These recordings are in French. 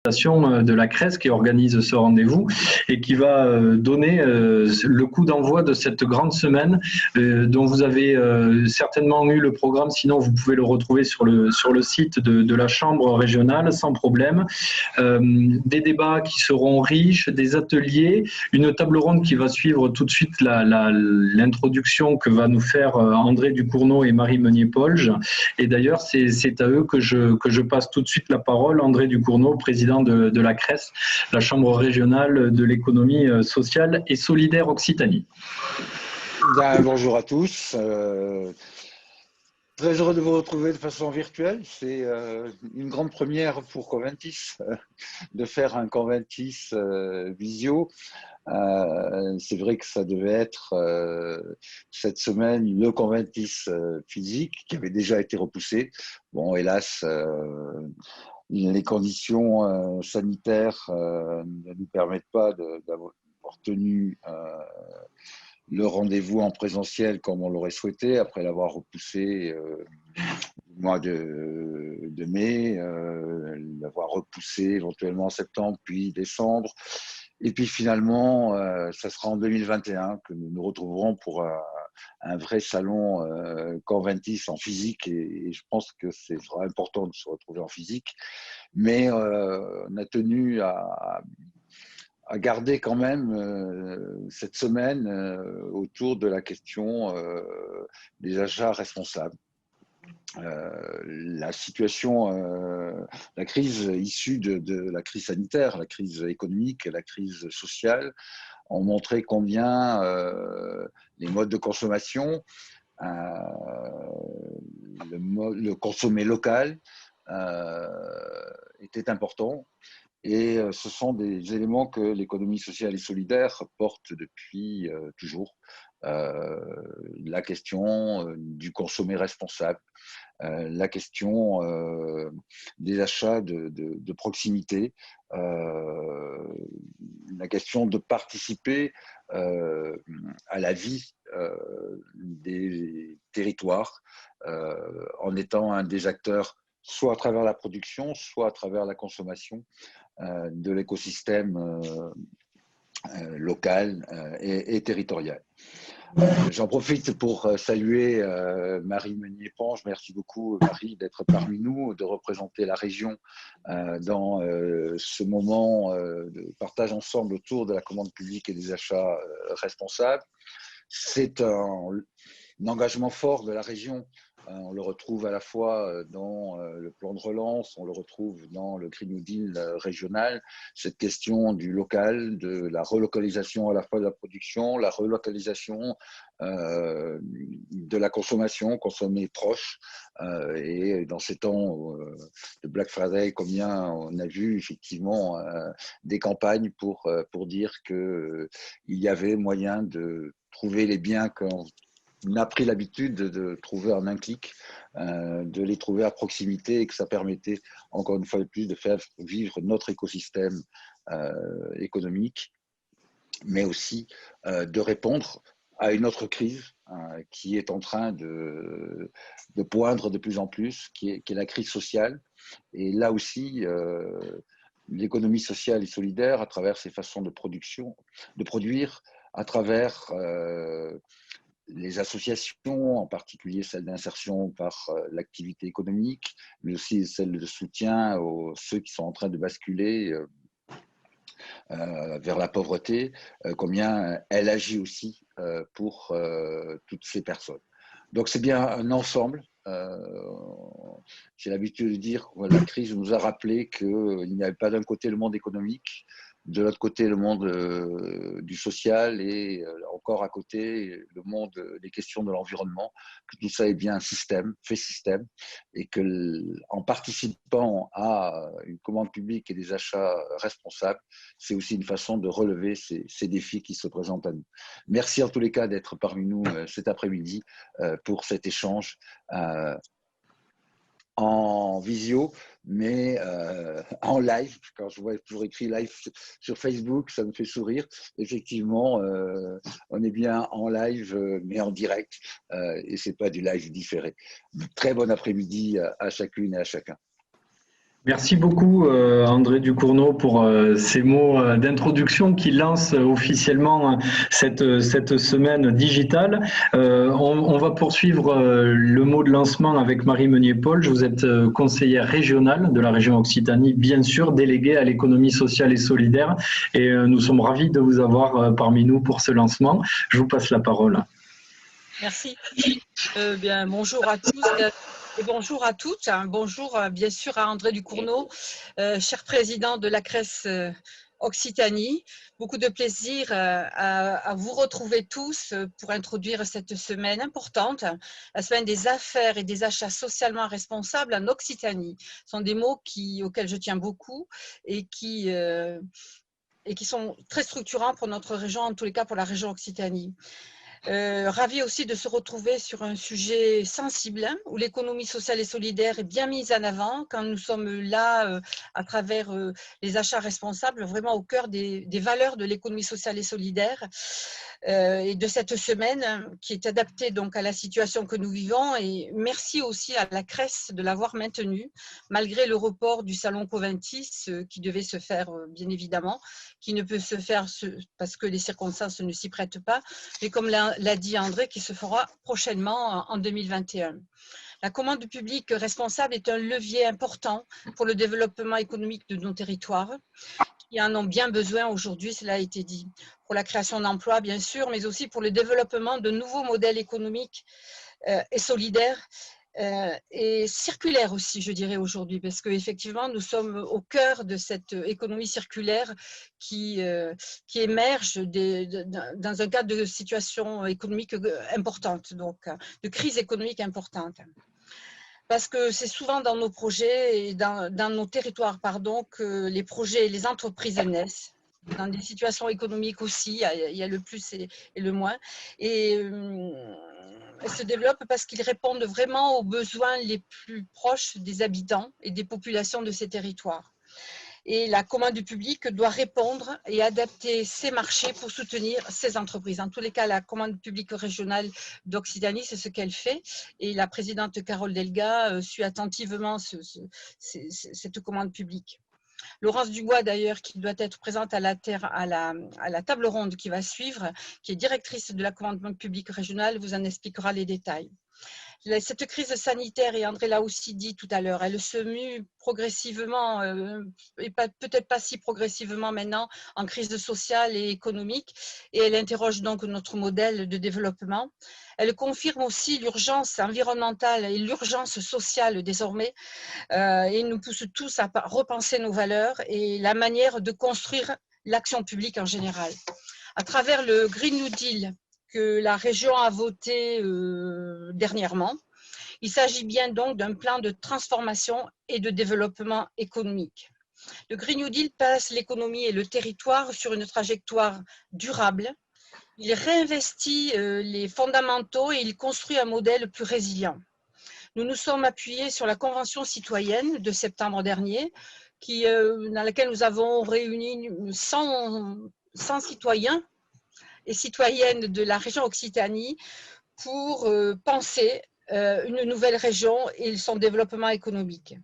de la CRES qui organise ce rendez-vous et qui va donner le coup d'envoi de cette grande semaine dont vous avez certainement eu le programme, sinon vous pouvez le retrouver sur le site de la Chambre régionale sans problème. Des débats qui seront riches, des ateliers, une table ronde qui va suivre tout de suite l'introduction que va nous faire André Ducournau et Marie Meunier-Polge. Et d'ailleurs, c'est à eux que je passe tout de suite la parole. André Ducournau, président de la CRES, la Chambre régionale de l'économie sociale et solidaire Occitanie. Bonjour à tous. Très heureux de vous retrouver de façon virtuelle. C'est une grande première pour Conventis de faire un Conventis visio. C'est vrai que ça devait être cette semaine le Conventis physique qui avait déjà été repoussé. Bon, hélas, les conditions sanitaires ne nous permettent pas d'avoir tenu le rendez-vous en présentiel comme on l'aurait souhaité, après l'avoir repoussé au mois de mai, l'avoir repoussé éventuellement en septembre, puis décembre. Et puis finalement, ça sera en 2021 que nous nous retrouverons pour un vrai salon Conventis en physique. Et je pense que c'est vraiment important de se retrouver en physique. Mais on a tenu à garder quand même cette semaine autour de la question des achats responsables. La situation, la crise issue de la crise sanitaire, la crise économique, la crise sociale ont montré combien les modes de consommation, le consommer local était important. Et ce sont des éléments que l'économie sociale et solidaire porte depuis toujours. La question du consommer responsable, la question des achats de proximité, la question de participer à la vie des territoires en étant un des acteurs soit à travers la production, soit à travers la consommation de l'écosystème local et territorial. J'en profite pour saluer Marie Meunier-Polge. Merci beaucoup, Marie, d'être parmi nous, de représenter la région dans ce moment de partage ensemble autour de la commande publique et des achats responsables. C'est un engagement fort de la région. On le retrouve à la fois dans le plan de relance, on le retrouve dans le Green New Deal régional, cette question du local, de la relocalisation à la fois de la production, la relocalisation de la consommation, consommer proche. Et dans ces temps de Black Friday, combien on a vu effectivement des campagnes pour dire qu'il y avait moyen de trouver les biens qu'on a pris l'habitude de trouver en un clic, de les trouver à proximité et que ça permettait, encore une fois de plus, de faire vivre notre écosystème économique, mais aussi de répondre à une autre crise qui est en train de poindre de plus en plus, qui est la crise sociale. Et là aussi, l'économie sociale et solidaire, à travers ses façons de production, de produire, à travers les associations, en particulier celles d'insertion par l'activité économique, mais aussi celles de soutien aux ceux qui sont en train de basculer vers la pauvreté, combien elle agit aussi pour toutes ces personnes. Donc c'est bien un ensemble. J'ai l'habitude de dire que la crise nous a rappelé qu'il n'y avait pas d'un côté le monde économique, de l'autre côté le monde du social et encore à côté le monde des questions de l'environnement, que tout ça est bien un système, fait système, et que en participant à une commande publique et des achats responsables, c'est aussi une façon de relever ces défis qui se présentent à nous. Merci en tous les cas d'être parmi nous cet après-midi pour cet échange en visio, mais en live. Quand je vois toujours écrit live sur Facebook, ça me fait sourire. Effectivement, on est bien en live, mais en direct, et c'est pas du live différé. Très bon après-midi à chacune et à chacun. Merci beaucoup André Ducournau pour ces mots d'introduction qui lancent officiellement cette semaine digitale. On va poursuivre le mot de lancement avec Marie Meunier-Paul. Vous êtes conseillère régionale de la région Occitanie, bien sûr, déléguée à l'économie sociale et solidaire. Et nous sommes ravis de vous avoir parmi nous pour ce lancement. Je vous passe la parole. Merci. Bien, bonjour à tous. Et bonjour à toutes. Bonjour bien sûr à André Ducournau, cher président de la CRES Occitanie. Beaucoup de plaisir à vous retrouver tous pour introduire cette semaine importante, la semaine des affaires et des achats socialement responsables en Occitanie. Ce sont des mots auxquels je tiens beaucoup et qui sont très structurants pour notre région, en tous les cas pour la région Occitanie. Ravi aussi de se retrouver sur un sujet sensible où l'économie sociale et solidaire est bien mise en avant quand nous sommes là à travers les achats responsables, vraiment au cœur des valeurs de l'économie sociale et solidaire et de cette semaine qui est adaptée donc à la situation que nous vivons. Et merci aussi à la CRES de l'avoir maintenue malgré le report du salon Coventis qui devait se faire bien évidemment, qui ne peut se faire parce que les circonstances ne s'y prêtent pas, mais comme l'a dit André, qui se fera prochainement en 2021. La commande publique responsable est un levier important pour le développement économique de nos territoires, qui en ont bien besoin aujourd'hui, cela a été dit, pour la création d'emplois bien sûr, mais aussi pour le développement de nouveaux modèles économiques et solidaires et circulaire aussi, je dirais aujourd'hui, parce qu'effectivement, nous sommes au cœur de cette économie circulaire qui émerge dans un cadre de situation économique importante, donc de crise économique importante. Parce que c'est souvent dans nos projets et dans nos territoires, que les projets et les entreprises naissent. Dans des situations économiques aussi, il y a le plus et le moins. Et elles se développent parce qu'ils répondent vraiment aux besoins les plus proches des habitants et des populations de ces territoires. Et la commande publique doit répondre et adapter ses marchés pour soutenir ces entreprises. En tous les cas, la commande publique régionale d'Occitanie, c'est ce qu'elle fait. Et la présidente Carole Delga suit attentivement cette commande publique. Laurence Dubois, d'ailleurs, qui doit être présente à la table ronde qui va suivre, qui est directrice de la commande publique régionale, vous en expliquera les détails. Cette crise sanitaire, et André l'a aussi dit tout à l'heure, elle se mue progressivement, et peut-être pas si progressivement maintenant, en crise sociale et économique, et elle interroge donc notre modèle de développement. Elle confirme aussi l'urgence environnementale et l'urgence sociale désormais, et nous pousse tous à repenser nos valeurs et la manière de construire l'action publique en général. À travers le Green New Deal, que la région a voté dernièrement. Il s'agit bien donc d'un plan de transformation et de développement économique. Le Green New Deal place l'économie et le territoire sur une trajectoire durable. Il réinvestit les fondamentaux et il construit un modèle plus résilient. Nous nous sommes appuyés sur la Convention citoyenne de septembre dernier, dans laquelle nous avons réuni 100 citoyens et citoyennes de la région Occitanie pour penser une nouvelle région et son développement économique.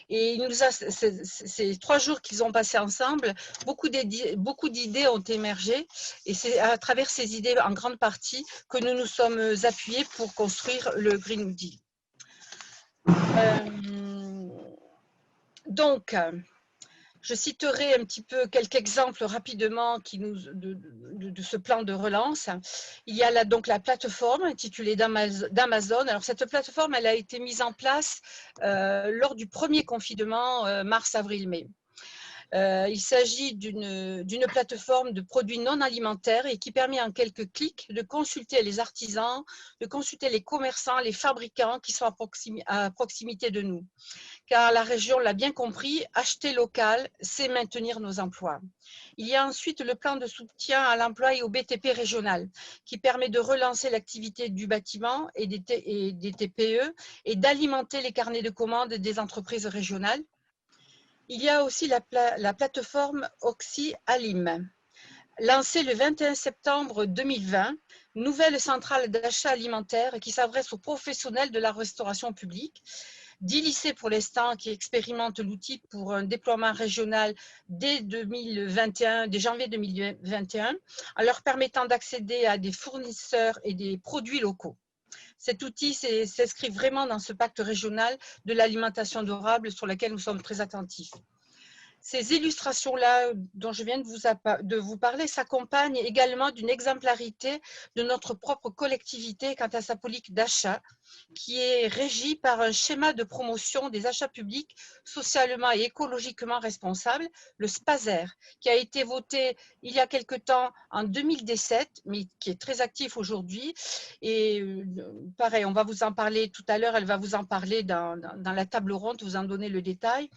Et ces 3 jours qu'ils ont passés ensemble, beaucoup d'idées ont émergé et c'est à travers ces idées en grande partie que nous nous sommes appuyés pour construire le Green New Deal. Donc, je citerai un petit peu quelques exemples rapidement de ce plan de relance. Il y a là donc la plateforme intitulée d'Amazon. Alors cette plateforme, elle a été mise en place lors du premier confinement mars, avril, mai. Il s'agit d'une plateforme de produits non alimentaires et qui permet en quelques clics de consulter les artisans, de consulter les commerçants, les fabricants qui sont à proximité de nous. Car la région l'a bien compris, acheter local, c'est maintenir nos emplois. Il y a ensuite le plan de soutien à l'emploi et au BTP régional qui permet de relancer l'activité du bâtiment et des TPE et d'alimenter les carnets de commandes des entreprises régionales. Il y a aussi la plateforme Oxy-Alim, lancée le 21 septembre 2020, nouvelle centrale d'achat alimentaire qui s'adresse aux professionnels de la restauration publique. 10 lycées pour l'instant qui expérimentent l'outil pour un déploiement régional dès 2021, dès janvier 2021, en leur permettant d'accéder à des fournisseurs et des produits locaux. Cet outil s'inscrit vraiment dans ce pacte régional de l'alimentation durable sur lequel nous sommes très attentifs. Ces illustrations-là dont je viens de vous parler s'accompagnent également d'une exemplarité de notre propre collectivité quant à sa politique d'achat, qui est régie par un schéma de promotion des achats publics socialement et écologiquement responsables, le SPASER, qui a été voté il y a quelque temps en 2017, mais qui est très actif aujourd'hui. Et pareil, on va vous en parler tout à l'heure, elle va vous en parler dans la table ronde, vous en donner le détail.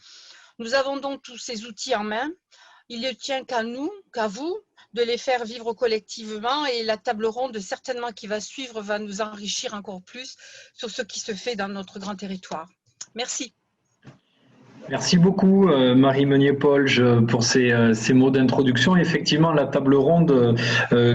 Nous avons donc tous ces outils en main. Il ne tient qu'à nous, qu'à vous, de les faire vivre collectivement, et la table ronde certainement qui va suivre va nous enrichir encore plus sur ce qui se fait dans notre grand territoire. Merci. Merci beaucoup Marie Meunier-Polge pour ces mots d'introduction. Effectivement, la table ronde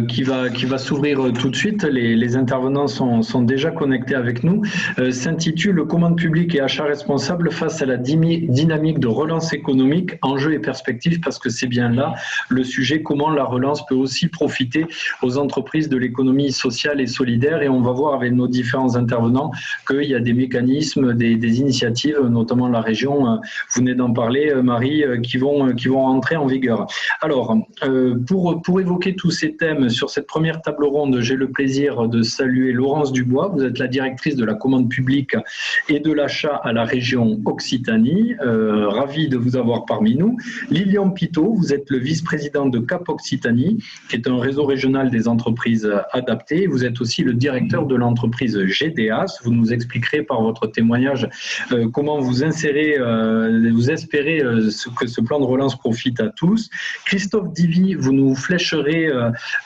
qui va s'ouvrir tout de suite, les intervenants sont déjà connectés avec nous, s'intitule « Commande publique et achats responsables face à la dynamique de relance économique, enjeux et perspectives », parce que c'est bien là le sujet, comment la relance peut aussi profiter aux entreprises de l'économie sociale et solidaire. Et on va voir avec nos différents intervenants qu'il y a des mécanismes, des initiatives, notamment la région, vous venez d'en parler, Marie, qui vont rentrer en vigueur. Alors, pour évoquer tous ces thèmes sur cette première table ronde, j'ai le plaisir de saluer Laurence Dubois. Vous êtes la directrice de la commande publique et de l'achat à la région Occitanie. Ravi de vous avoir parmi nous. Lilian Pitot, vous êtes le vice-président de CAP Occitanie, qui est un réseau régional des entreprises adaptées. Vous êtes aussi le directeur de l'entreprise GDAS. Vous nous expliquerez par votre témoignage comment vous insérez vous espérez que ce plan de relance profite à tous. Christophe Divy, vous nous flécherez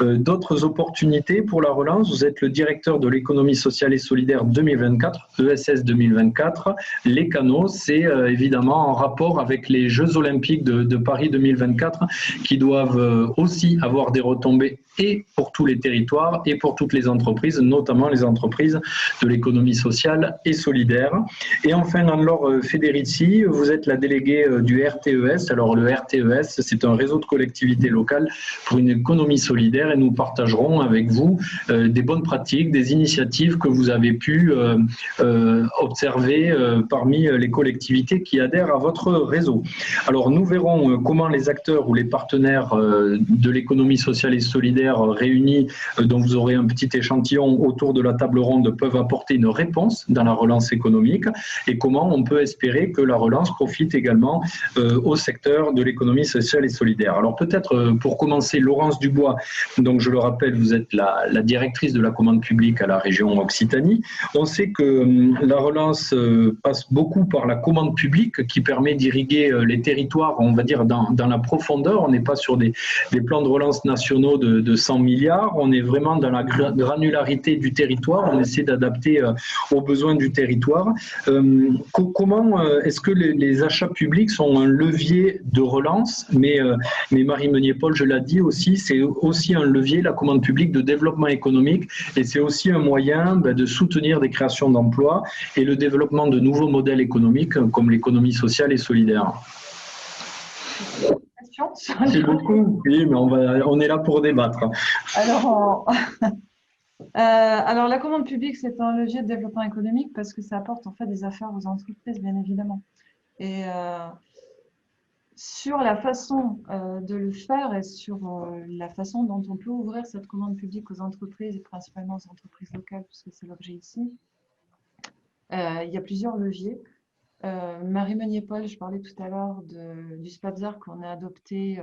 d'autres opportunités pour la relance. Vous êtes le directeur de l'économie sociale et solidaire 2024, ESS 2024. Les canaux, c'est évidemment en rapport avec les Jeux olympiques de Paris 2024 qui doivent aussi avoir des retombées et pour tous les territoires et pour toutes les entreprises, notamment les entreprises de l'économie sociale et solidaire. Et enfin, Anne-Laure Federici, vous êtes la déléguée du RTES. Alors le RTES, c'est un réseau de collectivités locales pour une économie solidaire et nous partagerons avec vous des bonnes pratiques, des initiatives que vous avez pu observer parmi les collectivités qui adhèrent à votre réseau. Alors nous verrons comment les acteurs ou les partenaires de l'économie sociale et solidaire réunis, dont vous aurez un petit échantillon autour de la table ronde, peuvent apporter une réponse dans la relance économique et comment on peut espérer que la relance profite également au secteur de l'économie sociale et solidaire. Alors peut-être pour commencer, Laurence Dubois, donc je le rappelle, vous êtes la directrice de la commande publique à la région Occitanie. On sait que la relance passe beaucoup par la commande publique qui permet d'irriguer les territoires, on va dire, dans la profondeur. On n'est pas sur des plans de relance nationaux de 100 milliards, on est vraiment dans la granularité du territoire, on essaie d'adapter aux besoins du territoire. Comment est-ce que les achats publics sont un levier de relance, mais Marie Meunier-Polge, je l'ai dit aussi, c'est aussi un levier, la commande publique, de développement économique, et c'est aussi un moyen de soutenir des créations d'emplois et le développement de nouveaux modèles économiques comme l'économie sociale et solidaire. C'est beaucoup, oui, mais on est là pour débattre. Alors, la commande publique, c'est un levier de développement économique parce que ça apporte en fait des affaires aux entreprises, bien évidemment. Et sur la façon de le faire et sur la façon dont on peut ouvrir cette commande publique aux entreprises et principalement aux entreprises locales, puisque c'est l'objet ici, il y a plusieurs leviers. Marie Meunier-Polge, je parlais tout à l'heure du SPASER qu'on a adopté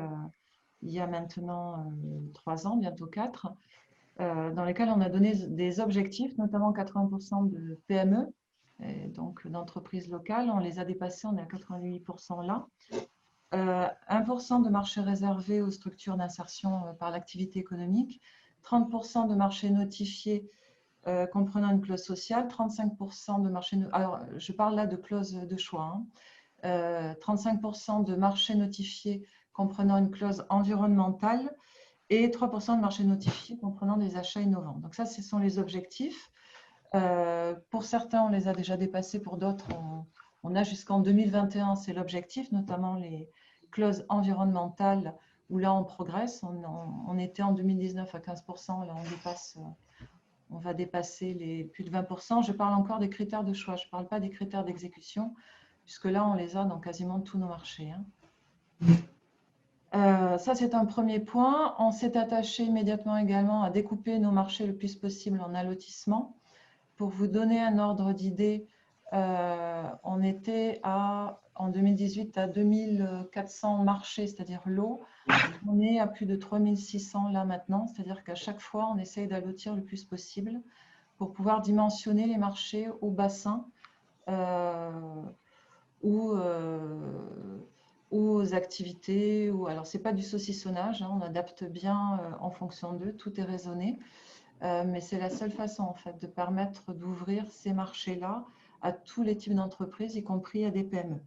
il y a maintenant 3 ans, bientôt 4, dans lesquels on a donné des objectifs, notamment 80% de PME, et donc d'entreprises locales. On les a dépassés, on est à 88% là. 1% de marché réservé aux structures d'insertion par l'activité économique, 30% de marché notifié comprenant une clause sociale, 35% de marché... Alors, je parle là de clause de choix. 35% de marché notifié comprenant une clause environnementale et 3% de marché notifié comprenant des achats innovants. Donc ça, ce sont les objectifs. Pour certains, on les a déjà dépassés, pour d'autres, On a jusqu'en 2021, c'est l'objectif, notamment les clauses environnementales, où là, on progresse. On était en 2019 à 15%, là, on va dépasser les plus de 20%. Je parle encore des critères de choix, je ne parle pas des critères d'exécution, puisque là, on les a dans quasiment tous nos marchés. Ça, c'est un premier point. On s'est attaché immédiatement également à découper nos marchés le plus possible en allotissements. Pour vous donner un ordre d'idée, on était en 2018 à 2400 marchés, c'est-à-dire lots. On est à plus de 3600 là maintenant, c'est-à-dire qu'à chaque fois, on essaye d'allotir le plus possible pour pouvoir dimensionner les marchés au bassin ou aux activités. Alors, ce n'est pas du saucissonnage, on adapte bien en fonction d'eux, tout est raisonné. Mais c'est la seule façon en fait de permettre d'ouvrir ces marchés-là à tous les types d'entreprises, y compris à des PME.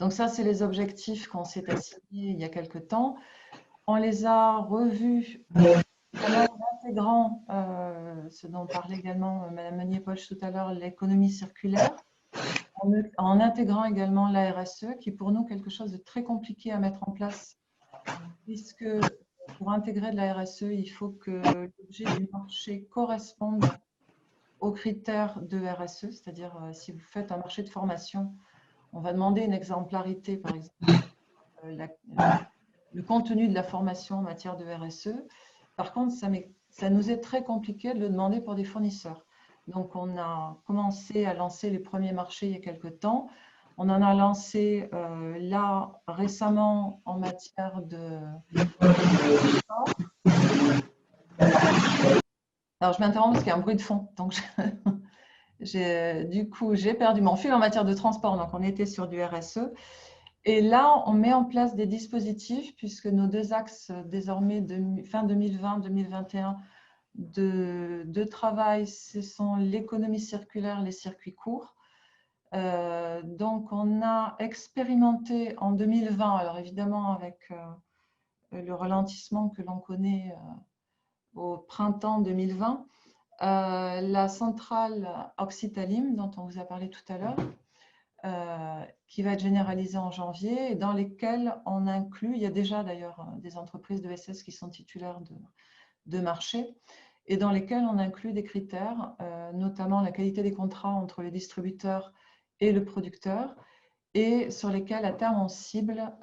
Donc ça, c'est les objectifs qu'on s'est assignés il y a quelque temps. On les a revus en intégrant ce dont parlait également Mme Meunier-Polsch tout à l'heure, l'économie circulaire, en intégrant également la RSE, qui est pour nous quelque chose de très compliqué à mettre en place, puisque pour intégrer de la RSE, il faut que l'objet du marché corresponde aux critères de RSE, c'est-à-dire si vous faites un marché de formation, on va demander une exemplarité, par exemple, le contenu de la formation en matière de RSE. Par contre, ça nous est très compliqué de le demander pour des fournisseurs. Donc, on a commencé à lancer les premiers marchés il y a quelque temps. On en a lancé là récemment en matière de... Alors, je m'interromps parce qu'il y a un bruit de fond. Donc, du coup, j'ai perdu mon fil en matière de transport. Donc, on était sur du RSE. Et là, on met en place des dispositifs puisque nos deux axes, désormais, fin 2020-2021, de travail, ce sont l'économie circulaire, les circuits courts. Donc, on a expérimenté en 2020, alors évidemment avec le ralentissement que l'on connaît au printemps 2020, la centrale Oxitalim, dont on vous a parlé tout à l'heure, qui va être généralisée en janvier et dans lesquelles on inclut, il y a déjà d'ailleurs des entreprises de SS qui sont titulaires de marché, et dans lesquelles on inclut des critères, notamment la qualité des contrats entre les distributeurs et le producteur, et sur lesquels à terme on cible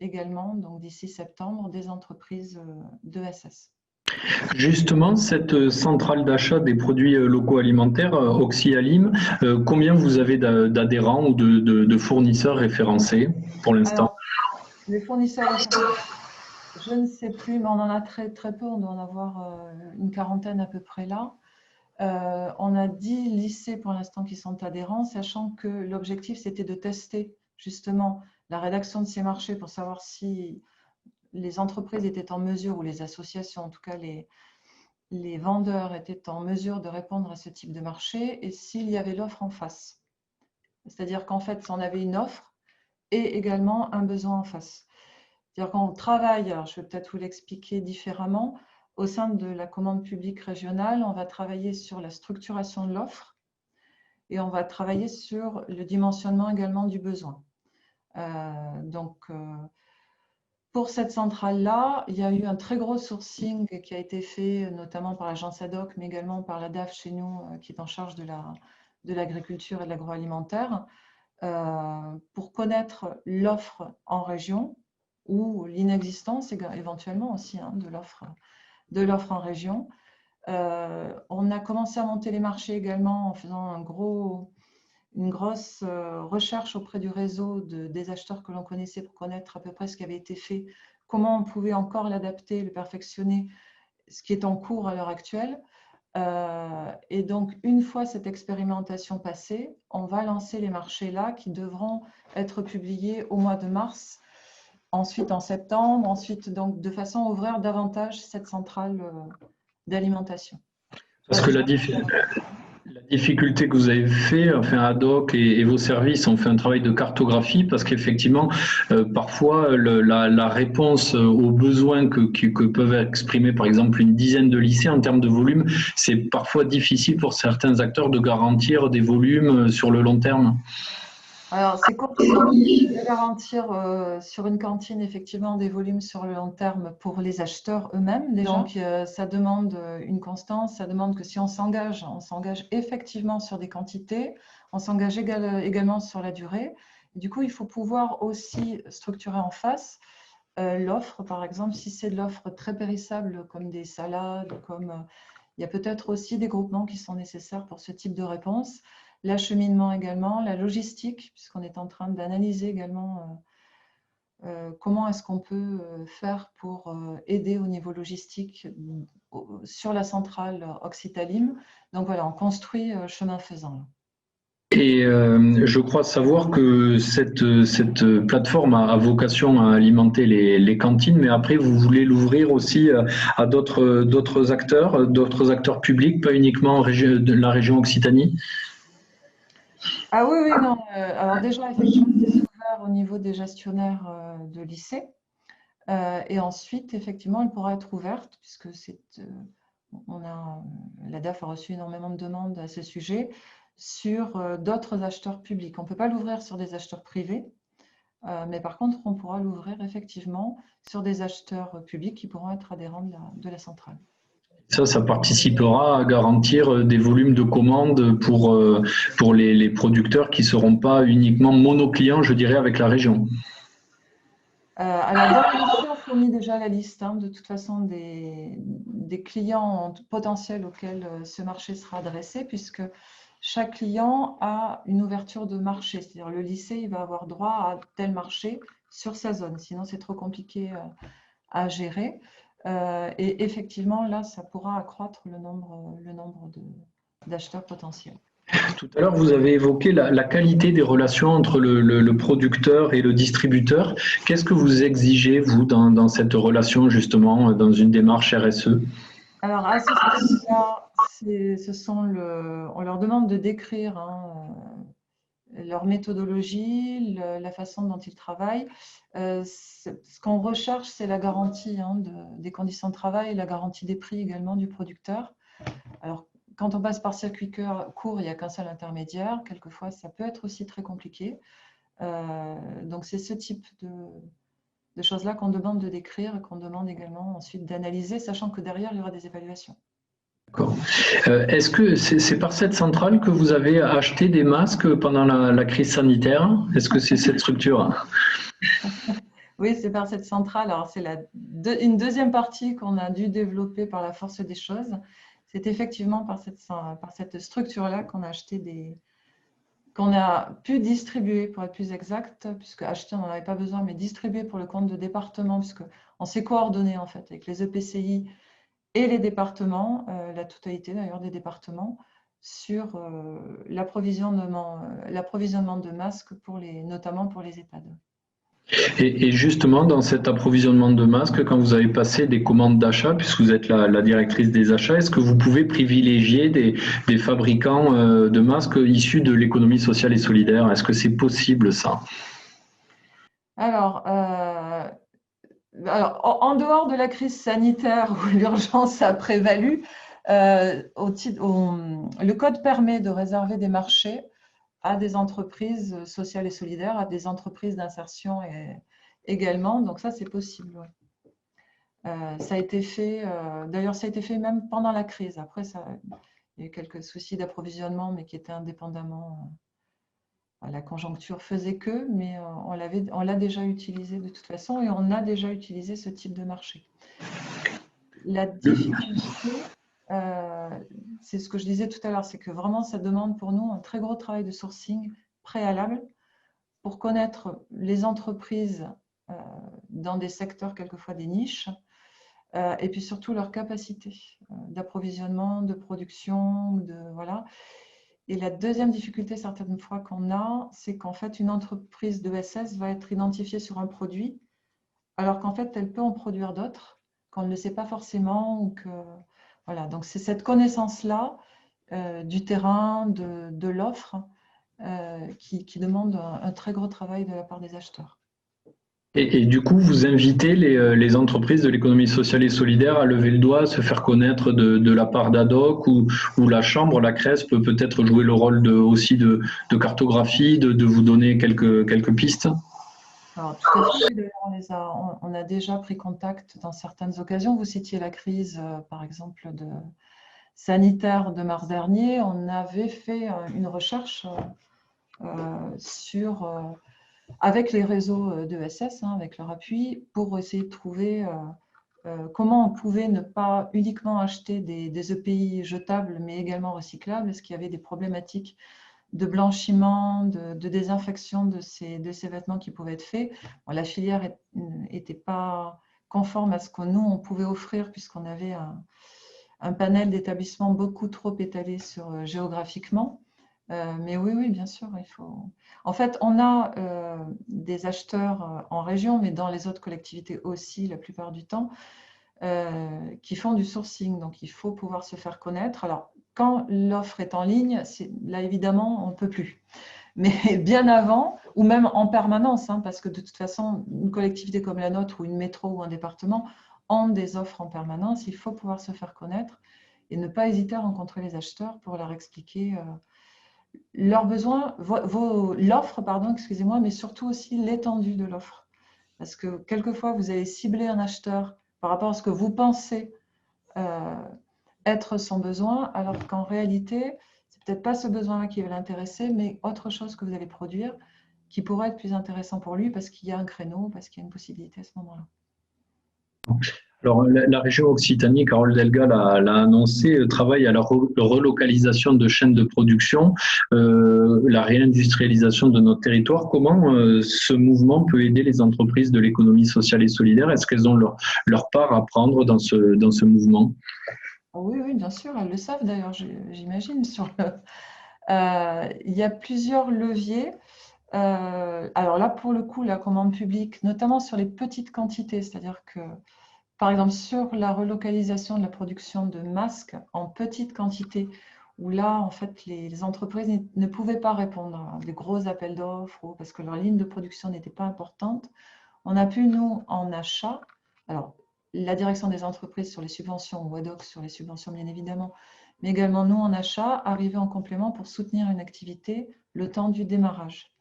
également, donc d'ici septembre, des entreprises de SS. Justement, cette centrale d'achat des produits locaux alimentaires, Oxyalim, combien vous avez d'adhérents ou de fournisseurs référencés pour l'instant? Les fournisseurs référencés, je ne sais plus, mais on en a très peu, on doit en avoir une quarantaine à peu près là. On a 10 lycées pour l'instant qui sont adhérents, sachant que l'objectif c'était de tester justement la rédaction de ces marchés pour savoir si les entreprises étaient en mesure, ou les associations, en tout cas les vendeurs étaient en mesure de répondre à ce type de marché et s'il y avait l'offre en face. C'est-à-dire qu'en fait, on avait une offre et également un besoin en face. C'est-à-dire qu'on travaille, alors je vais peut-être vous l'expliquer différemment, au sein de la commande publique régionale, on va travailler sur la structuration de l'offre et on va travailler sur le dimensionnement également du besoin. Pour cette centrale-là, il y a eu un très gros sourcing qui a été fait notamment par l'agence ADOC, mais également par la DAF chez nous, qui est en charge de l'agriculture et de l'agroalimentaire, pour connaître l'offre en région ou l'inexistence éventuellement aussi de l'offre en région. On a commencé à monter les marchés également en faisant une grosse recherche auprès du réseau des acheteurs que l'on connaissait pour connaître à peu près ce qui avait été fait, comment on pouvait encore l'adapter, le perfectionner, ce qui est en cours à l'heure actuelle. Et donc, une fois cette expérimentation passée, on va lancer les marchés là qui devront être publiés au mois de mars, ensuite en septembre, ensuite donc de façon à ouvrir davantage cette centrale d'alimentation. Parce que La difficulté que vous avez fait, enfin ADOC et vos services ont fait un travail de cartographie parce qu'effectivement, parfois la réponse aux besoins que peuvent exprimer par exemple une dizaine de lycées en termes de volume, c'est parfois difficile pour certains acteurs de garantir des volumes sur le long terme. Alors, c'est compliqué de garantir sur une cantine effectivement des volumes sur le long terme pour les acheteurs eux-mêmes. Donc, ça demande une constance, ça demande que si on s'engage effectivement sur des quantités, on s'engage également sur la durée. Et du coup, il faut pouvoir aussi structurer en face l'offre, par exemple, si c'est de l'offre très périssable comme des salades, comme il y a peut-être aussi des groupements qui sont nécessaires pour ce type de réponse. L'acheminement également, la logistique, puisqu'on est en train d'analyser également comment est-ce qu'on peut faire pour aider au niveau logistique sur la centrale Occitalim. Donc voilà, on construit chemin faisant. Et je crois savoir que cette plateforme a vocation à alimenter les cantines, mais après vous voulez l'ouvrir aussi à d'autres acteurs publics, pas uniquement de la région Occitanie. Ah oui, oui, non. Alors déjà, effectivement, c'est ouvert au niveau des gestionnaires de lycée. Et ensuite, effectivement, elle pourra être ouverte, puisque la DAF a reçu énormément de demandes à ce sujet, sur d'autres acheteurs publics. On ne peut pas l'ouvrir sur des acheteurs privés, mais par contre, on pourra l'ouvrir effectivement sur des acheteurs publics qui pourront être adhérents de la centrale. Ça participera à garantir des volumes de commandes pour les producteurs qui ne seront pas uniquement monoclients, je dirais, avec la région. Alors, dans la liste, on fournit déjà la liste de toute façon des clients potentiels auxquels ce marché sera adressé, puisque chaque client a une ouverture de marché. C'est-à-dire le lycée, il va avoir droit à tel marché sur sa zone. Sinon, c'est trop compliqué à gérer. Et effectivement, là, ça pourra accroître le nombre d'acheteurs potentiels. Tout à l'heure, vous avez évoqué la qualité des relations entre le producteur et le distributeur. Qu'est-ce que vous exigez, vous, dans cette relation, justement, dans une démarche RSE? Alors, à ce stade-là, on leur demande de décrire leur méthodologie, la façon dont ils travaillent. Ce qu'on recherche, c'est la garantie des conditions de travail et la garantie des prix également du producteur. Alors, quand on passe par circuit court, il n'y a qu'un seul intermédiaire. Quelquefois, ça peut être aussi très compliqué. Donc, c'est ce type de choses-là qu'on demande de décrire et qu'on demande également ensuite d'analyser, sachant que derrière, il y aura des évaluations. D'accord. Est-ce que c'est par cette centrale que vous avez acheté des masques pendant la crise sanitaire? Est-ce que c'est cette structure? Oui, c'est par cette centrale. Alors, c'est une deuxième partie qu'on a dû développer par la force des choses. C'est effectivement par cette structure-là qu'on a qu'on a pu distribuer, pour être plus exact, puisque acheter, on n'en avait pas besoin, mais distribuer pour le compte de département, puisqu'on s'est coordonné en fait avec les EPCI et les départements, la totalité d'ailleurs des départements, sur l'approvisionnement de masques, notamment pour les EHPAD. Et justement, dans cet approvisionnement de masques, quand vous avez passé des commandes d'achat, puisque vous êtes la directrice des achats, est-ce que vous pouvez privilégier des fabricants de masques issus de l'économie sociale et solidaire? Est-ce que c'est possible, ça? Alors, en dehors de la crise sanitaire où l'urgence a prévalu, le Code permet de réserver des marchés à des entreprises sociales et solidaires, à des entreprises d'insertion également. Donc ça, c'est possible. Ouais. Ça a été fait, d'ailleurs, ça a été fait même pendant la crise. Après, il y a eu quelques soucis d'approvisionnement, mais qui étaient indépendamment. La conjoncture faisait que, mais on l'a déjà utilisé de toute façon et on a déjà utilisé ce type de marché. La difficulté, c'est ce que je disais tout à l'heure, c'est que vraiment ça demande pour nous un très gros travail de sourcing préalable pour connaître les entreprises dans des secteurs, quelquefois des niches, et puis surtout leur capacité d'approvisionnement, de production, voilà. Et la deuxième difficulté, certaines fois qu'on a, c'est qu'en fait, une entreprise d'ESS va être identifiée sur un produit, alors qu'en fait, elle peut en produire d'autres, qu'on ne le sait pas forcément. Voilà. Donc, c'est cette connaissance-là du terrain, de l'offre, qui demande un très gros travail de la part des acheteurs. Et du coup, vous invitez les entreprises de l'économie sociale et solidaire à lever le doigt, à se faire connaître de la part d'ADOC ou la Chambre, la CRES peut peut-être jouer le rôle aussi de cartographie, de vous donner quelques pistes? Alors, tout à fait, d'ailleurs, on a déjà pris contact dans certaines occasions. Vous citiez la crise, par exemple, sanitaire de mars dernier. On avait fait une recherche avec les réseaux d'ESS, avec leur appui, pour essayer de trouver comment on pouvait ne pas uniquement acheter des EPI jetables, mais également recyclables. Est-ce qu'il y avait des problématiques de blanchiment, de désinfection de ces vêtements qui pouvaient être faits? Bon, la filière n'était pas conforme à ce que nous, on pouvait offrir, puisqu'on avait un panel d'établissements beaucoup trop étalé géographiquement. Mais oui, bien sûr, il faut… En fait, on a des acheteurs en région, mais dans les autres collectivités aussi, la plupart du temps, qui font du sourcing. Donc, il faut pouvoir se faire connaître. Alors, quand l'offre est en ligne, là, évidemment, on ne peut plus. Mais bien avant, ou même en permanence, parce que de toute façon, une collectivité comme la nôtre, ou une métro, ou un département, ont des offres en permanence. Il faut pouvoir se faire connaître et ne pas hésiter à rencontrer les acheteurs pour leur expliquer leurs besoins, l'offre, pardon, excusez-moi, mais surtout aussi l'étendue de l'offre. Parce que quelquefois, vous allez cibler un acheteur par rapport à ce que vous pensez être son besoin, alors qu'en réalité, c'est peut-être pas ce besoin-là qui va l'intéresser, mais autre chose que vous allez produire qui pourrait être plus intéressant pour lui parce qu'il y a un créneau, parce qu'il y a une possibilité à ce moment-là. Alors, la région Occitanie, Carole Delga l'a annoncé, travaille à la relocalisation de chaînes de production, la réindustrialisation de notre territoire. Comment ce mouvement peut aider les entreprises de l'économie sociale et solidaire? Est-ce qu'elles ont leur part à prendre dans ce mouvement? Oui, bien sûr, elles le savent d'ailleurs, j'imagine. Il y a plusieurs leviers. Alors là, pour le coup, la commande publique, notamment sur les petites quantités, c'est-à-dire que par exemple, sur la relocalisation de la production de masques en petite quantité, où là, en fait, les entreprises ne pouvaient pas répondre à des gros appels d'offres parce que leur ligne de production n'était pas importante, on a pu, nous, en achat, alors la direction des entreprises sur les subventions, ou ADOC sur les subventions, bien évidemment, mais également nous, en achat, arriver en complément pour soutenir une activité le temps du démarrage.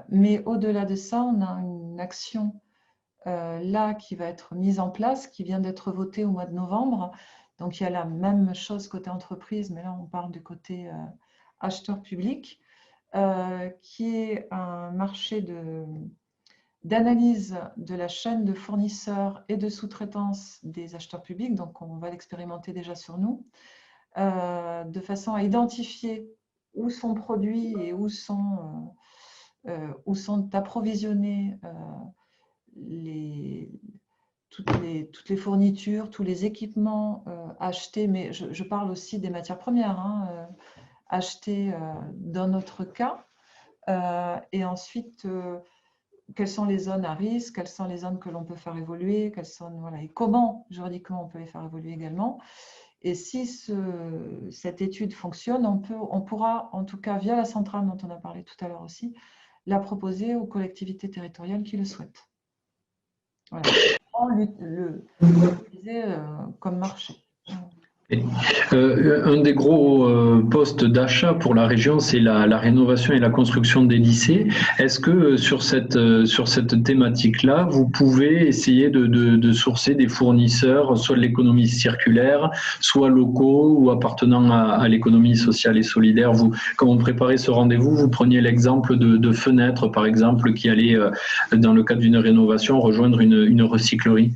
Mais au-delà de ça, on a une action là qui va être mise en place, qui vient d'être votée au mois de novembre. Donc il y a la même chose côté entreprise, mais là on parle du côté acheteur public, qui est un marché d'analyse de la chaîne de fournisseurs et de sous-traitance des acheteurs publics. Donc on va l'expérimenter déjà sur nous, de façon à identifier où sont produits et où sont approvisionnés toutes les fournitures, tous les équipements achetés, mais je parle aussi des matières premières, achetées dans notre cas. Et ensuite, quelles sont les zones à risque, quelles sont les zones que l'on peut faire évoluer, et comment juridiquement on peut les faire évoluer également. Et si cette étude fonctionne, on pourra, en tout cas via la centrale dont on a parlé tout à l'heure aussi, la proposer aux collectivités territoriales qui le souhaitent. Voilà. L'utiliser comme marché. Un des gros postes d'achat pour la région, c'est la rénovation et la construction des lycées. Est-ce que sur cette thématique-là, vous pouvez essayer de sourcer des fournisseurs, soit de l'économie circulaire, soit locaux ou appartenant à l'économie sociale et solidaire? Quand vous préparez ce rendez-vous, vous preniez l'exemple de Fenêtre, par exemple, qui allait, dans le cadre d'une rénovation, rejoindre une recyclerie.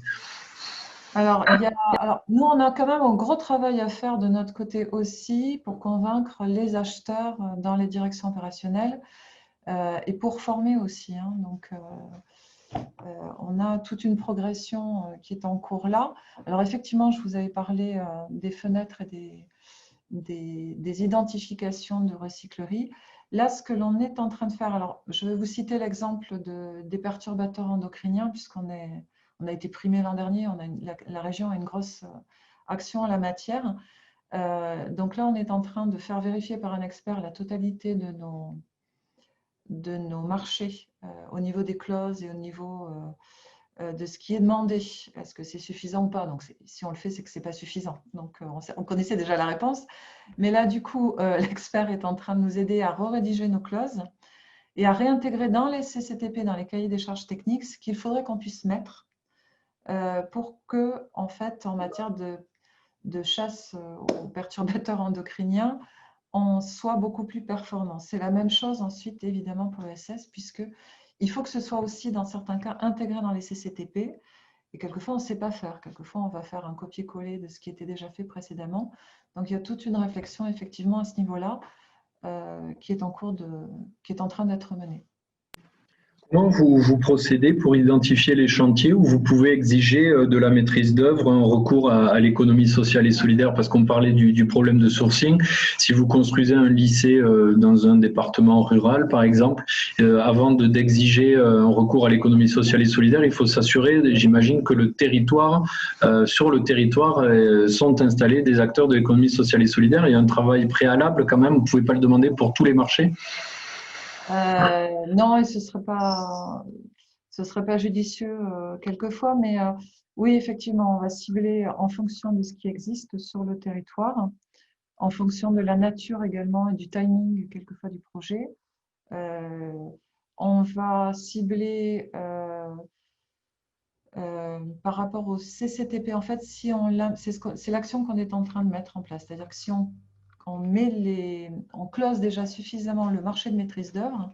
Alors, nous, on a quand même un gros travail à faire de notre côté aussi pour convaincre les acheteurs dans les directions opérationnelles et pour former aussi. Donc, on a toute une progression qui est en cours là. Alors, effectivement, je vous avais parlé des fenêtres et des identifications de recyclerie. Là, ce que l'on est en train de faire, alors je vais vous citer l'exemple des perturbateurs endocriniens, puisqu'on a été primé l'an dernier, la région a une grosse action en la matière. Donc là, on est en train de faire vérifier par un expert la totalité de nos marchés au niveau des clauses et au niveau de ce qui est demandé. Est-ce que c'est suffisant ou pas? Donc, si on le fait, c'est que ce n'est pas suffisant. Donc, on connaissait déjà la réponse. Mais là, du coup, l'expert est en train de nous aider à rédiger nos clauses et à réintégrer dans les CCTP, dans les cahiers des charges techniques, ce qu'il faudrait qu'on puisse mettre pour que, en fait, en matière de chasse aux perturbateurs endocriniens, on soit beaucoup plus performant. C'est la même chose ensuite, évidemment, pour l'ESS, puisqu'il faut que ce soit aussi, dans certains cas, intégré dans les CCTP. Et quelquefois, on ne sait pas faire. Quelquefois, on va faire un copier-coller de ce qui était déjà fait précédemment. Donc, il y a toute une réflexion, effectivement, à ce niveau-là, qui est en train d'être menée. Comment vous procédez pour identifier les chantiers où vous pouvez exiger de la maîtrise d'œuvre, un recours à l'économie sociale et solidaire? Parce qu'on parlait du problème de sourcing. Si vous construisez un lycée dans un département rural, par exemple, avant d'exiger un recours à l'économie sociale et solidaire, il faut s'assurer, j'imagine, que sur le territoire sont installés des acteurs de l'économie sociale et solidaire. Il y a un travail préalable quand même, vous ne pouvez pas le demander pour tous les marchés? Non, et ce serait pas judicieux quelquefois, mais oui, effectivement, on va cibler en fonction de ce qui existe sur le territoire, en fonction de la nature également et du timing quelquefois du projet. On va cibler par rapport au CCTP. En fait, c'est l'action qu'on est en train de mettre en place. C'est-à-dire que si on close déjà suffisamment le marché de maîtrise d'œuvre,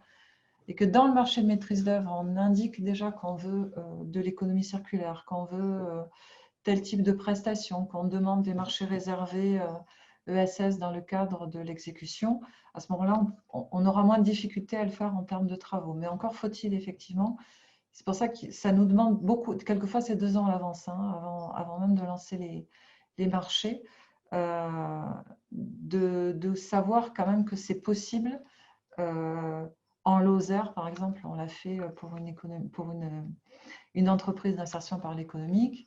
et que dans le marché de maîtrise d'œuvre, on indique déjà qu'on veut de l'économie circulaire, qu'on veut tel type de prestation, qu'on demande des marchés réservés ESS dans le cadre de l'exécution, à ce moment-là, on aura moins de difficultés à le faire en termes de travaux. Mais encore faut-il effectivement, c'est pour ça que ça nous demande beaucoup, quelquefois c'est 2 ans à l'avance, hein, avant même de lancer les marchés, de savoir quand même que c'est possible. En Lozère, par exemple, on l'a fait pour une entreprise d'insertion par l'économique.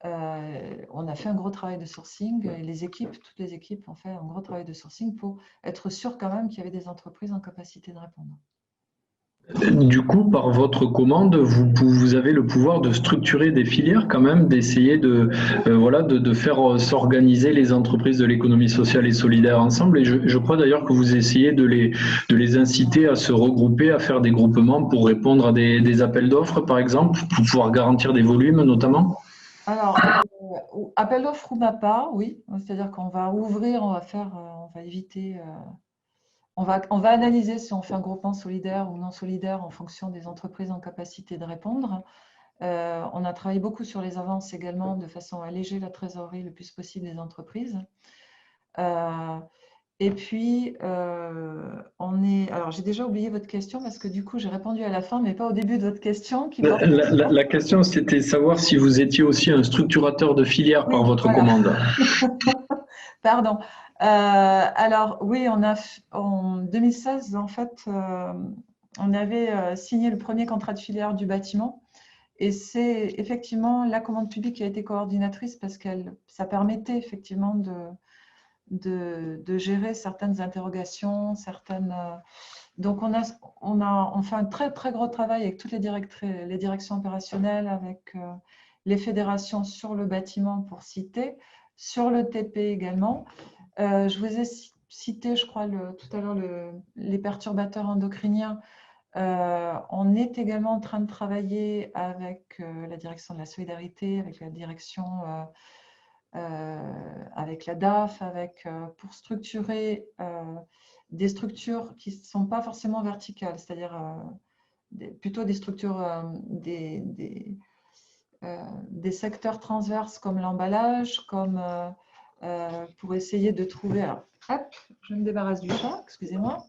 On a fait un gros travail de sourcing et toutes les équipes ont fait un gros travail de sourcing pour être sûr quand même qu'il y avait des entreprises en capacité de répondre. Du coup, par votre commande, vous avez le pouvoir de structurer des filières quand même, d'essayer de faire s'organiser les entreprises de l'économie sociale et solidaire ensemble. Et je crois d'ailleurs que vous essayez de les inciter à se regrouper, à faire des groupements pour répondre à des appels d'offres, par exemple, pour pouvoir garantir des volumes notamment. Alors, appel d'offres ou MAPA, oui. C'est-à-dire qu'on va ouvrir, on va éviter... On va analyser si on fait un groupement solidaire ou non solidaire en fonction des entreprises en capacité de répondre. On a travaillé beaucoup sur les avances également de façon à alléger la trésorerie le plus possible des entreprises. Et puis, alors j'ai déjà oublié votre question parce que du coup j'ai répondu à la fin, mais pas au début de votre question. La question, c'était savoir si vous étiez aussi un structurateur de filière par votre commande. Pardon. Alors oui, en 2016, en fait, on avait signé le premier contrat de filière du bâtiment. Et c'est effectivement la commande publique qui a été coordinatrice parce que ça permettait effectivement de gérer certaines interrogations, donc on fait un très très gros travail avec toutes les directions opérationnelles, avec les fédérations sur le bâtiment pour citer, sur le TP également. Je vous ai cité, je crois, tout à l'heure les perturbateurs endocriniens. On est également en train de travailler avec la direction de la solidarité, avec la direction, avec la DAF, pour structurer des structures qui ne sont pas forcément verticales, c'est-à-dire plutôt des structures, des secteurs transverses comme l'emballage, comme pour essayer de trouver... Alors, hop, je me débarrasse du chat, excusez-moi.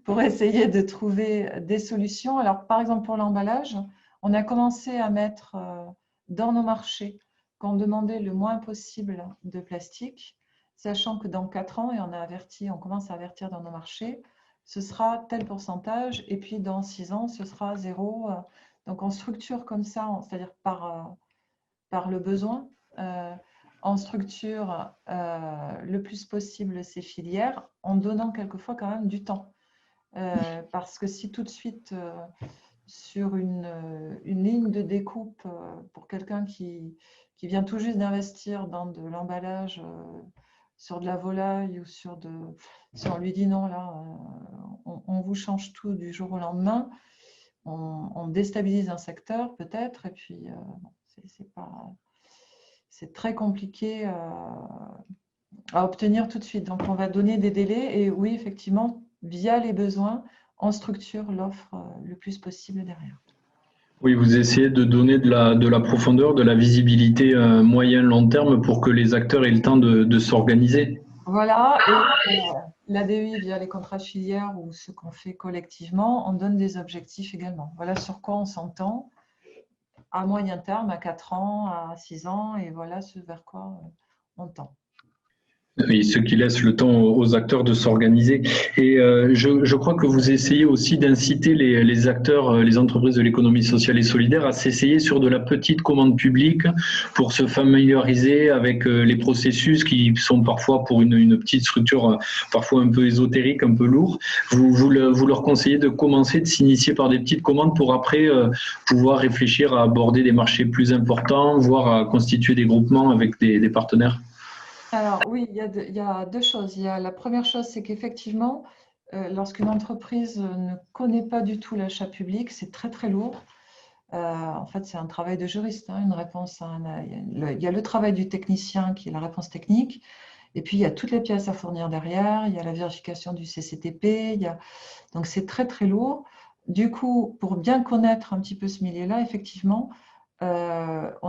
Pour essayer de trouver des solutions. Alors, par exemple, pour l'emballage, on a commencé à mettre dans nos marchés qu'on demandait le moins possible de plastique, sachant que dans 4 ans, et on commence à avertir dans nos marchés, ce sera tel pourcentage, et puis dans 6 ans, ce sera 0. Donc, on structure comme ça, c'est-à-dire par le besoin. on structure le plus possible ces filières en donnant quelquefois quand même du temps. Parce que si tout de suite, sur une ligne de découpe, pour quelqu'un qui vient tout juste d'investir dans de l'emballage, sur de la volaille ou si on lui dit non, là, on vous change tout du jour au lendemain, on déstabilise un secteur peut-être, et puis c'est très compliqué à obtenir tout de suite. Donc, on va donner des délais et oui, effectivement, via les besoins, on structure l'offre le plus possible derrière. Oui, vous essayez de donner de la profondeur, de la visibilité moyen-long terme pour que les acteurs aient le temps de s'organiser. Voilà, et l'ADEI via les contrats de filière ou ce qu'on fait collectivement, on donne des objectifs également. Voilà sur quoi on s'entend à moyen terme, à 4 ans, à 6 ans, et voilà ce vers quoi on tend. Et ce qui laisse le temps aux acteurs de s'organiser. Et je crois que vous essayez aussi d'inciter les acteurs, les entreprises de l'économie sociale et solidaire à s'essayer sur de la petite commande publique pour se familiariser avec les processus qui sont parfois pour une petite structure parfois un peu ésotérique, un peu lourd. Vous leur conseillez de commencer, de s'initier par des petites commandes pour après pouvoir réfléchir à aborder des marchés plus importants, voire à constituer des groupements avec des partenaires. Alors oui, il y a deux choses. La première chose, c'est qu'effectivement, lorsqu'une entreprise ne connaît pas du tout l'achat public, c'est très très lourd. En fait, c'est un travail de juriste, hein, une réponse il y a le travail du technicien qui est la réponse technique, et puis il y a toutes les pièces à fournir derrière, il y a la vérification du CCTP, donc c'est très très lourd. Du coup, pour bien connaître un petit peu ce milieu-là, effectivement, on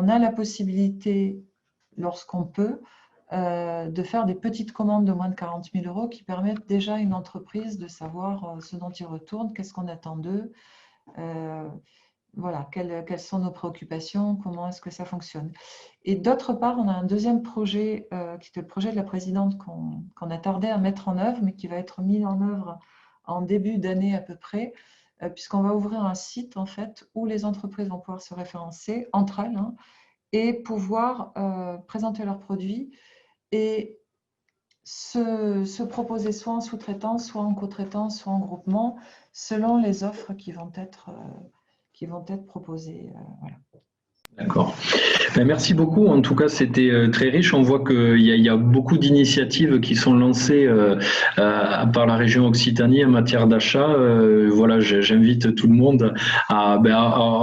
a la possibilité, lorsqu'on peut, de faire des petites commandes de moins de 40 000 € qui permettent déjà à une entreprise de savoir ce dont il retourne, qu'est-ce qu'on attend d'eux, voilà, quelles sont nos préoccupations, comment est-ce que ça fonctionne. Et d'autre part, on a un deuxième projet qui était le projet de la présidente qu'on a tardé à mettre en œuvre, mais qui va être mis en œuvre en début d'année à peu près, puisqu'on va ouvrir un site en fait où les entreprises vont pouvoir se référencer entre elles, hein, et pouvoir présenter leurs produits et se proposer soit en sous-traitance, soit en co-traitance, soit en groupement, selon les offres qui vont être proposées. Voilà. D'accord. Merci beaucoup. En tout cas, c'était très riche. On voit qu'il y a beaucoup d'initiatives qui sont lancées par la région Occitanie en matière d'achat. Voilà, j'invite tout le monde à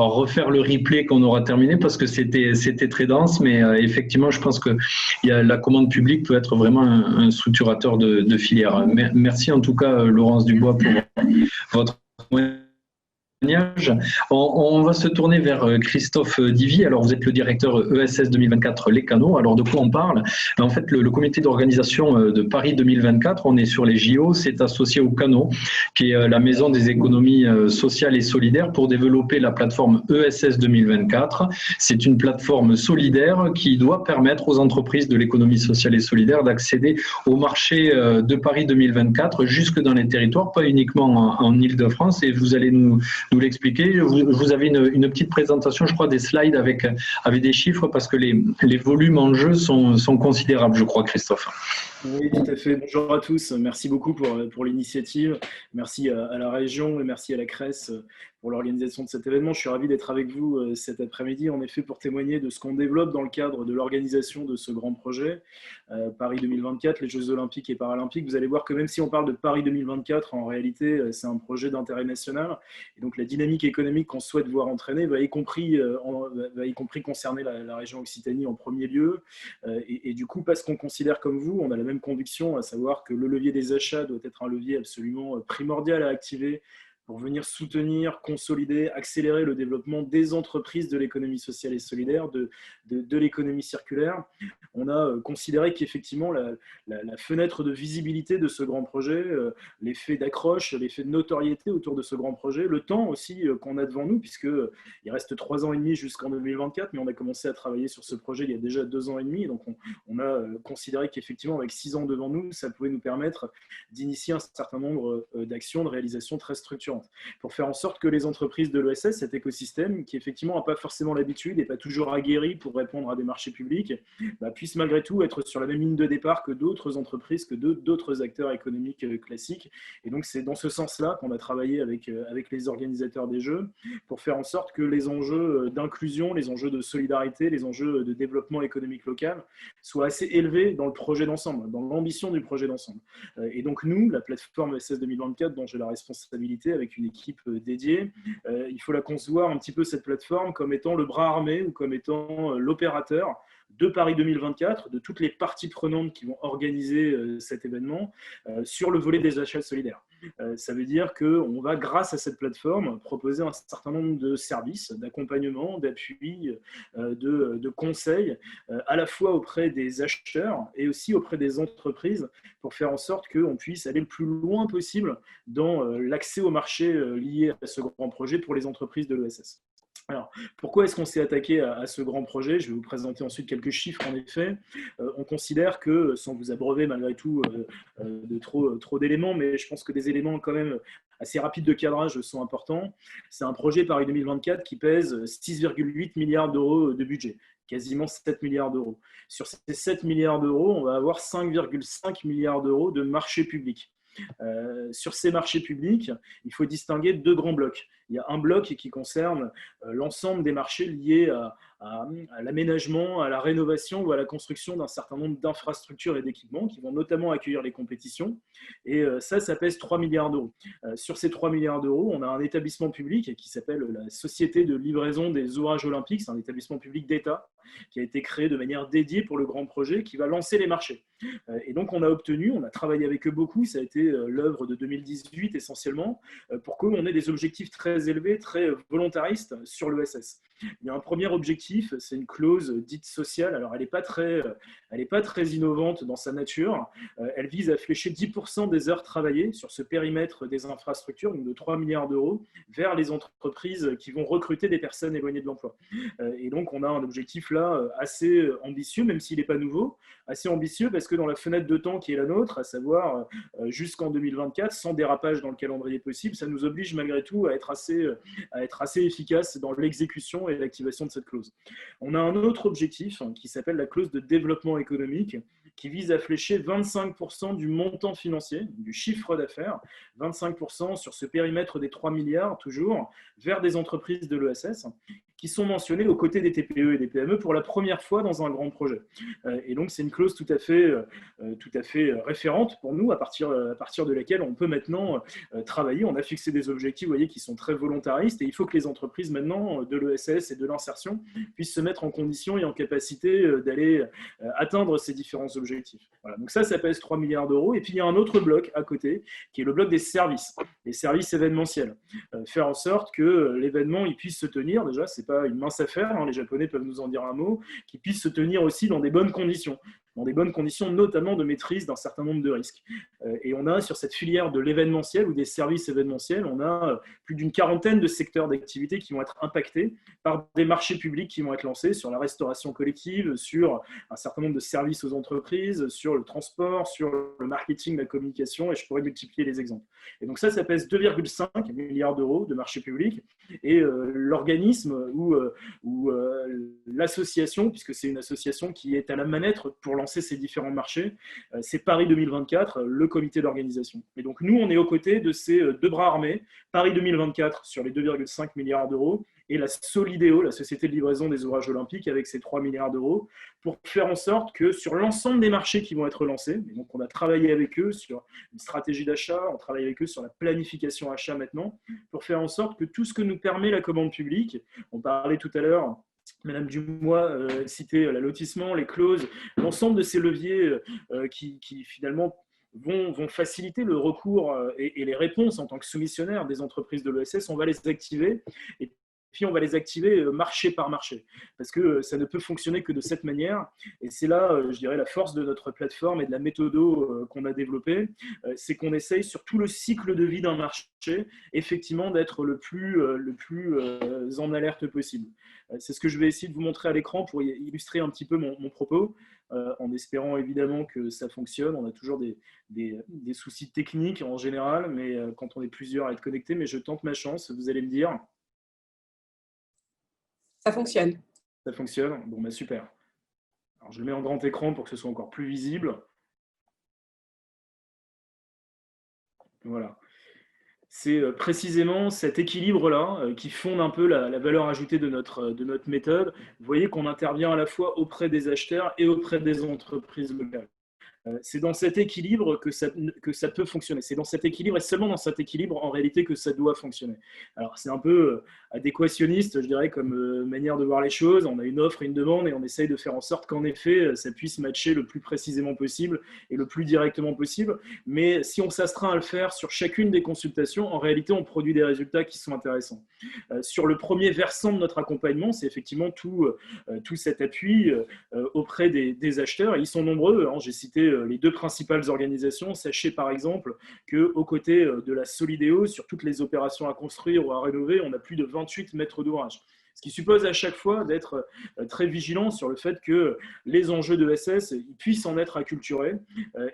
refaire le replay qu'on aura terminé parce que c'était très dense. Mais effectivement, je pense que la commande publique peut être vraiment un structurateur de filière. Merci en tout cas, Laurence Dubois, pour votre témoignage. On va se tourner vers Christophe Divy. Alors, vous êtes le directeur ESS 2024 Les Canaux. Alors, de quoi on parle? En fait, le comité d'organisation de Paris 2024, on est sur les JO, c'est associé au Canaux, qui est la maison des économies sociales et solidaires pour développer la plateforme ESS 2024. C'est une plateforme solidaire qui doit permettre aux entreprises de l'économie sociale et solidaire d'accéder au marché de Paris 2024 jusque dans les territoires, pas uniquement en Île-de-France. Et vous allez nous l'expliquer. Vous avez une petite présentation, je crois, des slides avec des chiffres parce que les volumes en jeu sont considérables, je crois, Christophe. Oui, tout à fait. Bonjour à tous. Merci beaucoup pour l'initiative. Merci à la région et merci à la CRES pour l'organisation de cet événement. Je suis ravi d'être avec vous cet après-midi, en effet, pour témoigner de ce qu'on développe dans le cadre de l'organisation de ce grand projet, Paris 2024, les Jeux Olympiques et Paralympiques. Vous allez voir que même si on parle de Paris 2024, en réalité, c'est un projet d'intérêt national. Et donc, la dynamique économique qu'on souhaite voir entraîner va y compris concerner la région Occitanie en premier lieu. Et du coup, parce qu'on considère comme vous, on a la même conviction, à savoir que le levier des achats doit être un levier absolument primordial à activer pour venir soutenir, consolider, accélérer le développement des entreprises de l'économie sociale et solidaire, de l'économie circulaire. On a considéré qu'effectivement, la fenêtre de visibilité de ce grand projet, l'effet d'accroche, l'effet de notoriété autour de ce grand projet, le temps aussi qu'on a devant nous, puisqu'il reste 3 ans et demi jusqu'en 2024, mais on a commencé à travailler sur ce projet il y a déjà 2 ans et demi, donc on a considéré qu'effectivement, avec 6 ans devant nous, ça pouvait nous permettre d'initier un certain nombre d'actions, de réalisations très structurantes structurantes, pour faire en sorte que les entreprises de l'ESS, cet écosystème qui effectivement n'a pas forcément l'habitude et pas toujours aguerri pour répondre à des marchés publics, puissent malgré tout être sur la même ligne de départ que d'autres entreprises, que d'autres acteurs économiques classiques. Et donc c'est dans ce sens-là qu'on a travaillé avec les organisateurs des Jeux pour faire en sorte que les enjeux d'inclusion, les enjeux de solidarité, les enjeux de développement économique local soient assez élevés dans le projet d'ensemble, dans l'ambition du projet d'ensemble. Et donc nous, la plateforme ESS 2024, dont j'ai la responsabilité avec une équipe dédiée, il faut la concevoir un petit peu cette plateforme comme étant le bras armé ou comme étant l'opérateur de Paris 2024, de toutes les parties prenantes qui vont organiser cet événement sur le volet des achats solidaires. Ça veut dire qu'on va, grâce à cette plateforme, proposer un certain nombre de services, d'accompagnement, d'appui, de conseils, à la fois auprès des acheteurs et aussi auprès des entreprises, pour faire en sorte qu'on puisse aller le plus loin possible dans l'accès au marché lié à ce grand projet pour les entreprises de l'ESS. Alors, pourquoi est-ce qu'on s'est attaqué à ce grand projet? Je vais vous présenter ensuite quelques chiffres. En effet, on considère que, sans vous abreuver malgré tout de trop d'éléments, mais je pense que des éléments quand même assez rapides de cadrage sont importants. C'est un projet Paris 2024 qui pèse 6,8 milliards d'euros de budget, quasiment 7 milliards d'euros. Sur ces 7 milliards d'euros, on va avoir 5,5 milliards d'euros de marché public. Sur ces marchés publics, il faut distinguer deux grands blocs. Il y a un bloc qui concerne l'ensemble des marchés liés à l'aménagement, à la rénovation ou à la construction d'un certain nombre d'infrastructures et d'équipements qui vont notamment accueillir les compétitions. Et ça pèse 3 milliards d'euros. Sur ces 3 milliards d'euros, on a un établissement public qui s'appelle la Société de livraison des ouvrages olympiques. C'est un établissement public d'État qui a été créé de manière dédiée pour le grand projet, qui va lancer les marchés. Et donc, on a travaillé avec eux beaucoup. Ça a été l'œuvre de 2018 essentiellement, pour qu'on ait des objectifs très élevés, très volontaristes sur l'ESS. Il y a un premier objectif, c'est une clause dite sociale. Alors, elle n'est pas très innovante dans sa nature. Elle vise à flécher 10% des heures travaillées sur ce périmètre des infrastructures, donc de 3 milliards d'euros, vers les entreprises qui vont recruter des personnes éloignées de l'emploi. Et donc, on a un objectif là assez ambitieux, même s'il n'est pas nouveau, assez ambitieux parce que dans la fenêtre de temps qui est la nôtre, à savoir jusqu'en 2024, sans dérapage dans le calendrier possible, ça nous oblige malgré tout à être assez efficace dans l'exécution et l'activation de cette clause. On a un autre objectif qui s'appelle la clause de développement économique, qui vise à flécher 25% du montant financier, du chiffre d'affaires, 25% sur ce périmètre des 3 milliards toujours, vers des entreprises de l'ESS, qui sont mentionnées aux côtés des TPE et des PME pour la première fois dans un grand projet. Et donc, c'est une clause tout à fait référente pour nous, à partir de laquelle on peut maintenant travailler. On a fixé des objectifs, vous voyez, qui sont très volontaristes, et il faut que les entreprises maintenant de l'ESS et de l'insertion puissent se mettre en condition et en capacité d'aller atteindre ces différents objectifs. Voilà. Donc ça pèse 3 milliards d'euros. Et puis, il y a un autre bloc à côté, qui est le bloc des services, les services événementiels. Faire en sorte que l'événement il puisse se tenir, déjà, c'est pas une mince affaire, hein, les Japonais peuvent nous en dire un mot, qui puisse se tenir aussi dans des bonnes conditions notamment de maîtrise d'un certain nombre de risques. Et on a sur cette filière de l'événementiel ou des services événementiels, on a plus d'une quarantaine de secteurs d'activité qui vont être impactés par des marchés publics qui vont être lancés sur la restauration collective, sur un certain nombre de services aux entreprises, sur le transport, sur le marketing, la communication, et je pourrais multiplier les exemples. Et donc ça pèse 2,5 milliards d'euros de marché public, et l'organisme ou l'association, puisque c'est une association qui est à la manette pour lancer ces différents marchés, c'est Paris 2024, le comité d'organisation. Et donc nous, on est aux côtés de ces deux bras armés, Paris 2024 sur les 2,5 milliards d'euros et la Solideo, la Société de livraison des ouvrages olympiques, avec ses 3 milliards d'euros, pour faire en sorte que sur l'ensemble des marchés qui vont être lancés, et donc on a travaillé avec eux sur une stratégie d'achat, on travaille avec eux sur la planification achat maintenant, pour faire en sorte que tout ce que nous permet la commande publique, on parlait tout à l'heure, Madame Dumois citait l'allotissement, les clauses, l'ensemble de ces leviers qui finalement vont faciliter le recours et les réponses en tant que soumissionnaire des entreprises de l'ESS, on va les activer. Et puis on va les activer marché par marché, parce que ça ne peut fonctionner que de cette manière. Et c'est là, je dirais, la force de notre plateforme et de la méthode qu'on a développée, c'est qu'on essaye sur tout le cycle de vie d'un marché, effectivement, d'être le plus en alerte possible. C'est ce que je vais essayer de vous montrer à l'écran pour illustrer un petit peu mon propos, en espérant évidemment que ça fonctionne. On a toujours des soucis techniques en général, mais quand on est plusieurs à être connectés, mais je tente ma chance, vous allez me dire. Ça fonctionne. Ça fonctionne? Bon, bah super. Alors, je le mets en grand écran pour que ce soit encore plus visible. Voilà. C'est précisément cet équilibre-là qui fonde un peu la valeur ajoutée de notre méthode. Vous voyez qu'on intervient à la fois auprès des acheteurs et auprès des entreprises locales. C'est dans cet équilibre que ça peut fonctionner. C'est dans cet équilibre et seulement dans cet équilibre en réalité que ça doit fonctionner. Alors c'est un peu adéquationniste, je dirais, comme manière de voir les choses. On a une offre et une demande et on essaye de faire en sorte qu'en effet ça puisse matcher le plus précisément possible et le plus directement possible. Mais si on s'astreint à le faire sur chacune des consultations, en réalité on produit des résultats qui sont intéressants. Sur le premier versant de notre accompagnement, c'est effectivement tout cet appui auprès des acheteurs. Et ils sont nombreux, hein. J'ai cité les deux principales organisations. Sachez par exemple qu'aux côtés de la Solidéo, sur toutes les opérations à construire ou à rénover, on a plus de 28 maîtres d'ouvrage. Ce qui suppose à chaque fois d'être très vigilant sur le fait que les enjeux de SS puissent en être acculturés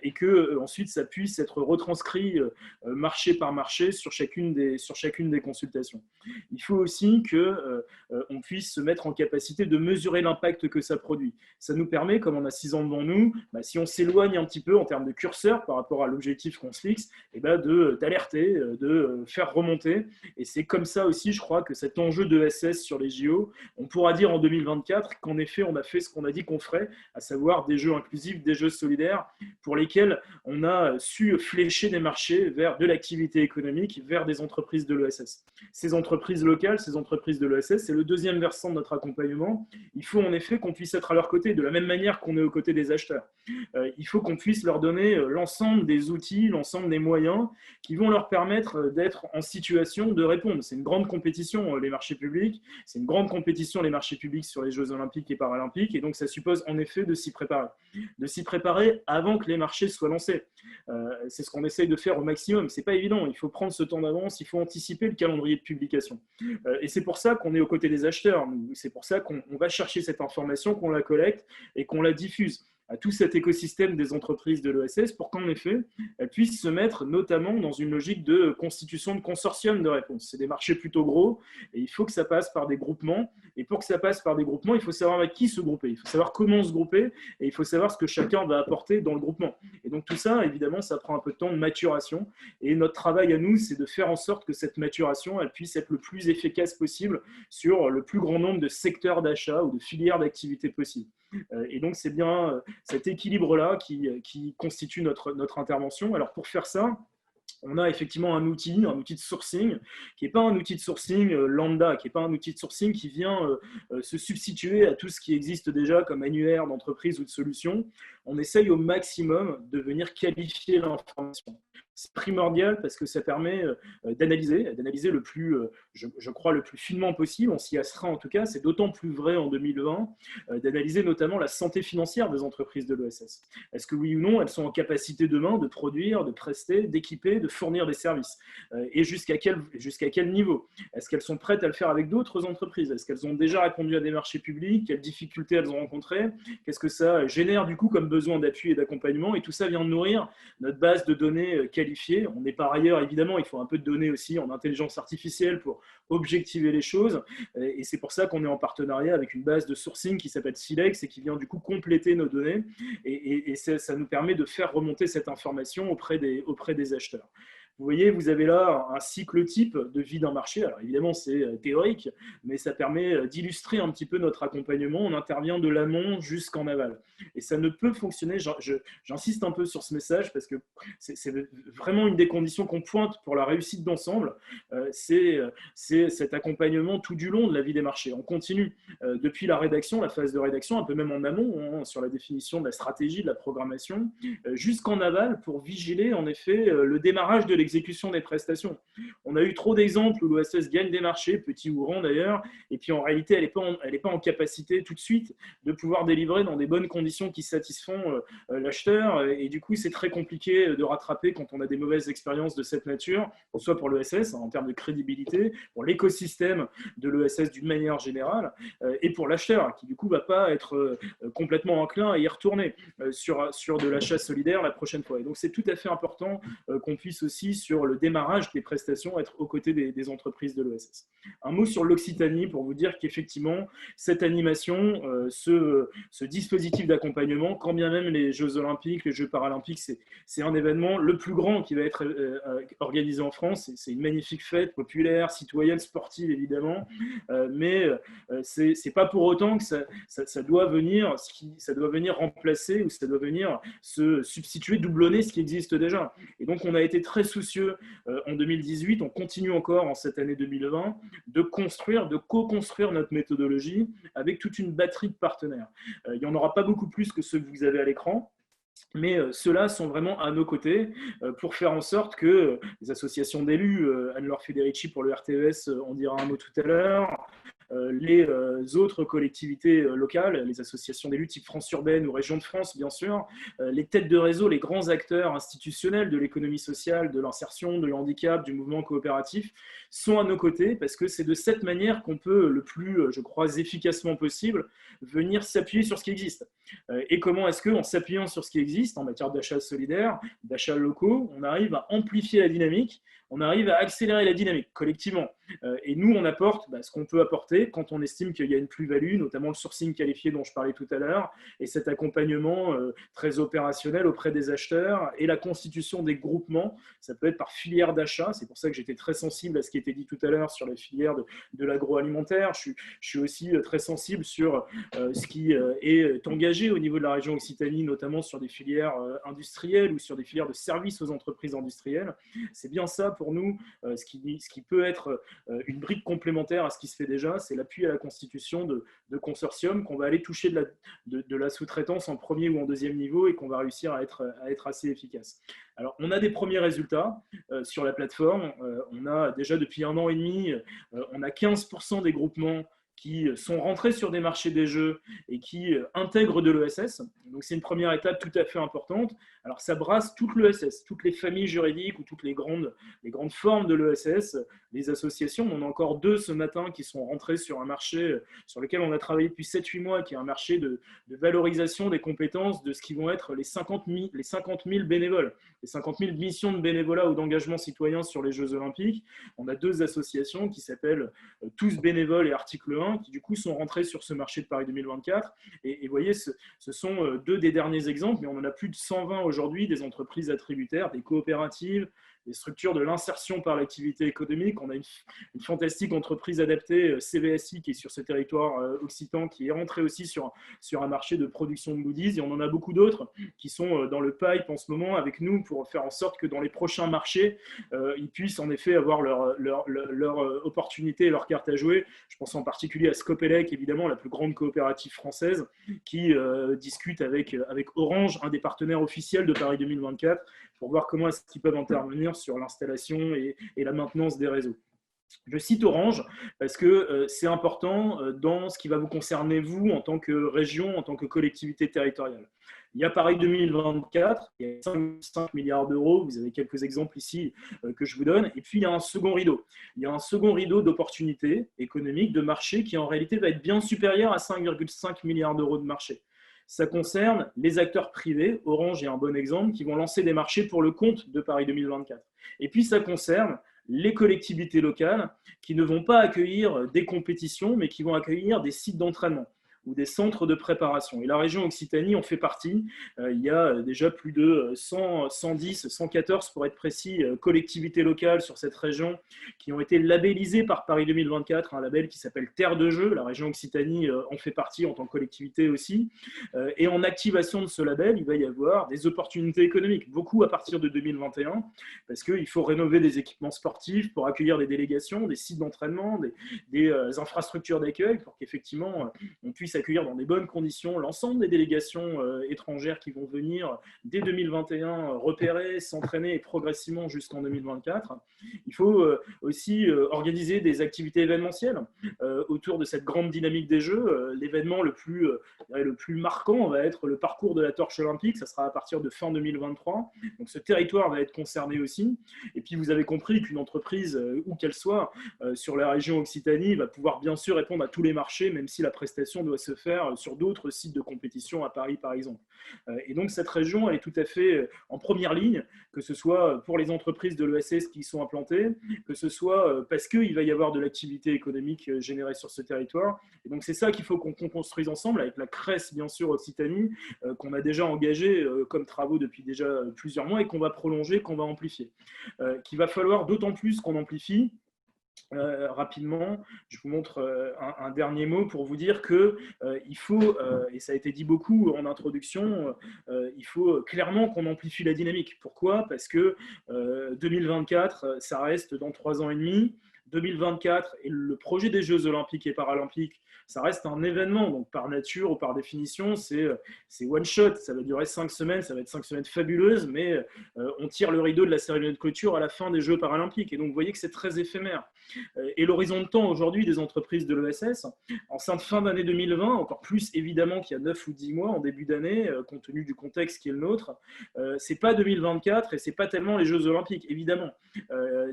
et que ensuite ça puisse être retranscrit marché par marché sur chacune des consultations. Il faut aussi qu'on puisse se mettre en capacité de mesurer l'impact que ça produit. Ça nous permet, comme on a 6 ans devant nous, si on s'éloigne un petit peu en termes de curseur par rapport à l'objectif qu'on se fixe, d'alerter, de faire remonter. Et c'est comme ça aussi, je crois, que cet enjeu de SS sur les JO, on pourra dire en 2024 qu'en effet, on a fait ce qu'on a dit qu'on ferait, à savoir des jeux inclusifs, des jeux solidaires, pour lesquels on a su flécher des marchés vers de l'activité économique, vers des entreprises de l'ESS. Ces entreprises locales, ces entreprises de l'ESS, c'est le deuxième versant de notre accompagnement. Il faut en effet qu'on puisse être à leur côté, de la même manière qu'on est aux côtés des acheteurs. Il faut qu'on puisse leur donner l'ensemble des outils, l'ensemble des moyens qui vont leur permettre d'être en situation de répondre. C'est une grande compétition, les marchés publics. C'est une grande compétition, les marchés publics, sur les Jeux olympiques et paralympiques. Et donc, ça suppose en effet de s'y préparer. De s'y préparer avant que les marchés soient lancés. C'est ce qu'on essaye de faire au maximum. Ce n'est pas évident. Il faut prendre ce temps d'avance. Il faut anticiper le calendrier de publication. Et c'est pour ça qu'on est aux côtés des acheteurs. C'est pour ça qu'on va chercher cette information, qu'on la collecte et qu'on la diffuse à tout cet écosystème des entreprises de l'ESS pour qu'en effet, elles puissent se mettre notamment dans une logique de constitution de consortium de réponse. C'est des marchés plutôt gros et il faut que ça passe par des groupements. Et pour que ça passe par des groupements, il faut savoir avec qui se grouper, il faut savoir comment se grouper et il faut savoir ce que chacun va apporter dans le groupement. Et donc tout ça, évidemment, ça prend un peu de temps de maturation. Et notre travail à nous, c'est de faire en sorte que cette maturation, elle puisse être le plus efficace possible sur le plus grand nombre de secteurs d'achat ou de filières d'activité possibles. Et donc, c'est bien cet équilibre-là qui constitue notre intervention. Alors, pour faire ça, on a effectivement un outil de sourcing qui n'est pas un outil de sourcing lambda, qui n'est pas un outil de sourcing qui vient se substituer à tout ce qui existe déjà comme annuaire d'entreprise ou de solution. On essaye au maximum de venir qualifier l'information. C'est primordial parce que ça permet d'analyser le plus, je crois, le plus finement possible. On s'y astreint en tout cas, c'est d'autant plus vrai en 2020, d'analyser notamment la santé financière des entreprises de l'ESS. Est-ce que oui ou non, elles sont en capacité demain de produire, de prester, d'équiper, de fournir des services et jusqu'à quel niveau? Est-ce qu'elles sont prêtes à le faire avec d'autres entreprises? Est-ce qu'elles ont déjà répondu à des marchés publics? Quelles difficultés elles ont rencontrées? Qu'est-ce que ça génère du coup comme besoin d'appui et d'accompagnement? Et tout ça vient nourrir notre base de données qualifiée. On est par ailleurs, évidemment, il faut un peu de données aussi en intelligence artificielle pour objectiver les choses. Et c'est pour ça qu'on est en partenariat avec une base de sourcing qui s'appelle Silex et qui vient du coup compléter nos données. Et ça nous permet de faire remonter cette information auprès des acheteurs. Vous voyez, vous avez là un cycle type de vie d'un marché. Alors évidemment, c'est théorique, mais ça permet d'illustrer un petit peu notre accompagnement. On intervient de l'amont jusqu'en aval. Et ça ne peut fonctionner, j'insiste un peu sur ce message parce que c'est vraiment une des conditions qu'on pointe pour la réussite d'ensemble. C'est cet accompagnement tout du long de la vie des marchés. On continue depuis la rédaction, la phase de rédaction, un peu même en amont, sur la définition de la stratégie, de la programmation, jusqu'en aval pour vigiler en effet le démarrage de l'exécution l'exécution des prestations. On a eu trop d'exemples où l'OSS gagne des marchés, petits ou grands d'ailleurs, et puis en réalité, elle n'est pas en capacité tout de suite de pouvoir délivrer dans des bonnes conditions qui satisfont l'acheteur. Et du coup, c'est très compliqué de rattraper quand on a des mauvaises expériences de cette nature, soit pour l'ESS, en termes de crédibilité, pour l'écosystème de l'ESS d'une manière générale, et pour l'acheteur, qui du coup ne va pas être complètement enclin à y retourner sur de l'achat solidaire la prochaine fois. Et donc, c'est tout à fait important qu'on puisse aussi, sur le démarrage des prestations, être aux côtés des entreprises de l'ESS. Un mot sur l'Occitanie pour vous dire qu'effectivement, cette animation, ce dispositif d'accompagnement, quand bien même les Jeux Olympiques, les Jeux Paralympiques, c'est un événement le plus grand qui va être organisé en France. C'est une magnifique fête populaire, citoyenne, sportive évidemment, mais c'est pas pour autant que ça doit venir remplacer ou ça doit venir se substituer, doublonner ce qui existe déjà. Et donc on a été très soucieux en 2018, on continue encore en cette année 2020 de co-construire notre méthodologie avec toute une batterie de partenaires. Il n'y en aura pas beaucoup plus que ceux que vous avez à l'écran, mais ceux-là sont vraiment à nos côtés pour faire en sorte que les associations d'élus, Anne-Laure Federici pour le RTES, on dira un mot tout à l'heure, les autres collectivités locales, les associations d'élus type France Urbaine ou Région de France, bien sûr, les têtes de réseau, les grands acteurs institutionnels de l'économie sociale, de l'insertion, de handicap, du mouvement coopératif, sont à nos côtés parce que c'est de cette manière qu'on peut le plus, je crois, efficacement possible, venir s'appuyer sur ce qui existe. Et comment est-ce qu'en s'appuyant sur ce qui existe en matière d'achat solidaire, d'achats locaux, on arrive à amplifier la dynamique, on arrive à accélérer la dynamique collectivement. Et nous, on apporte ce qu'on peut apporter quand on estime qu'il y a une plus-value, notamment le sourcing qualifié dont je parlais tout à l'heure, et cet accompagnement très opérationnel auprès des acheteurs, et la constitution des groupements. Ça peut être par filière d'achat. C'est pour ça que j'étais très sensible à ce qui était dit tout à l'heure sur la filière de l'agroalimentaire. Je suis aussi très sensible sur ce qui est engagé au niveau de la région Occitanie, notamment sur des filières industrielles ou sur des filières de services aux entreprises industrielles. C'est bien ça pour nous, ce qui peut être une brique complémentaire à ce qui se fait déjà, c'est l'appui à la constitution de consortiums qu'on va aller toucher de la sous-traitance en premier ou en deuxième niveau et qu'on va réussir à être assez efficace. Alors, on a des premiers résultats sur la plateforme. On a déjà depuis 1 an et demi, on a 15% des groupements qui sont rentrés sur des marchés des jeux et qui intègrent de l'ESS. Donc, c'est une première étape tout à fait importante. Alors, ça brasse toute l'ESS, toutes les familles juridiques ou toutes les grandes formes de l'ESS, les associations. On en a encore 2 ce matin qui sont rentrés sur un marché sur lequel on a travaillé depuis 7-8 mois, qui est un marché de valorisation des compétences de ce qui vont être les 50 000 bénévoles, les 50 000 missions de bénévolat ou d'engagement citoyen sur les Jeux Olympiques. On a 2 associations qui s'appellent Tous Bénévoles et Article 1, qui du coup sont rentrés sur ce marché de Paris 2024. Et vous voyez, ce sont 2 des derniers exemples, mais on en a plus de 120 aujourd'hui, des entreprises attributaires, des coopératives, des structures de l'insertion par l'activité économique. On a une fantastique entreprise adaptée, CVSI, qui est sur ce territoire occitan, qui est rentrée aussi sur un marché de production de goodies. Et on en a beaucoup d'autres qui sont dans le pipe en ce moment avec nous pour faire en sorte que dans les prochains marchés, ils puissent en effet avoir leur opportunité et leur carte à jouer. Je pense en particulier à Scopelec, évidemment, la plus grande coopérative française, qui discute avec Orange, un des partenaires officiels de Paris 2024, pour voir comment est-ce qu'ils peuvent intervenir sur l'installation et la maintenance des réseaux. Je cite Orange parce que c'est important dans ce qui va vous concerner, vous, en tant que région, en tant que collectivité territoriale. Il y a Paris 2024, il y a 5 milliards d'euros, vous avez quelques exemples ici que je vous donne, et puis il y a un second rideau. Il y a un second rideau d'opportunités économiques, de marché, qui en réalité va être bien supérieur à 5,5 milliards d'euros de marché. Ça concerne les acteurs privés, Orange est un bon exemple, qui vont lancer des marchés pour le compte de Paris 2024. Et puis ça concerne les collectivités locales qui ne vont pas accueillir des compétitions, mais qui vont accueillir des sites d'entraînement ou des centres de préparation. Et la région Occitanie en fait partie. Il y a déjà plus de 110, 114 pour être précis, collectivités locales sur cette région qui ont été labellisées par Paris 2024, un label qui s'appelle Terre de Jeux. La région Occitanie en fait partie en tant que collectivité aussi. Et en activation de ce label, il va y avoir des opportunités économiques, beaucoup à partir de 2021, parce qu'il faut rénover des équipements sportifs pour accueillir des délégations, des sites d'entraînement, des infrastructures d'accueil pour qu'effectivement on puisse accueillir dans des bonnes conditions l'ensemble des délégations étrangères qui vont venir dès 2021 repérer, s'entraîner et progressivement jusqu'en 2024. Il faut aussi organiser des activités événementielles autour de cette grande dynamique des Jeux. L'événement le plus marquant va être le parcours de la torche olympique. Ça sera à partir de fin 2023. Donc ce territoire va être concerné aussi. Et puis vous avez compris qu'une entreprise, où qu'elle soit, sur la région Occitanie, va pouvoir bien sûr répondre à tous les marchés, même si la prestation doit se faire sur d'autres sites de compétition à Paris par exemple. Et donc cette région, elle est tout à fait en première ligne, que ce soit pour les entreprises de l'ESS qui y sont implantées, que ce soit parce qu'il va y avoir de l'activité économique générée sur ce territoire. Et donc c'est ça qu'il faut qu'on construise ensemble avec la CRES bien sûr Occitanie, qu'on a déjà engagé comme travaux depuis déjà plusieurs mois et qu'on va prolonger, qu'on va amplifier. Qu'il va falloir d'autant plus qu'on amplifie. Rapidement, je vous montre un dernier mot pour vous dire qu'il faut, et ça a été dit beaucoup en introduction, il faut clairement qu'on amplifie la dynamique. Pourquoi? Parce que 2024, ça reste dans 3 ans et demi. 2024 et le projet des Jeux Olympiques et Paralympiques, ça reste un événement, donc par nature ou par définition, c'est one shot, ça va durer 5 semaines, ça va être 5 semaines fabuleuses, mais on tire le rideau de la cérémonie de clôture à la fin des Jeux Paralympiques, et donc vous voyez que c'est très éphémère. Et l'horizon de temps aujourd'hui des entreprises de l'ESS, en fin d'année 2020, encore plus évidemment qu'il y a 9 ou 10 mois en début d'année, compte tenu du contexte qui est le nôtre, c'est pas 2024 et c'est pas tellement les Jeux Olympiques, évidemment.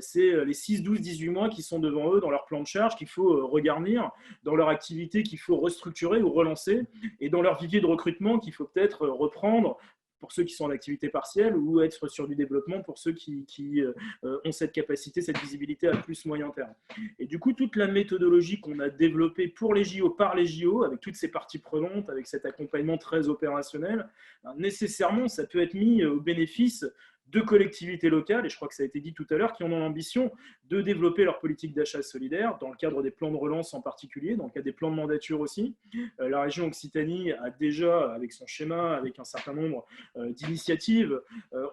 C'est les 6, 12, 18 mois qui sont devant eux dans leur plan de charge qu'il faut regarnir, dans leur activité qu'il faut restructurer ou relancer, et dans leur vivier de recrutement qu'il faut peut-être reprendre pour ceux qui sont en activité partielle ou être sur du développement pour ceux qui ont cette capacité, cette visibilité à plus moyen terme. Et du coup, toute la méthodologie qu'on a développée pour les JO, par les JO, avec toutes ces parties prenantes, avec cet accompagnement très opérationnel, nécessairement, ça peut être mis au bénéfice de collectivités locales, et je crois que ça a été dit tout à l'heure, qui ont l'ambition de développer leur politique d'achat solidaire, dans le cadre des plans de relance en particulier, dans le cadre des plans de mandature aussi. La région Occitanie a déjà, avec son schéma, avec un certain nombre d'initiatives,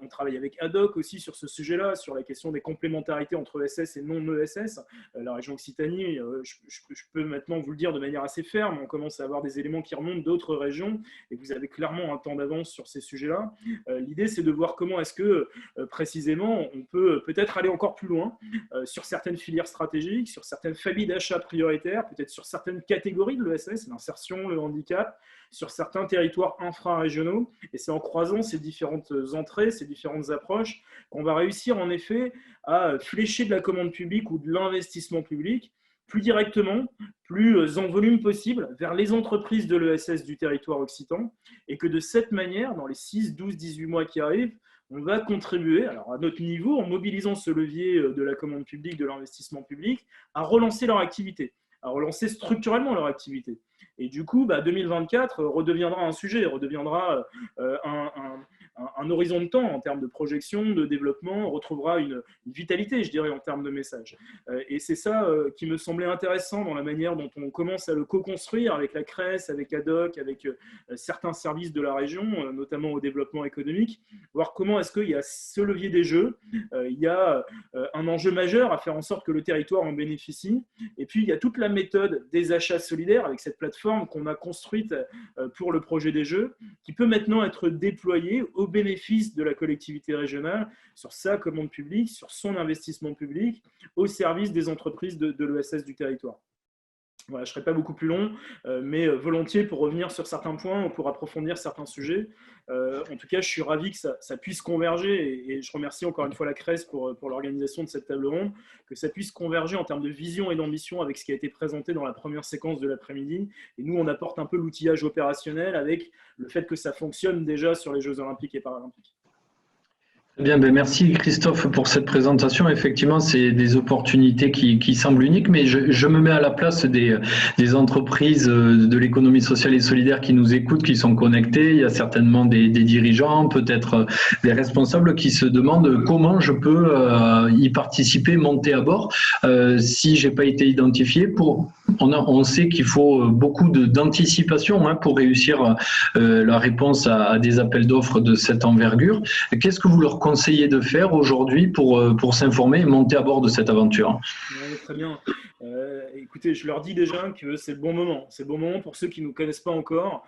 on travaille avec ADOC aussi sur ce sujet-là, sur la question des complémentarités entre ESS et non-ESS. La région Occitanie, je peux maintenant vous le dire de manière assez ferme, on commence à avoir des éléments qui remontent d'autres régions, et vous avez clairement un temps d'avance sur ces sujets-là. L'idée, c'est de voir comment est-ce que précisément, on peut peut-être aller encore plus loin sur certaines filières stratégiques, sur certaines familles d'achats prioritaires, peut-être sur certaines catégories de l'ESS, l'insertion, le handicap, sur certains territoires infrarégionaux. Et c'est en croisant ces différentes entrées, ces différentes approches, qu'on va réussir en effet à flécher de la commande publique ou de l'investissement public plus directement, plus en volume possible, vers les entreprises de l'ESS du territoire occitan, et que de cette manière, dans les 6, 12, 18 mois qui arrivent, on va contribuer, alors à notre niveau, en mobilisant ce levier de la commande publique, de l'investissement public, à relancer leur activité, à relancer structurellement leur activité. Et du coup, 2024 redeviendra un sujet, redeviendra un horizon de temps en termes de projection, de développement, on retrouvera une vitalité, je dirais, en termes de message. Et c'est ça qui me semblait intéressant dans la manière dont on commence à le co-construire avec la CRES, avec ADOC, avec certains services de la région, notamment au développement économique, voir comment est-ce qu'il y a ce levier des Jeux, il y a un enjeu majeur à faire en sorte que le territoire en bénéficie, et puis il y a toute la méthode des achats solidaires avec cette plateforme qu'on a construite pour le projet des Jeux, qui peut maintenant être déployée au bénéfice de la collectivité régionale sur sa commande publique, sur son investissement public, au service des entreprises de l'ESS du territoire. Voilà, je ne serai pas beaucoup plus long, mais volontiers pour revenir sur certains points, pour approfondir certains sujets. En tout cas, je suis ravi que ça puisse converger, et je remercie encore une fois la CRES pour l'organisation de cette table ronde, que ça puisse converger en termes de vision et d'ambition avec ce qui a été présenté dans la première séquence de l'après-midi. Et nous, on apporte un peu l'outillage opérationnel avec le fait que ça fonctionne déjà sur les Jeux Olympiques et Paralympiques. Bien, merci Christophe pour cette présentation. Effectivement, c'est des opportunités qui semblent uniques, mais je me mets à la place des entreprises de l'économie sociale et solidaire qui nous écoutent, qui sont connectées. Il y a certainement des dirigeants, peut-être des responsables qui se demandent comment je peux y participer, monter à bord si j'ai pas été identifié. On sait qu'il faut beaucoup d'anticipation pour réussir la réponse à des appels d'offres de cette envergure. Qu'est-ce que vous leur conseillez de faire aujourd'hui pour s'informer et monter à bord de cette aventure? Oui, très bien. Écoutez, je leur dis déjà que c'est le bon moment. C'est le bon moment pour ceux qui ne nous connaissent pas encore,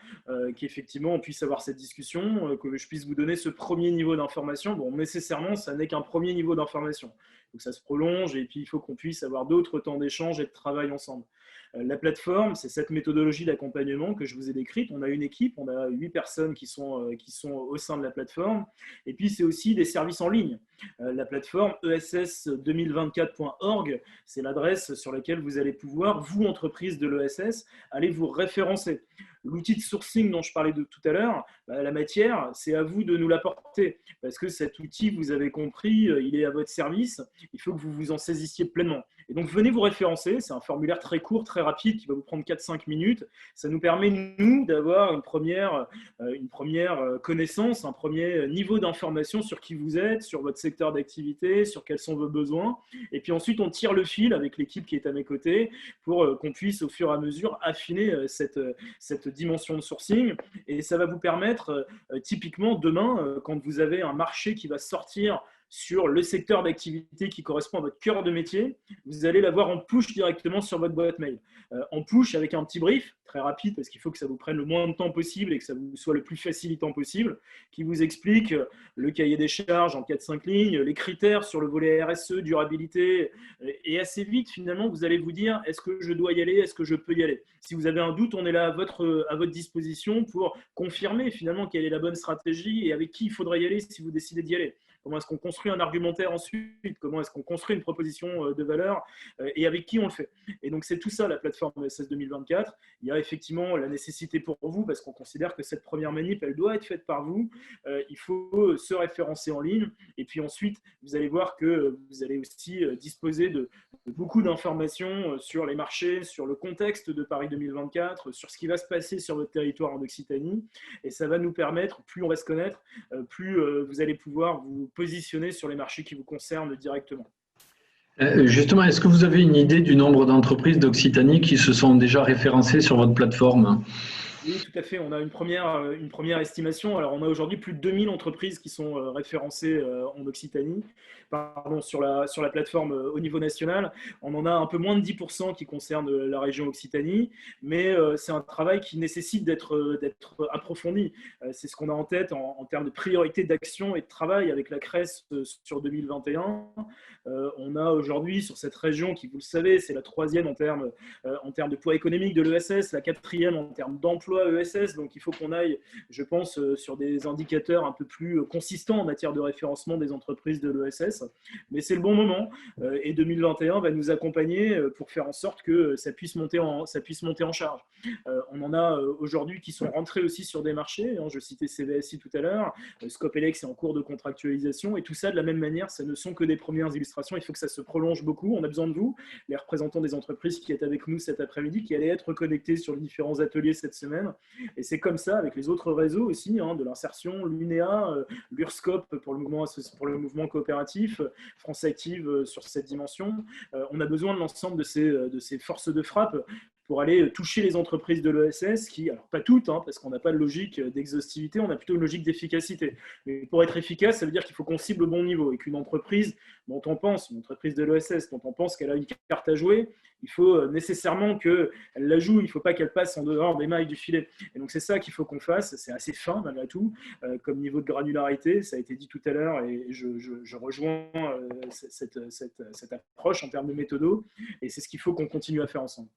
qu'effectivement on puisse avoir cette discussion, que je puisse vous donner ce premier niveau d'information. Bon, nécessairement, ça n'est qu'un premier niveau d'information. Donc ça se prolonge et puis il faut qu'on puisse avoir d'autres temps d'échange et de travail ensemble. La plateforme, c'est cette méthodologie d'accompagnement que je vous ai décrite. On a une équipe, on a 8 personnes qui sont au sein de la plateforme. Et puis, c'est aussi des services en ligne. La plateforme ess2024.org, c'est l'adresse sur laquelle vous allez pouvoir, vous, entreprise de l'ESS, aller vous référencer. L'outil de sourcing dont je parlais tout à l'heure, la matière, c'est à vous de nous l'apporter. Parce que cet outil, vous avez compris, il est à votre service. Il faut que vous vous en saisissiez pleinement. Et donc, venez vous référencer. C'est un formulaire très court, très rapide, qui va vous prendre 4-5 minutes. Ça nous permet, nous, d'avoir une première connaissance, un premier niveau d'information sur qui vous êtes, sur votre secteur d'activité, sur quels sont vos besoins. Et puis ensuite, on tire le fil avec l'équipe qui est à mes côtés pour qu'on puisse, au fur et à mesure, affiner cette dimension de sourcing. Et ça va vous permettre, typiquement, demain, quand vous avez un marché qui va sortir sur le secteur d'activité qui correspond à votre cœur de métier, vous allez l'avoir en push directement sur votre boîte mail. En push avec un petit brief, très rapide, parce qu'il faut que ça vous prenne le moins de temps possible et que ça vous soit le plus facilitant possible, qui vous explique le cahier des charges en 4-5 lignes, les critères sur le volet RSE, durabilité, et assez vite, finalement, vous allez vous dire, est-ce que je dois y aller, est-ce que je peux y aller? Si vous avez un doute, on est là à votre disposition pour confirmer finalement quelle est la bonne stratégie et avec qui il faudrait y aller si vous décidez d'y aller. Comment est-ce qu'on construit un argumentaire ensuite? Comment est-ce qu'on construit une proposition de valeur et avec qui on le fait? Et donc, c'est tout ça, la plateforme ESS 2024. Il y a effectivement la nécessité pour vous, parce qu'on considère que cette première manip, elle doit être faite par vous. Il faut se référencer en ligne. Et puis ensuite, vous allez voir que vous allez aussi disposer de beaucoup d'informations sur les marchés, sur le contexte de Paris 2024, sur ce qui va se passer sur votre territoire en Occitanie. Et ça va nous permettre, plus on va se connaître, plus vous allez pouvoir vous positionner sur les marchés qui vous concernent directement. Justement, est-ce que vous avez une idée du nombre d'entreprises d'Occitanie qui se sont déjà référencées sur votre plateforme? Oui, tout à fait. On a une première estimation. Alors, on a aujourd'hui plus de 2000 entreprises qui sont référencées en Occitanie, sur la plateforme au niveau national. On en a un peu moins de 10% qui concernent la région Occitanie, mais c'est un travail qui nécessite d'être approfondi. C'est ce qu'on a en tête en termes de priorité d'action et de travail avec la CRES sur 2021. On a aujourd'hui sur cette région qui, vous le savez, c'est la 3e en termes de poids économique de l'ESS, la 4e en termes d'emploi ESS, donc il faut qu'on aille, je pense, sur des indicateurs un peu plus consistants en matière de référencement des entreprises de l'ESS, mais c'est le bon moment et 2021 va nous accompagner pour faire en sorte que ça puisse monter en charge. On en a aujourd'hui qui sont rentrés aussi sur des marchés, je citais CVSI tout à l'heure, Scopelex est en cours de contractualisation et tout ça de la même manière, ça ne sont que des premières illustrations, il faut que ça se prolonge beaucoup, on a besoin de vous, les représentants des entreprises qui êtes avec nous cet après-midi, qui allaient être connectés sur les différents ateliers cette semaine. Et c'est comme ça avec les autres réseaux aussi, de l'insertion, l'UNEA, l'URSCOP pour le mouvement coopératif, France Active sur cette dimension. On a besoin de l'ensemble de ces forces de frappe pour aller toucher les entreprises de l'ESS qui, alors pas toutes, parce qu'on n'a pas de logique d'exhaustivité, on a plutôt une logique d'efficacité. Mais pour être efficace, ça veut dire qu'il faut qu'on cible au bon niveau et qu'une entreprise dont on pense, une entreprise de l'ESS, dont on pense qu'elle a une carte à jouer, il faut nécessairement qu'elle la joue, il ne faut pas qu'elle passe en dehors des mailles du filet. Et donc c'est ça qu'il faut qu'on fasse, c'est assez fin malgré tout, comme niveau de granularité, ça a été dit tout à l'heure et je rejoins cette approche en termes de méthodo et c'est ce qu'il faut qu'on continue à faire ensemble.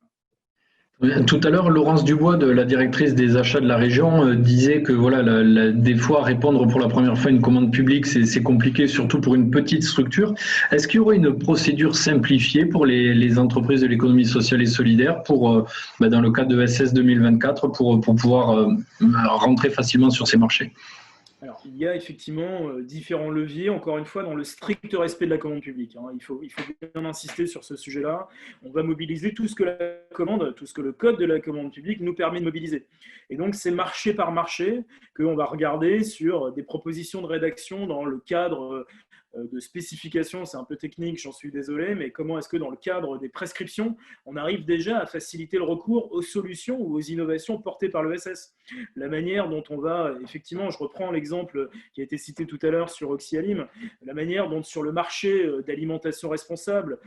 Tout à l'heure, Laurence Dubois, la directrice des achats de la région, disait que voilà, des fois, répondre pour la première fois à une commande publique, c'est compliqué, surtout pour une petite structure. Est-ce qu'il y aurait une procédure simplifiée pour les entreprises de l'économie sociale et solidaire dans le cadre de ESS 2024 pour pouvoir rentrer facilement sur ces marchés? Alors, il y a effectivement différents leviers, encore une fois, dans le strict respect de la commande publique. Il faut bien insister sur ce sujet-là. On va mobiliser tout ce que le code de la commande publique nous permet de mobiliser. Et donc, c'est marché par marché qu'on va regarder sur des propositions de rédaction dans le cadre de spécification, c'est un peu technique, j'en suis désolé, mais comment est-ce que dans le cadre des prescriptions, on arrive déjà à faciliter le recours aux solutions ou aux innovations portées par l'ESS. La manière dont on va, effectivement, je reprends l'exemple qui a été cité tout à l'heure sur Oxyalim, la manière dont sur le marché d'alimentation responsable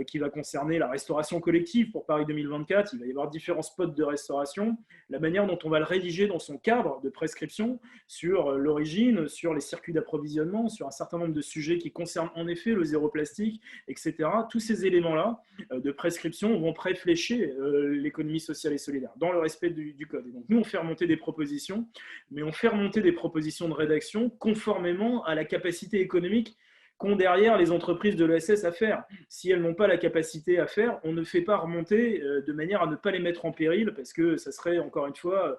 qui va concerner la restauration collective pour Paris 2024, il va y avoir différents spots de restauration, la manière dont on va le rédiger dans son cadre de prescription sur l'origine, sur les circuits d'approvisionnement, sur un certain nombre de sujets qui concernent en effet le zéro plastique, etc. Tous ces éléments-là de prescription vont préflécher l'économie sociale et solidaire dans le respect du code. Et donc nous, on fait remonter des propositions, mais on fait remonter des propositions de rédaction conformément à la capacité économique qu'ont derrière les entreprises de l'ESS à faire. Si elles n'ont pas la capacité à faire, on ne fait pas remonter de manière à ne pas les mettre en péril, parce que ça serait, encore une fois,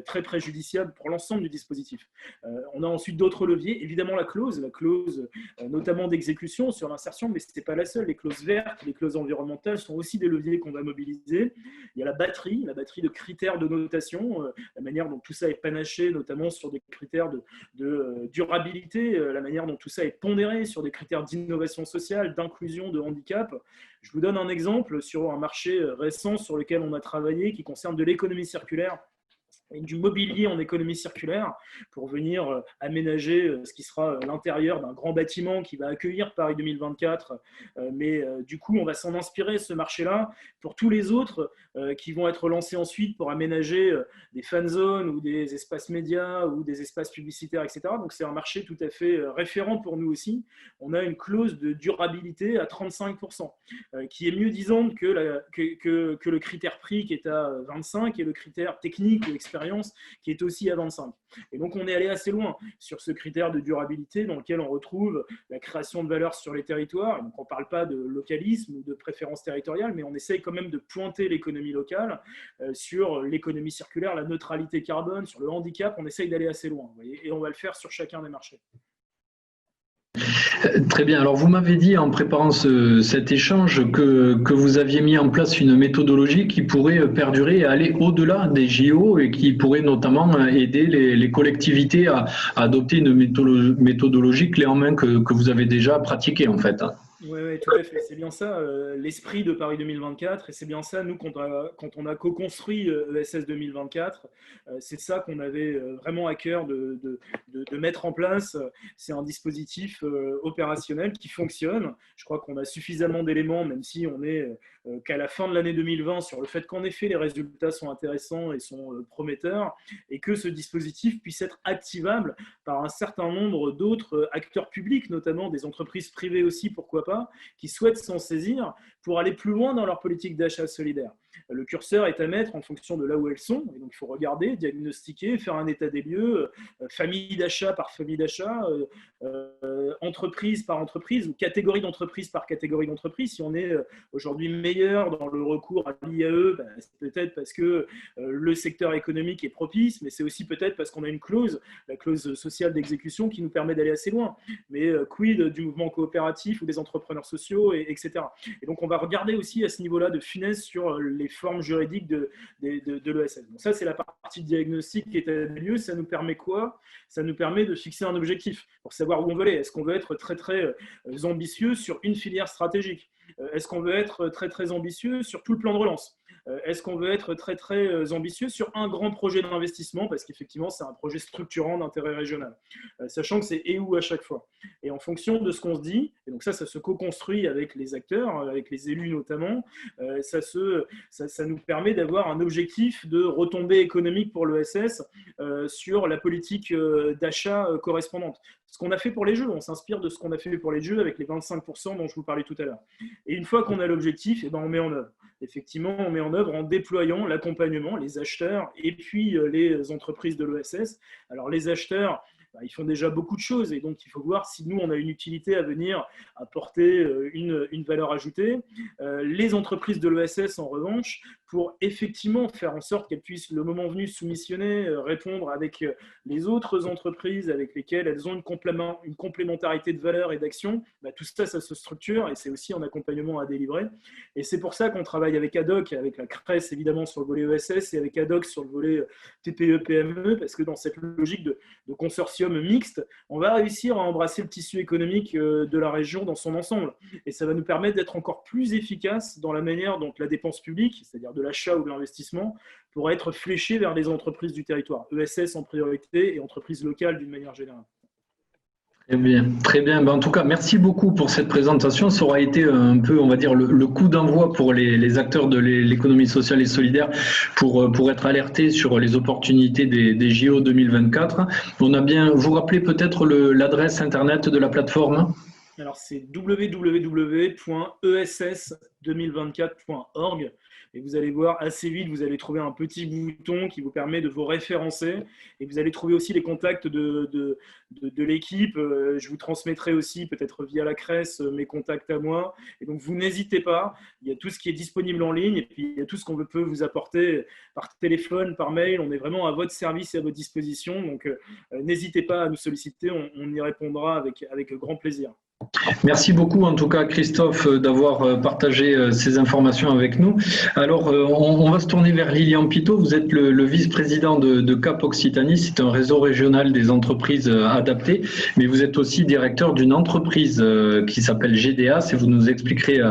très préjudiciable pour l'ensemble du dispositif. On a ensuite d'autres leviers, évidemment la clause notamment d'exécution sur l'insertion, mais ce n'est pas la seule. Les clauses vertes, les clauses environnementales sont aussi des leviers qu'on va mobiliser. Il y a la batterie de critères de notation, la manière dont tout ça est panaché, notamment sur des critères de durabilité, la manière dont tout ça est pondéré sur des critères d'innovation sociale, d'inclusion, de handicap. Je vous donne un exemple sur un marché récent sur lequel on a travaillé qui concerne de l'économie circulaire et du mobilier en économie circulaire pour venir aménager ce qui sera l'intérieur d'un grand bâtiment qui va accueillir Paris 2024. Mais du coup, on va s'en inspirer, ce marché-là, pour tous les autres qui vont être lancés ensuite pour aménager des fan zones ou des espaces médias ou des espaces publicitaires, etc. Donc, c'est un marché tout à fait référent pour nous aussi. On a une clause de durabilité à 35%, qui est mieux disante que le critère prix qui est à 25% et le critère technique ou expérience qui est aussi à 25. Et donc, on est allé assez loin sur ce critère de durabilité dans lequel on retrouve la création de valeur sur les territoires. Donc, on ne parle pas de localisme ou de préférence territoriale, mais on essaye quand même de pointer l'économie locale sur l'économie circulaire, la neutralité carbone, sur le handicap. On essaye d'aller assez loin, vous voyez, et on va le faire sur chacun des marchés. Très bien. Alors, vous m'avez dit en préparant cet échange que vous aviez mis en place une méthodologie qui pourrait perdurer et aller au-delà des JO et qui pourrait notamment aider les collectivités à adopter une méthodologie clé en main que vous avez déjà pratiquée, en fait. Oui, tout à fait. C'est bien ça, l'esprit de Paris 2024. Et c'est bien ça, nous, quand on a co-construit ESS 2024, c'est ça qu'on avait vraiment à cœur de mettre en place. C'est un dispositif opérationnel qui fonctionne. Je crois qu'on a suffisamment d'éléments, même si on est qu'à la fin de l'année 2020, sur le fait qu'en effet, les résultats sont intéressants et sont prometteurs, et que ce dispositif puisse être activable par un certain nombre d'autres acteurs publics, notamment des entreprises privées aussi, pourquoi pas, qui souhaitent s'en saisir pour aller plus loin dans leur politique d'achat solidaire. Le curseur est à mettre en fonction de là où elles sont, et donc il faut regarder, diagnostiquer, faire un état des lieux, famille d'achat par famille d'achat, entreprise par entreprise, ou catégorie d'entreprise par catégorie d'entreprise. Si on est aujourd'hui meilleur dans le recours à l'IAE, c'est peut-être parce que le secteur économique est propice, mais c'est aussi peut-être parce qu'on a une clause, la clause sociale d'exécution, qui nous permet d'aller assez loin. Mais quid du mouvement coopératif ou des entrepreneurs sociaux, etc. Et donc on va regarder aussi à ce niveau-là de finesse sur les formes juridiques de l'ESS. Bon, ça, c'est la partie diagnostic qui est à lieu. Ça nous permet quoi? Ça nous permet de fixer un objectif pour savoir où on veut aller. Est-ce qu'on veut être très, très ambitieux sur une filière stratégique? Est-ce qu'on veut être très, très ambitieux sur tout le plan de relance? Est-ce qu'on veut être très, très ambitieux sur un grand projet d'investissement? Parce qu'effectivement, c'est un projet structurant d'intérêt régional, sachant que c'est et où à chaque fois. Et en fonction de ce qu'on se dit, et donc ça se co-construit avec les acteurs, avec les élus notamment, ça nous permet d'avoir un objectif de retombée économique pour l'ESS sur la politique d'achat correspondante. Ce qu'on a fait pour les jeux, on s'inspire de ce qu'on a fait pour les jeux avec les 25% dont je vous parlais tout à l'heure. Et une fois qu'on a l'objectif, on met en œuvre. Effectivement, on met en œuvre en déployant l'accompagnement, les acheteurs et puis les entreprises de l'ESS. Alors les acheteurs, ils font déjà beaucoup de choses et donc il faut voir si nous on a une utilité à venir apporter une valeur ajoutée. Les entreprises de l'ESS en revanche pour effectivement faire en sorte qu'elles puissent, le moment venu, soumissionner, répondre avec les autres entreprises avec lesquelles elles ont une complémentarité de valeurs et d'actions. Tout ça, ça se structure et c'est aussi un accompagnement à délivrer. Et c'est pour ça qu'on travaille avec ADOC, avec la CRES évidemment sur le volet ESS et avec ADOC sur le volet TPE-PME, parce que dans cette logique de consortium mixte, on va réussir à embrasser le tissu économique de la région dans son ensemble. Et ça va nous permettre d'être encore plus efficace dans la manière dont la dépense publique, c'est-à-dire de l'achat ou de l'investissement, pourra être fléchée vers les entreprises du territoire, ESS en priorité et entreprises locales d'une manière générale. Très bien, très bien. En tout cas, merci beaucoup pour cette présentation. Ça aura été un peu, on va dire, le coup d'envoi pour les acteurs de l'économie sociale et solidaire pour être alertés sur les opportunités des JO 2024. On a bien, vous rappelez peut-être l'adresse internet de la plateforme? Alors, c'est www.ess2024.org. Et vous allez voir assez vite, vous allez trouver un petit bouton qui vous permet de vous référencer. Et vous allez trouver aussi les contacts de l'équipe. Je vous transmettrai aussi, peut-être via la CRES, mes contacts à moi. Et donc, vous n'hésitez pas. Il y a tout ce qui est disponible en ligne. Et puis, il y a tout ce qu'on peut vous apporter par téléphone, par mail. On est vraiment à votre service et à votre disposition. Donc, n'hésitez pas à nous solliciter. On y répondra avec grand plaisir. Merci beaucoup en tout cas Christophe d'avoir partagé ces informations avec nous. Alors on va se tourner vers Lilian Pitot, vous êtes le vice-président de CAP Occitanie, c'est un réseau régional des entreprises adaptées, mais vous êtes aussi directeur d'une entreprise qui s'appelle GDA, et vous nous expliquerez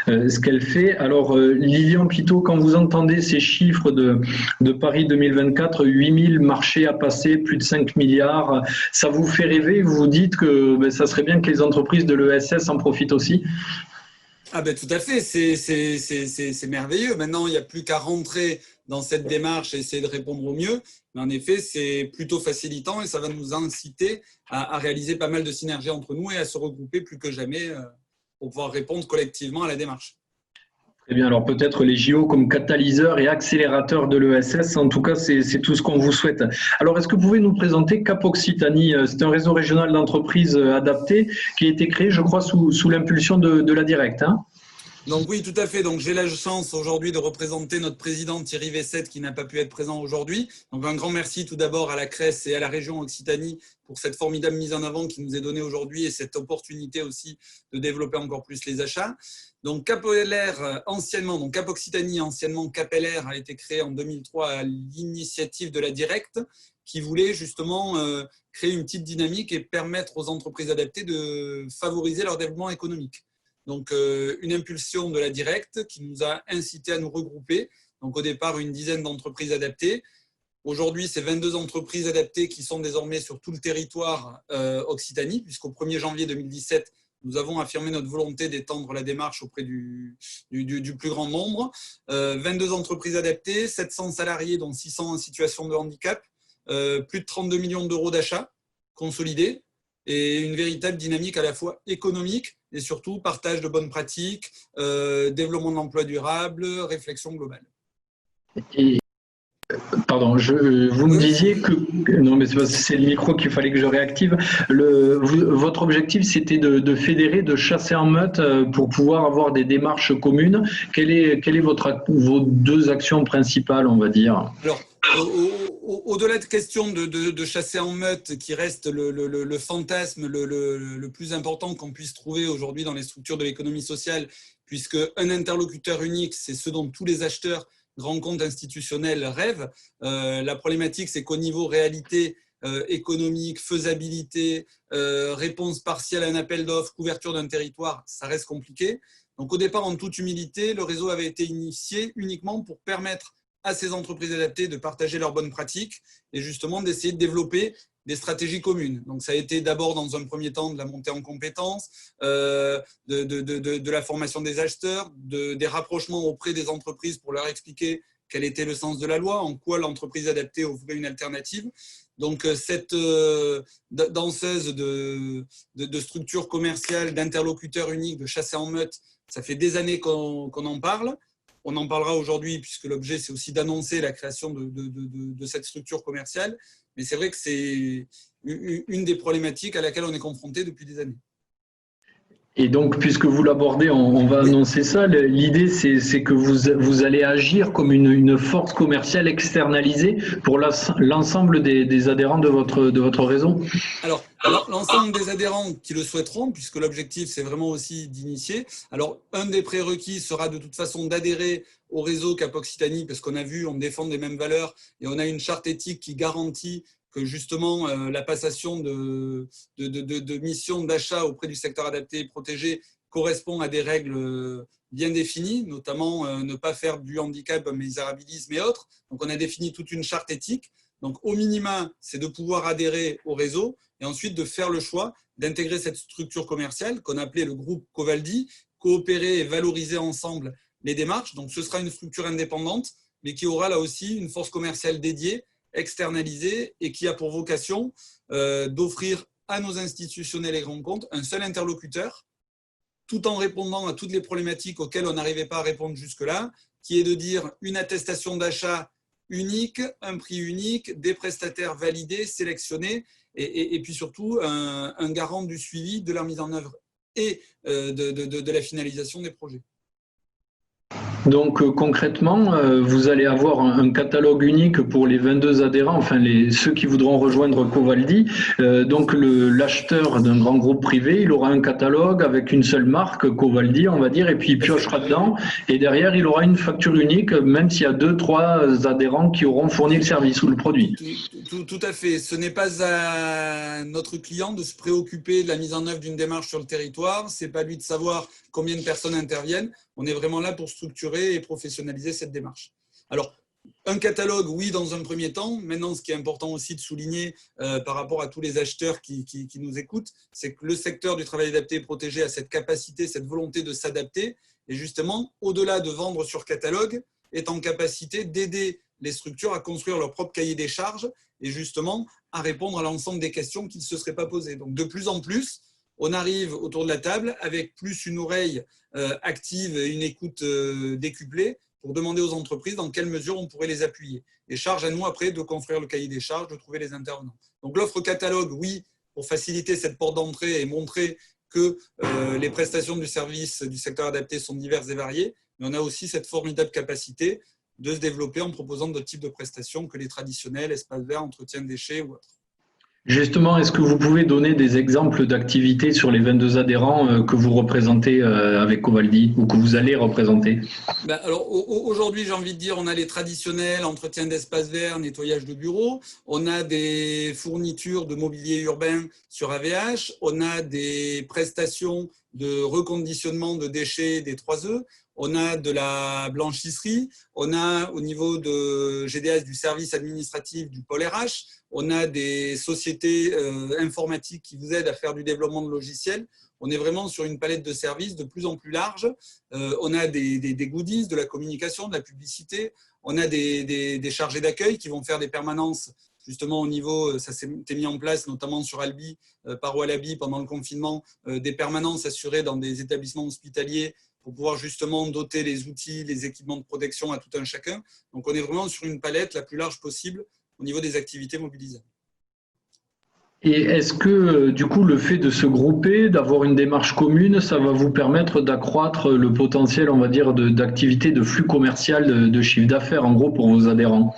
ce qu'elle fait. Alors Lilian Pitot, quand vous entendez ces chiffres de Paris 2024, 8000 marchés à passer, plus de 5 milliards, ça vous fait rêver, vous vous dites que ça serait bien que les entreprises de l'ESS en profitent aussi? Ah ben tout à fait, c'est merveilleux. Maintenant, il n'y a plus qu'à rentrer dans cette démarche et essayer de répondre au mieux. Mais en effet, c'est plutôt facilitant et ça va nous inciter à réaliser pas mal de synergies entre nous et à se regrouper plus que jamais pour pouvoir répondre collectivement à la démarche. Très bien, alors peut-être les JO comme catalyseur et accélérateur de l'ESS, en tout cas c'est tout ce qu'on vous souhaite. Alors est-ce que vous pouvez nous présenter CAP Occitanie? C'est un réseau régional d'entreprises adaptées qui a été créé, je crois, sous l'impulsion de la Directe, hein? Donc oui, tout à fait. Donc j'ai la chance aujourd'hui de représenter notre président Thierry Vessette qui n'a pas pu être présent aujourd'hui. Donc un grand merci tout d'abord à la CRES et à la région Occitanie pour cette formidable mise en avant qui nous est donnée aujourd'hui et cette opportunité aussi de développer encore plus les achats. Donc CAP LR, anciennement, donc CAP Occitanie, anciennement CAP LR, a été créé en 2003 à l'initiative de la Directe qui voulait justement créer une petite dynamique et permettre aux entreprises adaptées de favoriser leur développement économique. Donc, une impulsion de la Directe qui nous a incité à nous regrouper. Donc, au départ, une dizaine d'entreprises adaptées. Aujourd'hui, c'est 22 entreprises adaptées qui sont désormais sur tout le territoire Occitanie, puisqu'au 1er janvier 2017, nous avons affirmé notre volonté d'étendre la démarche auprès du plus grand nombre. 22 entreprises adaptées, 700 salariés, dont 600 en situation de handicap, plus de 32 millions d'euros d'achats consolidés et une véritable dynamique à la fois économique et surtout partage de bonnes pratiques, développement de l'emploi durable, réflexion globale. Et, pardon, vous me disiez que… Non, mais c'est le micro qu'il fallait que je réactive. Votre objectif, c'était de fédérer, de chasser en meute pour pouvoir avoir des démarches communes. Quelle est vos deux actions principales, on va dire? Alors, au-delà de question de chasser en meute, qui reste le fantasme le plus important qu'on puisse trouver aujourd'hui dans les structures de l'économie sociale, puisque un interlocuteur unique, c'est ce dont tous les acheteurs grands comptes institutionnels rêvent. La problématique, c'est qu'au niveau réalité économique, faisabilité, réponse partielle à un appel d'offres, couverture d'un territoire, ça reste compliqué. Donc au départ, en toute humilité, le réseau avait été initié uniquement pour permettre à ces entreprises adaptées de partager leurs bonnes pratiques et justement d'essayer de développer des stratégies communes. Donc ça a été d'abord dans un premier temps de la montée en compétences, de la formation des acheteurs, des rapprochements auprès des entreprises pour leur expliquer quel était le sens de la loi, en quoi l'entreprise adaptée offrait une alternative. Donc cette danseuse de structures commerciales, d'interlocuteurs uniques, de chasser en meute, ça fait des années qu'on en parle. On en parlera aujourd'hui puisque l'objet, c'est aussi d'annoncer la création de cette structure commerciale. Mais c'est vrai que c'est une des problématiques à laquelle on est confronté depuis des années. Et donc, puisque vous l'abordez, on va annoncer ça. L'idée, c'est que vous allez agir comme une force commerciale externalisée pour l'ensemble des adhérents de votre réseau. Alors, l'ensemble des adhérents qui le souhaiteront, puisque l'objectif, c'est vraiment aussi d'initier. Alors, un des prérequis sera de toute façon d'adhérer au réseau Cap Occitanie, parce qu'on a vu, on défend les mêmes valeurs et on a une charte éthique qui garantit que justement la passation de missions d'achat auprès du secteur adapté et protégé correspond à des règles bien définies, notamment ne pas faire du handicap, misérabilisme et autres. Donc, on a défini toute une charte éthique. Donc, au minima, c'est de pouvoir adhérer au réseau et ensuite de faire le choix d'intégrer cette structure commerciale qu'on appelait le groupe Covaldi, coopérer et valoriser ensemble les démarches. Donc, ce sera une structure indépendante, mais qui aura là aussi une force commerciale dédiée, externalisée et qui a pour vocation d'offrir à nos institutionnels et grands comptes un seul interlocuteur, tout en répondant à toutes les problématiques auxquelles on n'arrivait pas à répondre jusque-là, qui est de dire une attestation d'achat unique, un prix unique, des prestataires validés, sélectionnés, et puis surtout un garant du suivi de la mise en œuvre et de la finalisation des projets. Donc concrètement, vous allez avoir un catalogue unique pour les 22 adhérents, enfin ceux qui voudront rejoindre Covaldi. Donc l'acheteur d'un grand groupe privé, il aura un catalogue avec une seule marque, Covaldi, on va dire, et puis il piochera dedans. Et derrière, il aura une facture unique, même s'il y a 2-3 adhérents qui auront fourni le service ou le produit. Tout à fait. Ce n'est pas à notre client de se préoccuper de la mise en œuvre d'une démarche sur le territoire. Ce n'est pas à lui de savoir combien de personnes interviennent. On est vraiment là pour structurer et professionnaliser cette démarche. Alors, un catalogue, oui, dans un premier temps. Maintenant, ce qui est important aussi de souligner par rapport à tous les acheteurs qui nous écoutent, c'est que le secteur du travail adapté et protégé a cette capacité, cette volonté de s'adapter. Et justement, au-delà de vendre sur catalogue, est en capacité d'aider les structures à construire leur propre cahier des charges et justement à répondre à l'ensemble des questions qui ne se seraient pas posées. Donc, de plus en plus, on arrive autour de la table avec plus une oreille active et une écoute décuplée pour demander aux entreprises dans quelle mesure on pourrait les appuyer. Et charge à nous après de construire le cahier des charges, de trouver les intervenants. Donc l'offre catalogue, oui, pour faciliter cette porte d'entrée et montrer que les prestations du service du secteur adapté sont diverses et variées, mais on a aussi cette formidable capacité de se développer en proposant d'autres types de prestations que les traditionnels, espaces verts, entretien de déchets ou autres. Justement, est-ce que vous pouvez donner des exemples d'activités sur les 22 adhérents que vous représentez avec Covaldi ou que vous allez représenter? Alors, aujourd'hui, j'ai envie de dire, on a les traditionnels, entretien d'espaces verts, nettoyage de bureaux, on a des fournitures de mobilier urbain sur AVH, on a des prestations de reconditionnement de déchets des 3E, on a de la blanchisserie, on a au niveau de GDS du service administratif du pôle RH, on a des sociétés informatiques qui vous aident à faire du développement de logiciels. On est vraiment sur une palette de services de plus en plus large. On a des goodies, de la communication, de la publicité. On a des chargés d'accueil qui vont faire des permanences justement au niveau, ça s'est mis en place notamment sur Albi, par Walabi pendant le confinement, des permanences assurées dans des établissements hospitaliers pour pouvoir justement doter les outils, les équipements de protection à tout un chacun. Donc on est vraiment sur une palette la plus large possible au niveau des activités mobilisables. Et est-ce que, du coup, le fait de se grouper, d'avoir une démarche commune, ça va vous permettre d'accroître le potentiel, on va dire, d'activité, de flux commercial, de chiffre d'affaires, en gros, pour vos adhérents?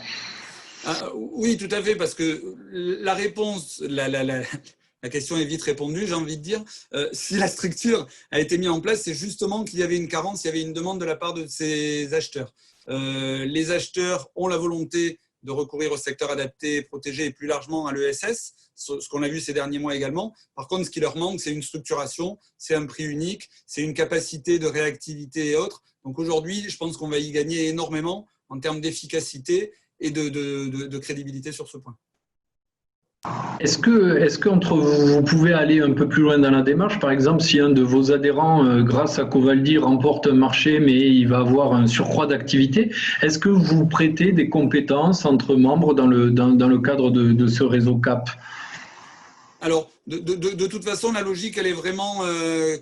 Oui, tout à fait, parce que la réponse, la question est vite répondue, j'ai envie de dire. Si la structure a été mise en place, c'est justement qu'il y avait une carence, il y avait une demande de la part de ces acheteurs. Les acheteurs ont la volonté de recourir au secteur adapté, protégé et plus largement à l'ESS, ce qu'on a vu ces derniers mois également. Par contre, ce qui leur manque, c'est une structuration, c'est un prix unique, c'est une capacité de réactivité et autres. Donc aujourd'hui, je pense qu'on va y gagner énormément en termes d'efficacité et de crédibilité sur ce point. Est-ce que entre vous pouvez aller un peu plus loin dans la démarche? Par exemple, si un de vos adhérents, grâce à Covaldi, remporte un marché, mais il va avoir un surcroît d'activité, est-ce que vous prêtez des compétences entre membres dans le cadre de ce réseau CAP? Alors, de toute façon, la logique, elle est vraiment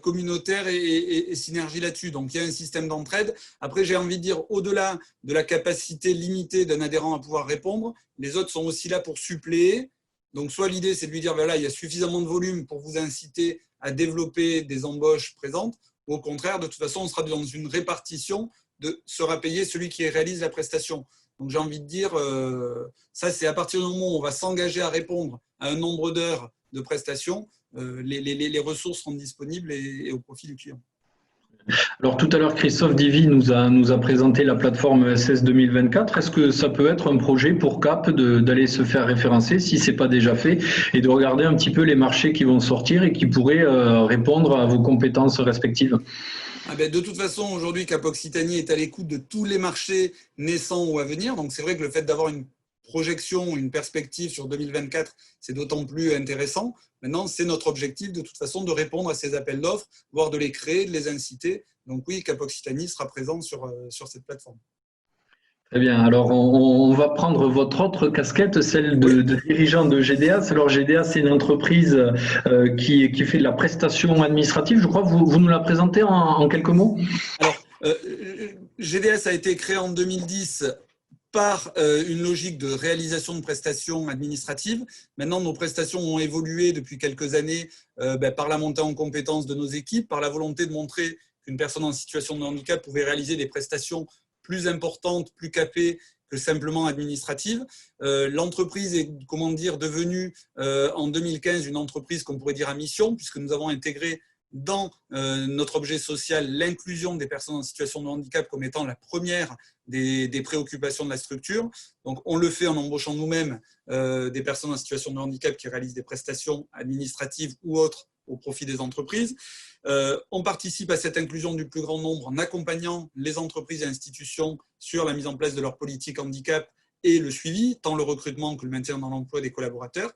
communautaire et synergie là-dessus. Donc, il y a un système d'entraide. Après, j'ai envie de dire, au-delà de la capacité limitée d'un adhérent à pouvoir répondre, les autres sont aussi là pour suppléer. Donc, soit l'idée, c'est de lui dire, voilà, il y a suffisamment de volume pour vous inciter à développer des embauches présentes, ou au contraire, de toute façon, on sera dans une répartition de sera payé celui qui réalise la prestation. Donc, j'ai envie de dire, ça, c'est à partir du moment où on va s'engager à répondre à un nombre d'heures de prestations, les ressources seront disponibles et au profit du client. Alors tout à l'heure, Christophe Divy nous a présenté la plateforme ESS 2024. Est-ce que ça peut être un projet pour CAP d'aller se faire référencer, si ce n'est pas déjà fait, et de regarder un petit peu les marchés qui vont sortir et qui pourraient répondre à vos compétences respectives? De toute façon, aujourd'hui, Cap Occitanie est à l'écoute de tous les marchés naissants ou à venir. Donc c'est vrai que le fait d'avoir une projection, une perspective sur 2024, c'est d'autant plus intéressant. Maintenant, c'est notre objectif de toute façon de répondre à ces appels d'offres, voire de les créer, de les inciter. Donc oui, Cap Occitanie sera présent sur cette plateforme. Très bien. Alors, on va prendre votre autre casquette, celle de dirigeant de GDAS. Alors, GDAS, c'est une entreprise qui fait de la prestation administrative. Je crois que vous nous la présentez en quelques mots. Alors, GDAS a été créé en 2010 par une logique de réalisation de prestations administratives. Maintenant, nos prestations ont évolué depuis quelques années par la montée en compétences de nos équipes, par la volonté de montrer qu'une personne en situation de handicap pouvait réaliser des prestations plus importantes, plus capées que simplement administratives. L'entreprise est, devenue en 2015 une entreprise qu'on pourrait dire à mission, puisque nous avons intégré dans notre objet social l'inclusion des personnes en situation de handicap comme étant la première des préoccupations de la structure. Donc, on le fait en embauchant nous-mêmes des personnes en situation de handicap qui réalisent des prestations administratives ou autres au profit des entreprises. On participe à cette inclusion du plus grand nombre en accompagnant les entreprises et institutions sur la mise en place de leur politique handicap et le suivi, tant le recrutement que le maintien dans l'emploi des collaborateurs.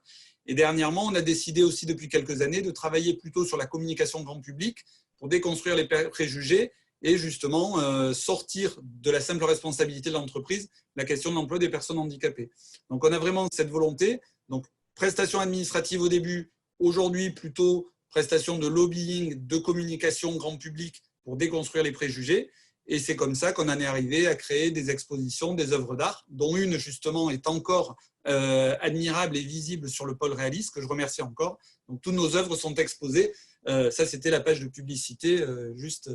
Et dernièrement, on a décidé aussi depuis quelques années de travailler plutôt sur la communication grand public pour déconstruire les préjugés et justement sortir de la simple responsabilité de l'entreprise la question de l'emploi des personnes handicapées. Donc on a vraiment cette volonté. Donc prestations administratives au début, aujourd'hui plutôt prestations de lobbying, de communication grand public pour déconstruire les préjugés. Et c'est comme ça qu'on en est arrivé à créer des expositions, des œuvres d'art, dont une justement est encore admirable et visible sur le pôle réaliste, que je remercie encore. Donc toutes nos œuvres sont exposées. Ça, c'était la page de publicité, juste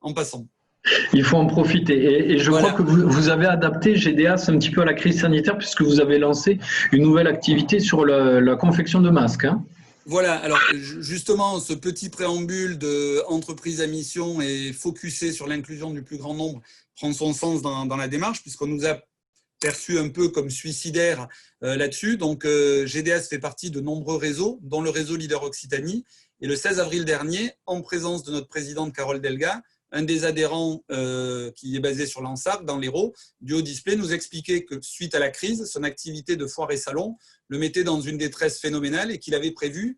en passant. Il faut en profiter. Et je crois que vous avez adapté GDAS un petit peu à la crise sanitaire, puisque vous avez lancé une nouvelle activité sur la confection de masques. Voilà, alors justement, ce petit préambule d'entreprise à mission et focusé sur l'inclusion du plus grand nombre prend son sens dans la démarche, puisqu'on nous a perçu un peu comme suicidaires là-dessus. Donc, GDAS fait partie de nombreux réseaux, dont le réseau Leader Occitanie. Et le 16 avril dernier, en présence de notre présidente Carole Delga, un des adhérents qui est basé sur l'Ansart, dans l'Hérault, du Haut-Display, nous expliquait que suite à la crise, son activité de foire et salon le mettait dans une détresse phénoménale et qu'il avait prévu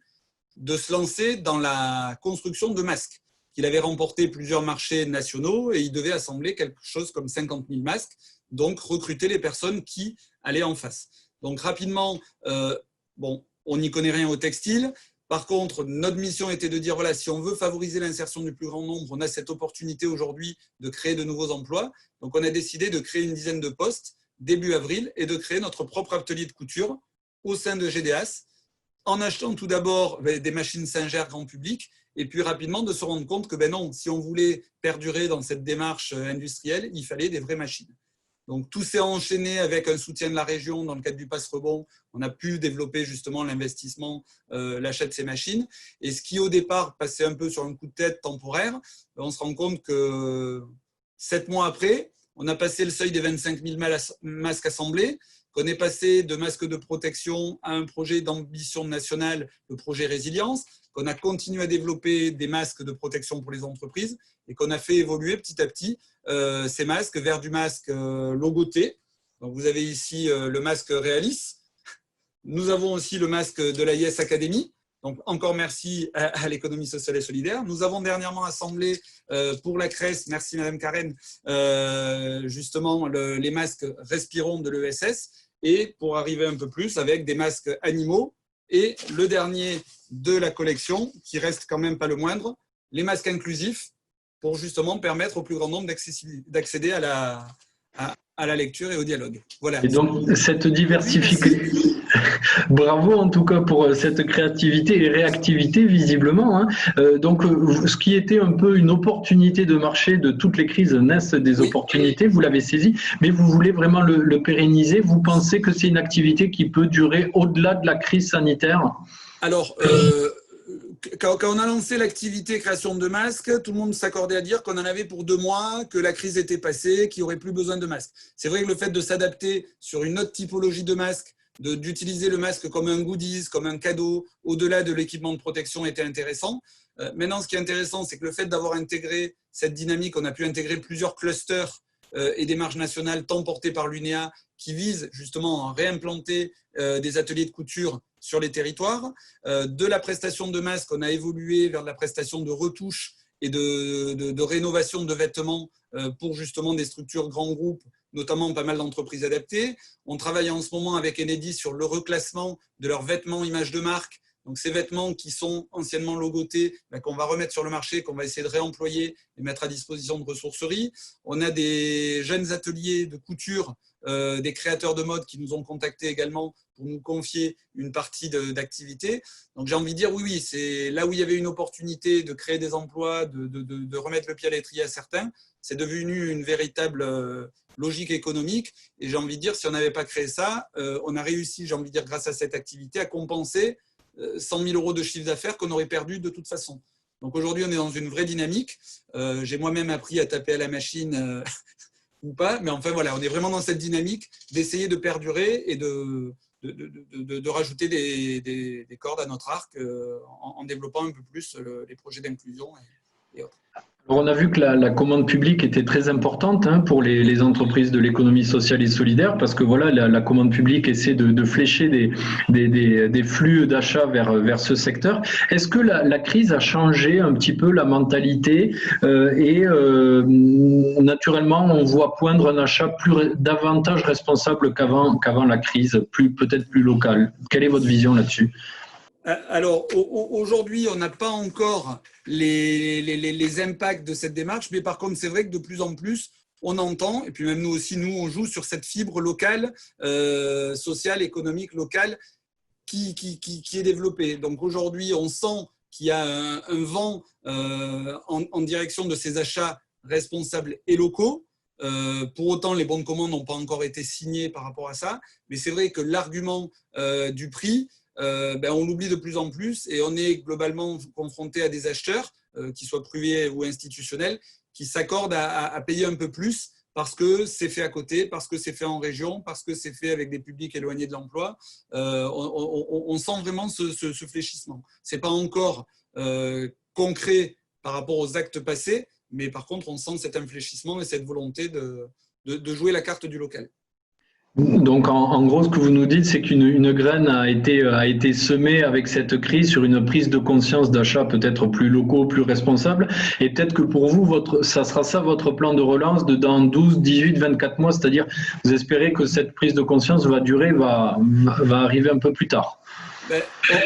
de se lancer dans la construction de masques. Il avait remporté plusieurs marchés nationaux et il devait assembler quelque chose comme 50 000 masques, donc recruter les personnes qui allaient en face. Donc rapidement, on n'y connaît rien au textile. Par contre, notre mission était de dire, voilà, si on veut favoriser l'insertion du plus grand nombre, on a cette opportunité aujourd'hui de créer de nouveaux emplois. Donc, on a décidé de créer une dizaine de postes début avril et de créer notre propre atelier de couture au sein de GDAS, en achetant tout d'abord des machines Singer grand public et puis rapidement de se rendre compte que non, si on voulait perdurer dans cette démarche industrielle, il fallait des vraies machines. Donc, tout s'est enchaîné avec un soutien de la région dans le cadre du Pass Rebond. On a pu développer justement l'investissement, l'achat de ces machines. Et ce qui, au départ, passait un peu sur un coup de tête temporaire, on se rend compte que 7 mois après, on a passé le seuil des 25 000 masques assemblés, qu'on est passé de masques de protection à un projet d'ambition nationale, le projet Résilience, qu'on a continué à développer des masques de protection pour les entreprises et qu'on a fait évoluer petit à petit ces masques vers du masque logoté. Donc vous avez ici le masque Realis. Nous avons aussi le masque de la IS Academy. Donc encore merci à l'économie sociale et solidaire. Nous avons dernièrement assemblé pour la CRES, merci Madame Karen, justement les masques Respirons de l'ESS et pour arriver un peu plus avec des masques animaux. Et le dernier de la collection, qui reste quand même pas le moindre, les masques inclusifs pour justement permettre au plus grand nombre d'accéder à la lecture et au dialogue. Voilà. Et donc, cette diversification… bravo en tout cas pour cette créativité et réactivité visiblement, hein. Donc ce qui était un peu une opportunité de marché, de toutes les crises naissent des opportunités, vous l'avez saisi, mais vous voulez vraiment le pérenniser. Vous pensez que c'est une activité qui peut durer au-delà de la crise sanitaire? Alors, quand on a lancé l'activité création de masques, tout le monde s'accordait à dire qu'on en avait pour 2 mois, que la crise était passée, qu'il n'y aurait plus besoin de masques. C'est vrai que le fait de s'adapter sur une autre typologie de masques, d'utiliser le masque comme un goodies, comme un cadeau, au-delà de l'équipement de protection était intéressant. Maintenant, ce qui est intéressant, c'est que le fait d'avoir intégré cette dynamique, on a pu intégrer plusieurs clusters et démarches nationales tant portées par l'UNEA qui visent justement à réimplanter des ateliers de couture sur les territoires. De la prestation de masques, on a évolué vers la prestation de retouches et de rénovation de vêtements pour justement des structures grands groupes, notamment pas mal d'entreprises adaptées. On travaille en ce moment avec Enedis sur le reclassement de leurs vêtements images de marque. Donc ces vêtements qui sont anciennement logotés, qu'on va remettre sur le marché, qu'on va essayer de réemployer et mettre à disposition de ressourceries. On a des jeunes ateliers de couture, des créateurs de mode qui nous ont contactés également pour nous confier une partie d'activité. Donc j'ai envie de dire oui, c'est là où il y avait une opportunité de créer des emplois, de remettre le pied à l'étrier à certains. C'est devenu une véritable logique économique. Et j'ai envie de dire, si on n'avait pas créé ça, on a réussi, j'ai envie de dire, grâce à cette activité, à compenser 100 000 € de chiffre d'affaires qu'on aurait perdu de toute façon. Donc aujourd'hui, on est dans une vraie dynamique. J'ai moi-même appris à taper à la machine ou pas, mais enfin voilà, on est vraiment dans cette dynamique d'essayer de perdurer et de rajouter des cordes à notre arc en développant un peu plus les projets d'inclusion et autres. Alors on a vu que la commande publique était très importante pour les entreprises de l'économie sociale et solidaire, parce que voilà, la commande publique essaie de flécher des flux d'achat vers ce secteur. Est-ce que la crise a changé un petit peu la mentalité et naturellement on voit poindre un achat davantage responsable qu'avant la crise, peut-être plus local? Quelle est votre vision là-dessus? Alors, aujourd'hui, on n'a pas encore les impacts de cette démarche, mais par contre, c'est vrai que de plus en plus, on entend, et puis même nous aussi, on joue sur cette fibre locale, sociale, économique, locale, qui est développée. Donc aujourd'hui, on sent qu'il y a un vent en direction de ces achats responsables et locaux. Pour autant, les bons de commande n'ont pas encore été signés par rapport à ça, mais c'est vrai que l'argument du prix, on l'oublie de plus en plus et on est globalement confronté à des acheteurs, qu'ils soient privés ou institutionnels, qui s'accordent à payer un peu plus parce que c'est fait à côté, parce que c'est fait en région, parce que c'est fait avec des publics éloignés de l'emploi. On sent vraiment ce fléchissement. Ce n'est pas encore concret par rapport aux actes passés, mais par contre, on sent cet infléchissement et cette volonté de jouer la carte du local. Donc, en gros, ce que vous nous dites, c'est qu'une graine a été semée avec cette crise sur une prise de conscience d'achat peut-être plus locaux, plus responsables. Et peut-être que pour vous, ça sera ça votre plan de relance dans 12, 18, 24 mois. C'est-à-dire, vous espérez que cette prise de conscience va arriver un peu plus tard.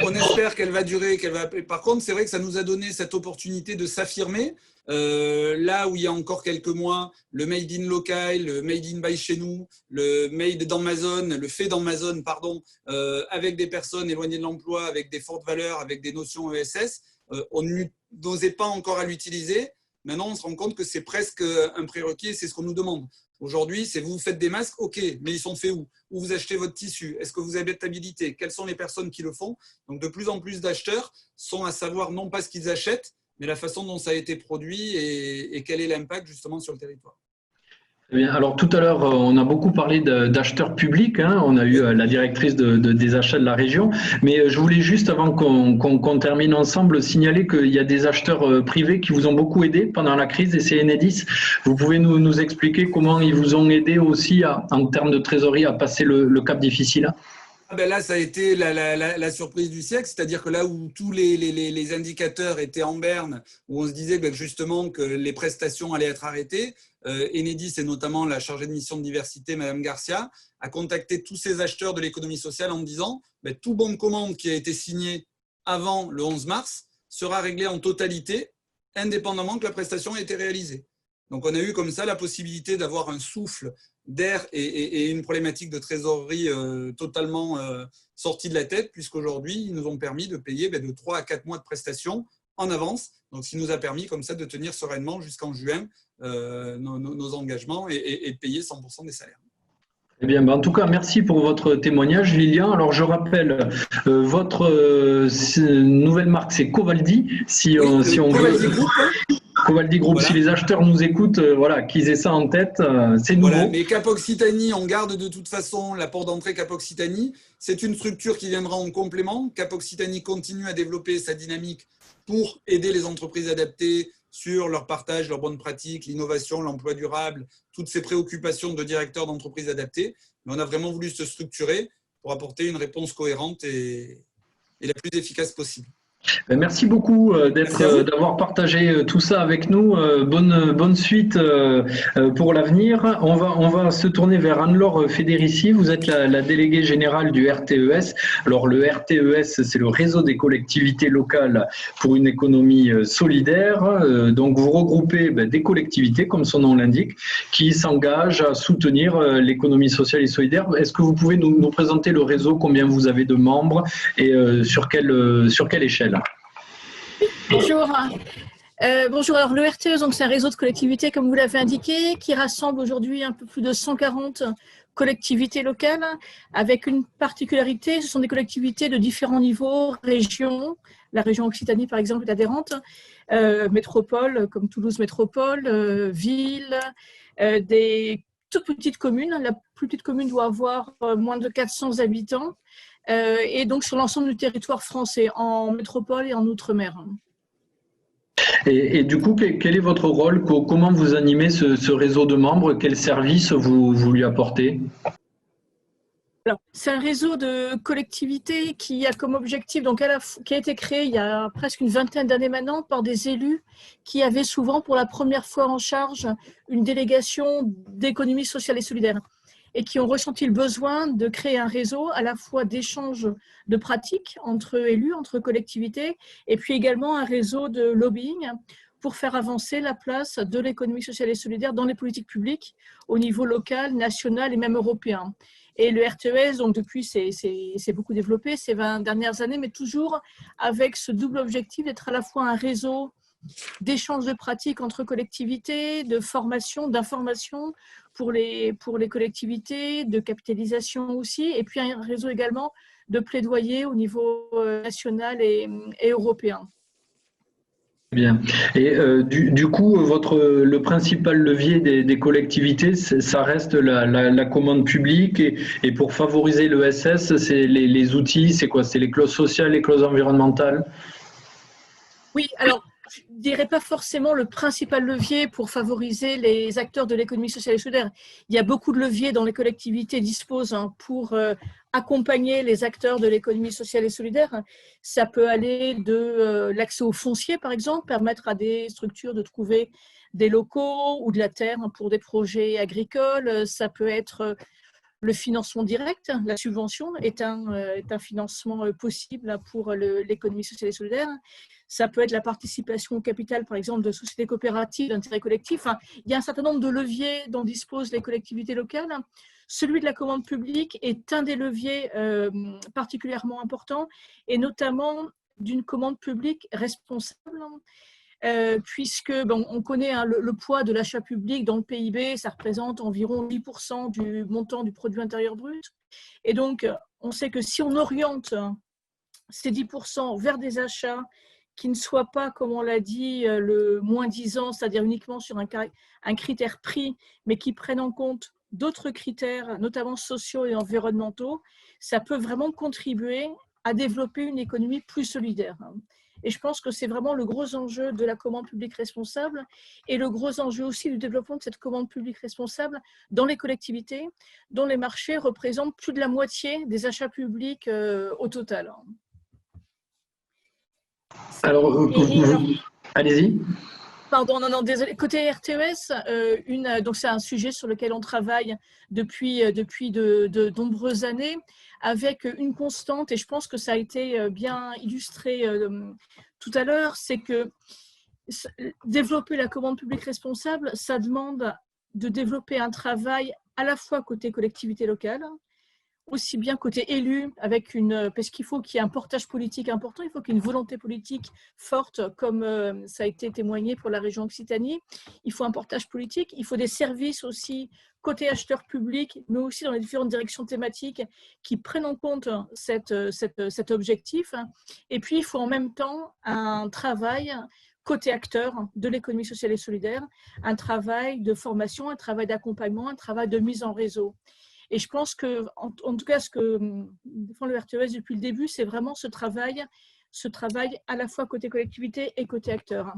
On espère qu'elle va durer. Par contre, c'est vrai que ça nous a donné cette opportunité de s'affirmer. Là où il y a encore quelques mois, le made in local, le made in by chez nous, le made d'Amazon, le fait d'Amazon, avec des personnes éloignées de l'emploi, avec des fortes valeurs, avec des notions ESS, on n'osait pas encore à l'utiliser. Maintenant, on se rend compte que c'est presque un prérequis et c'est ce qu'on nous demande. Aujourd'hui, c'est vous faites des masques, ok, mais ils sont faits où? Où vous achetez votre tissu? Est-ce que vous avez l'habitabilité? Quelles sont les personnes qui le font? Donc, de plus en plus d'acheteurs sont à savoir non pas ce qu'ils achètent, mais la façon dont ça a été produit et quel est l'impact justement sur le territoire. Bien, alors tout à l'heure, on a beaucoup parlé d'acheteurs publics, on a eu la directrice des achats de la région, mais je voulais juste, avant qu'on termine ensemble, signaler qu'il y a des acheteurs privés qui vous ont beaucoup aidé pendant la crise, et c'est Enedis. Vous pouvez nous expliquer comment ils vous ont aidé aussi en termes de trésorerie à passer le cap difficile? Là, ça a été la surprise du siècle, c'est-à-dire que là où tous les indicateurs étaient en berne, où on se disait justement que les prestations allaient être arrêtées, Enedis et notamment la chargée de mission de diversité, Madame Garcia, a contacté tous ces acheteurs de l'économie sociale en disant tout bon de commande qui a été signé avant le 11 mars sera réglé en totalité, indépendamment que la prestation ait été réalisée. Donc on a eu comme ça la possibilité d'avoir un souffle d'air et une problématique de trésorerie totalement sortie de la tête, puisqu'aujourd'hui, ils nous ont permis de payer de 3 à 4 mois de prestations en avance. Donc, ce qui nous a permis comme ça de tenir sereinement jusqu'en juin nos engagements et de payer 100% des salaires. Eh bien, en tout cas, merci pour votre témoignage, Lilian. Alors, je rappelle, votre nouvelle marque, c'est Covaldi. Si on Covaldi veut, Group, Covaldi Group, voilà. Si les acheteurs nous écoutent, voilà, qu'ils aient ça en tête, c'est nouveau. Voilà, mais Cap Occitanie, on garde de toute façon la porte d'entrée Cap Occitanie. C'est une structure qui viendra en complément. Cap Occitanie continue à développer sa dynamique pour aider les entreprises adaptées sur leur partage, leurs bonnes pratiques, l'innovation, l'emploi durable, toutes ces préoccupations de directeurs d'entreprises adaptées. Mais on a vraiment voulu se structurer pour apporter une réponse cohérente et la plus efficace possible. Merci beaucoup d'avoir partagé tout ça avec nous. Bonne suite pour l'avenir. On va se tourner vers Anne-Laure Fédérici. Vous êtes la déléguée générale du RTES. Alors le RTES, c'est le réseau des collectivités locales pour une économie solidaire. Donc vous regroupez des collectivités, comme son nom l'indique, qui s'engagent à soutenir l'économie sociale et solidaire. Est-ce que vous pouvez nous présenter le réseau, combien vous avez de membres et sur quelle échelle? Bonjour. Bonjour. Alors, le RTES, c'est un réseau de collectivités, comme vous l'avez indiqué, qui rassemble aujourd'hui un peu plus de 140 collectivités locales, avec une particularité, ce sont des collectivités de différents niveaux, régions. La région Occitanie, par exemple, est adhérente, métropole, comme Toulouse Métropole, ville, des toutes petites communes. La plus petite commune doit avoir moins de 400 habitants, et donc sur l'ensemble du territoire français, en métropole et en outre-mer. Et du coup, quel est votre rôle? Comment vous animez ce réseau de membres? Quels services vous lui apportez? C'est un réseau de collectivités qui a comme objectif, donc qui a été créé il y a presque une vingtaine d'années maintenant par des élus qui avaient souvent pour la première fois en charge une délégation d'économie sociale et solidaire et qui ont ressenti le besoin de créer un réseau à la fois d'échange de pratiques entre élus, entre collectivités, et puis également un réseau de lobbying pour faire avancer la place de l'économie sociale et solidaire dans les politiques publiques au niveau local, national et même européen. Et le RTES, donc depuis, c'est beaucoup développé ces 20 dernières années, mais toujours avec ce double objectif d'être à la fois un réseau d'échange de pratiques entre collectivités, de formation, d'information pour les collectivités, de capitalisation aussi, et puis un réseau également de plaidoyer au niveau national et européen. Bien. Et du coup, le principal levier des collectivités, ça reste la commande publique et pour favoriser l'ESS, c'est les outils, c'est quoi? C'est les clauses sociales, les clauses environnementales? Oui, alors je ne dirais pas forcément le principal levier pour favoriser les acteurs de l'économie sociale et solidaire. Il y a beaucoup de leviers dont les collectivités disposent pour accompagner les acteurs de l'économie sociale et solidaire. Ça peut aller de l'accès au foncier, par exemple, permettre à des structures de trouver des locaux ou de la terre pour des projets agricoles. Ça peut être le financement direct, la subvention est un financement possible pour l'économie sociale et solidaire. Ça peut être la participation au capital, par exemple, de sociétés coopératives d'intérêt collectif. Enfin, il y a un certain nombre de leviers dont disposent les collectivités locales. Celui de la commande publique est un des leviers particulièrement importants, et notamment d'une commande publique responsable. Puisque on connaît le poids de l'achat public dans le PIB, ça représente environ 10% du montant du produit intérieur brut. Et donc, on sait que si on oriente ces 10% vers des achats qui ne soient pas, comme on l'a dit, le moins-disant, c'est-à-dire uniquement sur un critère prix, mais qui prennent en compte d'autres critères, notamment sociaux et environnementaux, ça peut vraiment contribuer à développer une économie plus solidaire. Et je pense que c'est vraiment le gros enjeu de la commande publique responsable et le gros enjeu aussi du développement de cette commande publique responsable dans les collectivités, dont les marchés représentent plus de la moitié des achats publics au total. Alors, allez-y. Pardon, non, désolé. Côté RTES, donc c'est un sujet sur lequel on travaille depuis de nombreuses années, avec une constante, et je pense que ça a été bien illustré tout à l'heure, c'est que développer la commande publique responsable, ça demande de développer un travail à la fois côté collectivité locale, aussi bien côté élu, parce qu'il faut qu'il y ait un portage politique important, il faut qu'il y ait une volonté politique forte, comme ça a été témoigné pour la région Occitanie. Il faut un portage politique, il faut des services aussi côté acheteur public, mais aussi dans les différentes directions thématiques qui prennent en compte cet objectif. Et puis, il faut en même temps un travail côté acteur de l'économie sociale et solidaire, un travail de formation, un travail d'accompagnement, un travail de mise en réseau. Et je pense que, en tout cas, ce que défend le RTES depuis le début, c'est vraiment ce travail à la fois côté collectivité et côté acteur.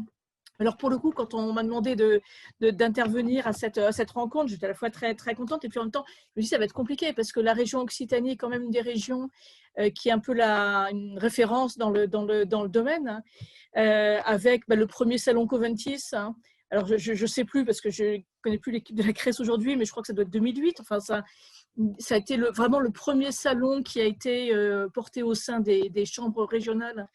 Alors pour le coup, quand on m'a demandé d'intervenir à cette rencontre, j'étais à la fois très, très contente et puis en même temps, je me dis que ça va être compliqué parce que la région Occitanie est quand même une des régions qui est un peu une référence dans le domaine, avec le premier salon Covantis. Alors je ne sais plus parce que je ne connais plus l'équipe de la CRES aujourd'hui, mais je crois que ça doit être 2008. Enfin, ça a été vraiment le premier salon qui a été porté au sein des chambres régionales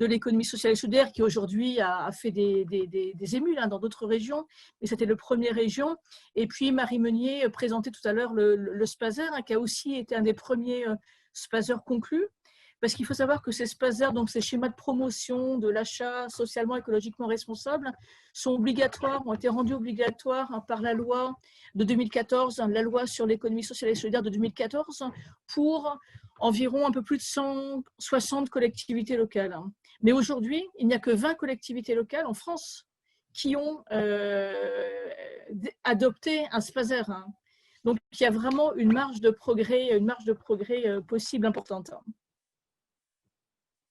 de l'économie sociale et solidaire, qui aujourd'hui a fait des émules dans d'autres régions, mais c'était le premier région. Et puis Marie Meunier présentait tout à l'heure le SPASER, qui a aussi été un des premiers SPASER conclus, parce qu'il faut savoir que ces SPASER, donc ces schémas de promotion de l'achat socialement écologiquement responsable, sont obligatoires, ont été rendus obligatoires par la loi de 2014, la loi sur l'économie sociale et solidaire de 2014, pour environ un peu plus de 160 collectivités locales. Mais aujourd'hui, il n'y a que 20 collectivités locales en France qui ont adopté un SPASER. Donc, il y a vraiment une marge de progrès possible importante.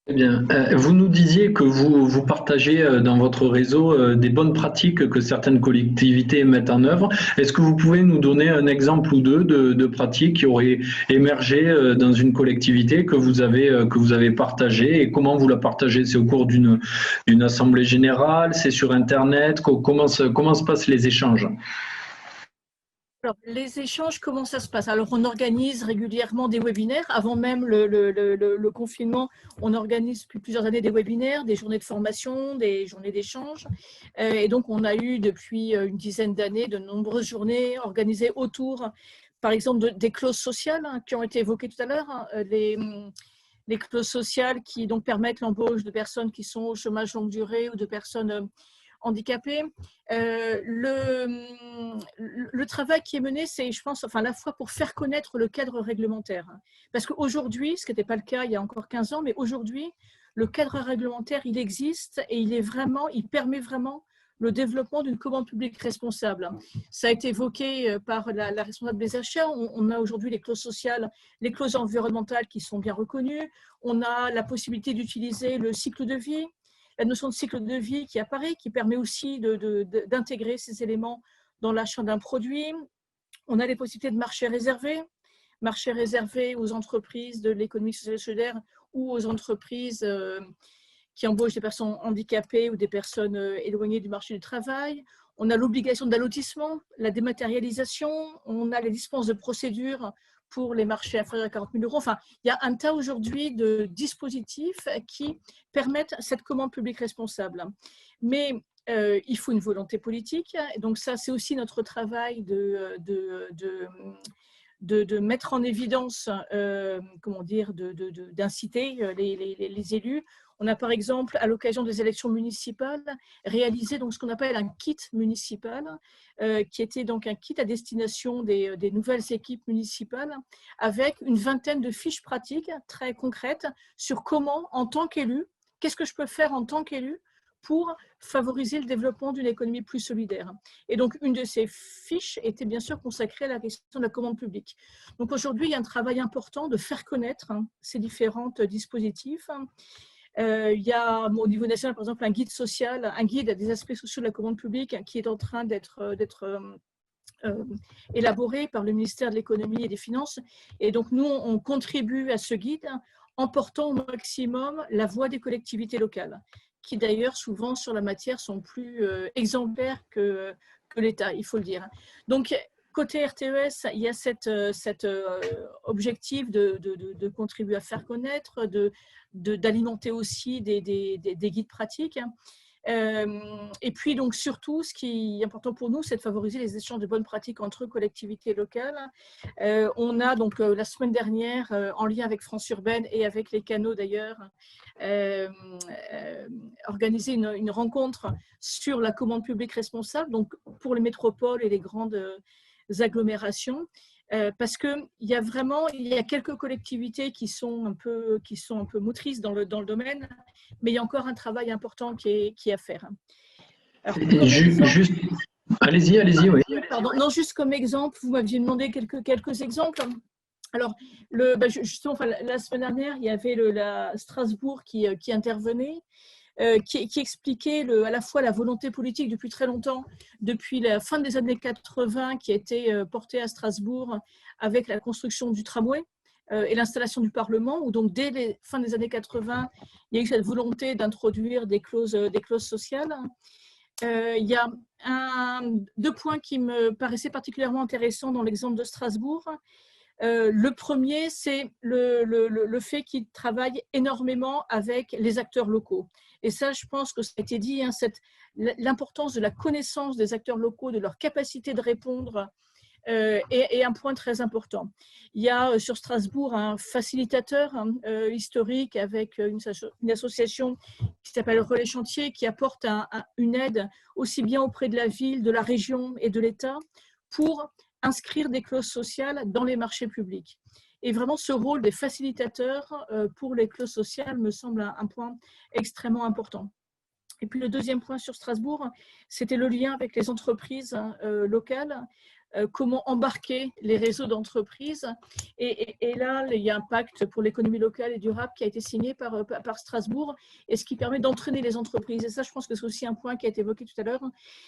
Eh bien, vous nous disiez que vous partagez dans votre réseau des bonnes pratiques que certaines collectivités mettent en œuvre. Est-ce que vous pouvez nous donner un exemple ou deux de pratiques qui auraient émergé dans une collectivité que vous avez partagées et comment vous la partagez? C'est au cours d'une assemblée générale? C'est sur Internet? Comment se passent les échanges? Alors, les échanges, comment ça se passe? Alors, on organise régulièrement des webinaires. Avant même le confinement, on organise depuis plusieurs années des webinaires, des journées de formation, des journées d'échange. Et donc, on a eu depuis une dizaine d'années de nombreuses journées organisées autour, par exemple, des clauses sociales qui ont été évoquées tout à l'heure. Les clauses sociales qui donc permettent l'embauche de personnes qui sont au chômage longue durée ou de personnes handicapés. Le travail qui est mené, c'est, je pense, à la fois pour faire connaître le cadre réglementaire. Parce qu'aujourd'hui, ce qui n'était pas le cas il y a encore 15 ans, mais aujourd'hui, le cadre réglementaire, il existe et il permet vraiment le développement d'une commande publique responsable. Ça a été évoqué par la responsable des achats. On a aujourd'hui les clauses sociales, les clauses environnementales qui sont bien reconnues. On a la possibilité d'utiliser le cycle de vie, la notion de cycle de vie qui apparaît, qui permet aussi d'intégrer ces éléments dans l'achat d'un produit. On a les possibilités de marché réservé aux entreprises de l'économie sociale et solidaire ou aux entreprises qui embauchent des personnes handicapées ou des personnes éloignées du marché du travail. On a l'obligation d'allotissement, la dématérialisation, on a les dispenses de procédure pour les marchés inférieurs à 40 000 €. Enfin, il y a un tas aujourd'hui de dispositifs qui permettent cette commande publique responsable. Mais il faut une volonté politique. Donc ça, c'est aussi notre travail de mettre en évidence, d'inciter les élus. On a par exemple, à l'occasion des élections municipales, réalisé donc ce qu'on appelle un kit municipal, qui était donc un kit à destination des nouvelles équipes municipales, avec une vingtaine de fiches pratiques très concrètes sur comment, en tant qu'élu, qu'est-ce que je peux faire en tant qu'élu pour favoriser le développement d'une économie plus solidaire. Et donc, une de ces fiches était bien sûr consacrée à la question de la commande publique. Donc aujourd'hui, il y a un travail important de faire connaître ces différents dispositifs. Il y a au niveau national, par exemple, un guide social, un guide des aspects sociaux de la commande publique qui est en train d'être élaboré par le ministère de l'économie et des finances. Et donc, nous, on contribue à ce guide en portant au maximum la voix des collectivités locales, qui d'ailleurs, souvent, sur la matière, sont plus exemplaires que l'État, il faut le dire. Donc, côté RTES, il y a cet objectif de contribuer à faire connaître, d'alimenter aussi des guides pratiques. Et puis donc surtout, ce qui est important pour nous, c'est de favoriser les échanges de bonnes pratiques entre collectivités locales. On a donc la semaine dernière, en lien avec France Urbaine et avec les canaux d'ailleurs, organisé une rencontre sur la commande publique responsable, donc pour les métropoles et les grandes agglomérations. Parce qu'il y a quelques collectivités qui sont un peu motrices dans le domaine, mais il y a encore un travail important qui est à faire. Alors, allez-y, oui. Pardon, non, juste comme exemple, vous m'aviez demandé quelques exemples. Alors, justement, la semaine dernière, il y avait la Strasbourg qui intervenait. Qui expliquait à la fois la volonté politique depuis très longtemps, depuis la fin des années 80, qui a été portée à Strasbourg avec la construction du tramway et l'installation du Parlement, où donc dès les fins des années 80, il y a eu cette volonté d'introduire des clauses sociales. Il y a deux points qui me paraissaient particulièrement intéressants dans l'exemple de Strasbourg. Le premier, c'est le fait qu'ils travaillent énormément avec les acteurs locaux. Et ça, je pense que ça a été dit, hein, l'importance de la connaissance des acteurs locaux, de leur capacité de répondre, est un point très important. Il y a sur Strasbourg un facilitateur historique avec une association qui s'appelle Relais Chantier, qui apporte une aide aussi bien auprès de la ville, de la région et de l'État pour inscrire des clauses sociales dans les marchés publics. Et vraiment, ce rôle des facilitateurs pour les clauses sociales me semble un point extrêmement important. Et puis le deuxième point sur Strasbourg, c'était le lien avec les entreprises locales, comment embarquer les réseaux d'entreprises. Et là, il y a un pacte pour l'économie locale et durable qui a été signé par Strasbourg, et ce qui permet d'entraîner les entreprises. Et ça, je pense que c'est aussi un point qui a été évoqué tout à l'heure,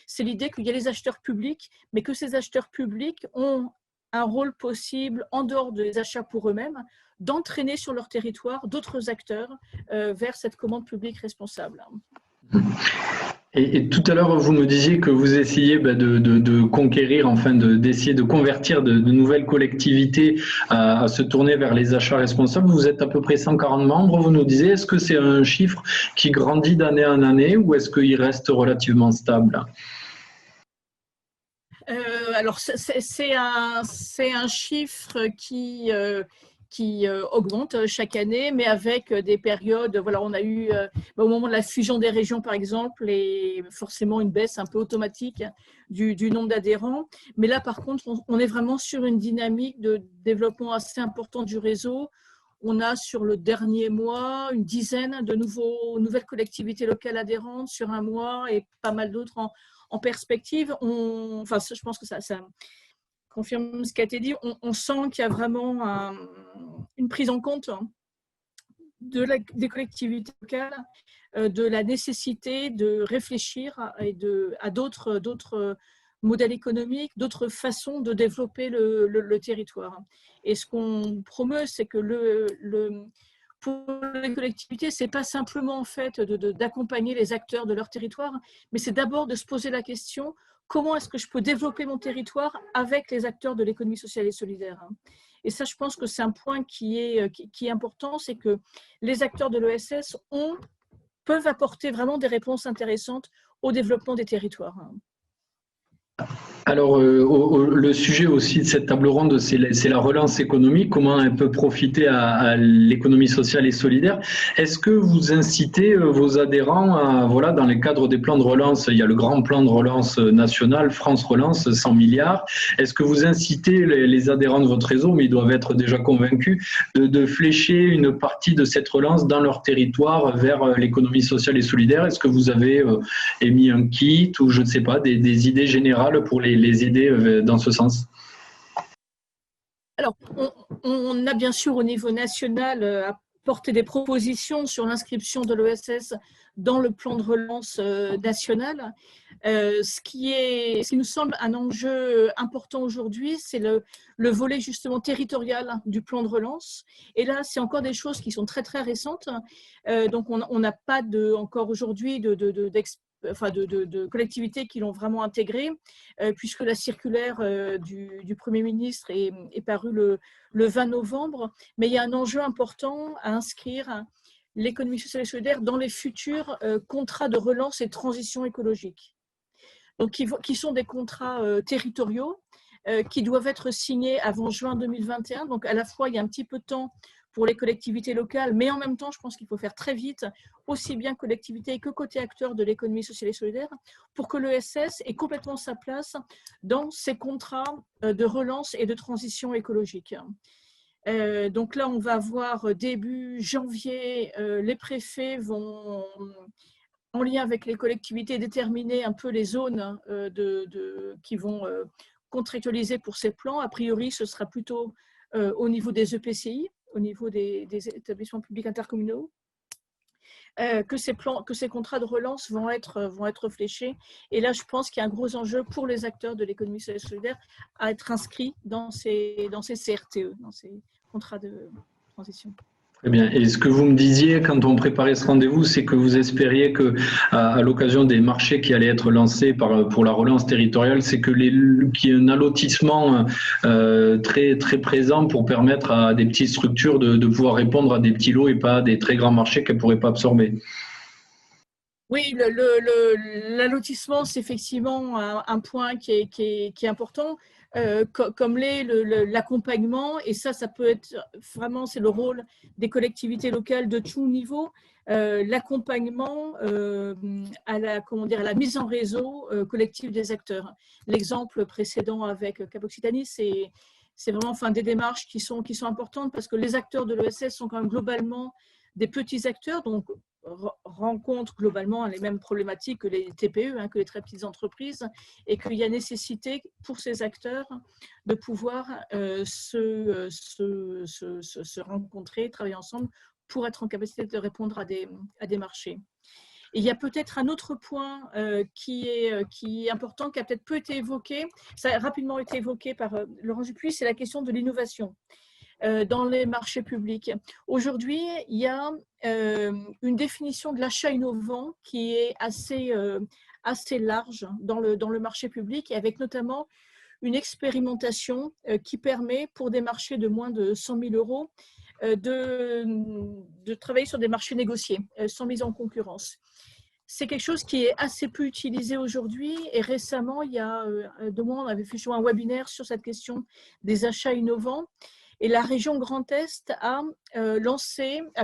c'est l'idée qu'il y a les acheteurs publics, mais que ces acheteurs publics ont un rôle possible, en dehors des achats pour eux-mêmes, d'entraîner sur leur territoire d'autres acteurs vers cette commande publique responsable. Et tout à l'heure, vous me disiez que vous essayez de conquérir, enfin d'essayer de convertir de nouvelles collectivités à se tourner vers les achats responsables. Vous êtes à peu près 140 membres, vous nous disiez. Est-ce que c'est un chiffre qui grandit d'année en année ou est-ce qu'il reste relativement stable ? Alors, c'est un chiffre qui augmente chaque année, mais avec des périodes, voilà, on a eu au moment de la fusion des régions par exemple, et forcément une baisse un peu automatique du nombre d'adhérents. Mais là par contre, on est vraiment sur une dynamique de développement assez important du réseau. On a sur le dernier mois une dizaine de nouvelles collectivités locales adhérentes sur un mois et pas mal d'autres en perspective. Je pense que ça confirme ce qui a été dit. On sent qu'il y a vraiment une prise en compte des collectivités locales, de la nécessité de réfléchir à d'autres modèles économiques, d'autres façons de développer le territoire. Et ce qu'on promeut, c'est que pour les collectivités, ce n'est pas simplement en fait d'accompagner les acteurs de leur territoire, mais c'est d'abord de se poser la question: comment est-ce que je peux développer mon territoire avec les acteurs de l'économie sociale et solidaire? Et ça, je pense que c'est un point qui est important, c'est que les acteurs de l'ESS peuvent apporter vraiment des réponses intéressantes au développement des territoires. Alors, le sujet aussi de cette table ronde, c'est la relance économique, comment elle peut profiter à l'économie sociale et solidaire. Est-ce que vous incitez vos adhérents, voilà, dans le cadre des plans de relance, il y a le grand plan de relance national, France Relance, 100 milliards. Est-ce que vous incitez les adhérents de votre réseau, mais ils doivent être déjà convaincus, de flécher une partie de cette relance dans leur territoire vers l'économie sociale et solidaire? Est-ce que vous avez émis un kit ou je ne sais pas, des idées générales pour les aider dans ce sens? Alors, on a bien sûr au niveau national apporté des propositions sur l'inscription de l'ESS dans le plan de relance national. Ce qui nous semble un enjeu important aujourd'hui, c'est le volet justement territorial du plan de relance. Et là, c'est encore des choses qui sont très très récentes. Donc, on n'a pas encore aujourd'hui de collectivités qui l'ont vraiment intégré, puisque la circulaire du Premier ministre est parue le 20 novembre. Mais il y a un enjeu important à inscrire l'économie sociale et solidaire dans les futurs contrats de relance et de transition écologique. Donc, qui sont des contrats territoriaux qui doivent être signés avant juin 2021. Donc, à la fois, il y a un petit peu de temps pour les collectivités locales, mais en même temps, je pense qu'il faut faire très vite, aussi bien collectivités que côté acteurs de l'économie sociale et solidaire, pour que l'ESS ait complètement sa place dans ces contrats de relance et de transition écologique. Donc là, on va voir début janvier, les préfets vont, en lien avec les collectivités, déterminer un peu les zones qui vont contractualiser pour ces plans. A priori, ce sera plutôt au niveau des EPCI, au niveau des établissements publics intercommunaux, que ces contrats de relance vont être fléchés. Et là, je pense qu'il y a un gros enjeu pour les acteurs de l'économie sociale et solidaire à être inscrits dans ces CRTE, dans ces contrats de transition. Très bien. Et ce que vous me disiez quand on préparait ce rendez-vous, c'est que vous espériez que, à l'occasion des marchés qui allaient être lancés pour la relance territoriale, c'est qu'il y ait un allotissement très, très présent pour permettre à des petites structures de pouvoir répondre à des petits lots et pas à des très grands marchés qu'elles ne pourraient pas absorber. Oui, l'allotissement, c'est effectivement un point qui est important, comme l'accompagnement, et ça peut être vraiment, c'est le rôle des collectivités locales de tout niveau, l'accompagnement à la mise en réseau collective des acteurs. L'exemple précédent avec Cap Occitanie, c'est vraiment des démarches qui sont importantes parce que les acteurs de l'ESS sont quand même globalement des petits acteurs, donc rencontrent globalement les mêmes problématiques que les TPE, que les très petites entreprises, et qu'il y a nécessité pour ces acteurs de pouvoir se rencontrer, travailler ensemble pour être en capacité de répondre à des marchés. Et il y a peut-être un autre point qui est important, qui a peut-être peu été évoqué, ça a rapidement été évoqué par Laurent Dupuis, c'est la question de l'innovation dans les marchés publics. Aujourd'hui, il y a une définition de l'achat innovant qui est assez large dans le marché public, et avec notamment une expérimentation qui permet pour des marchés de moins de 100 000 euros de travailler sur des marchés négociés, sans mise en concurrence. C'est quelque chose qui est assez peu utilisé aujourd'hui, et récemment, il y a 2 mois, on avait fait un webinaire sur cette question des achats innovants. Et la région Grand Est a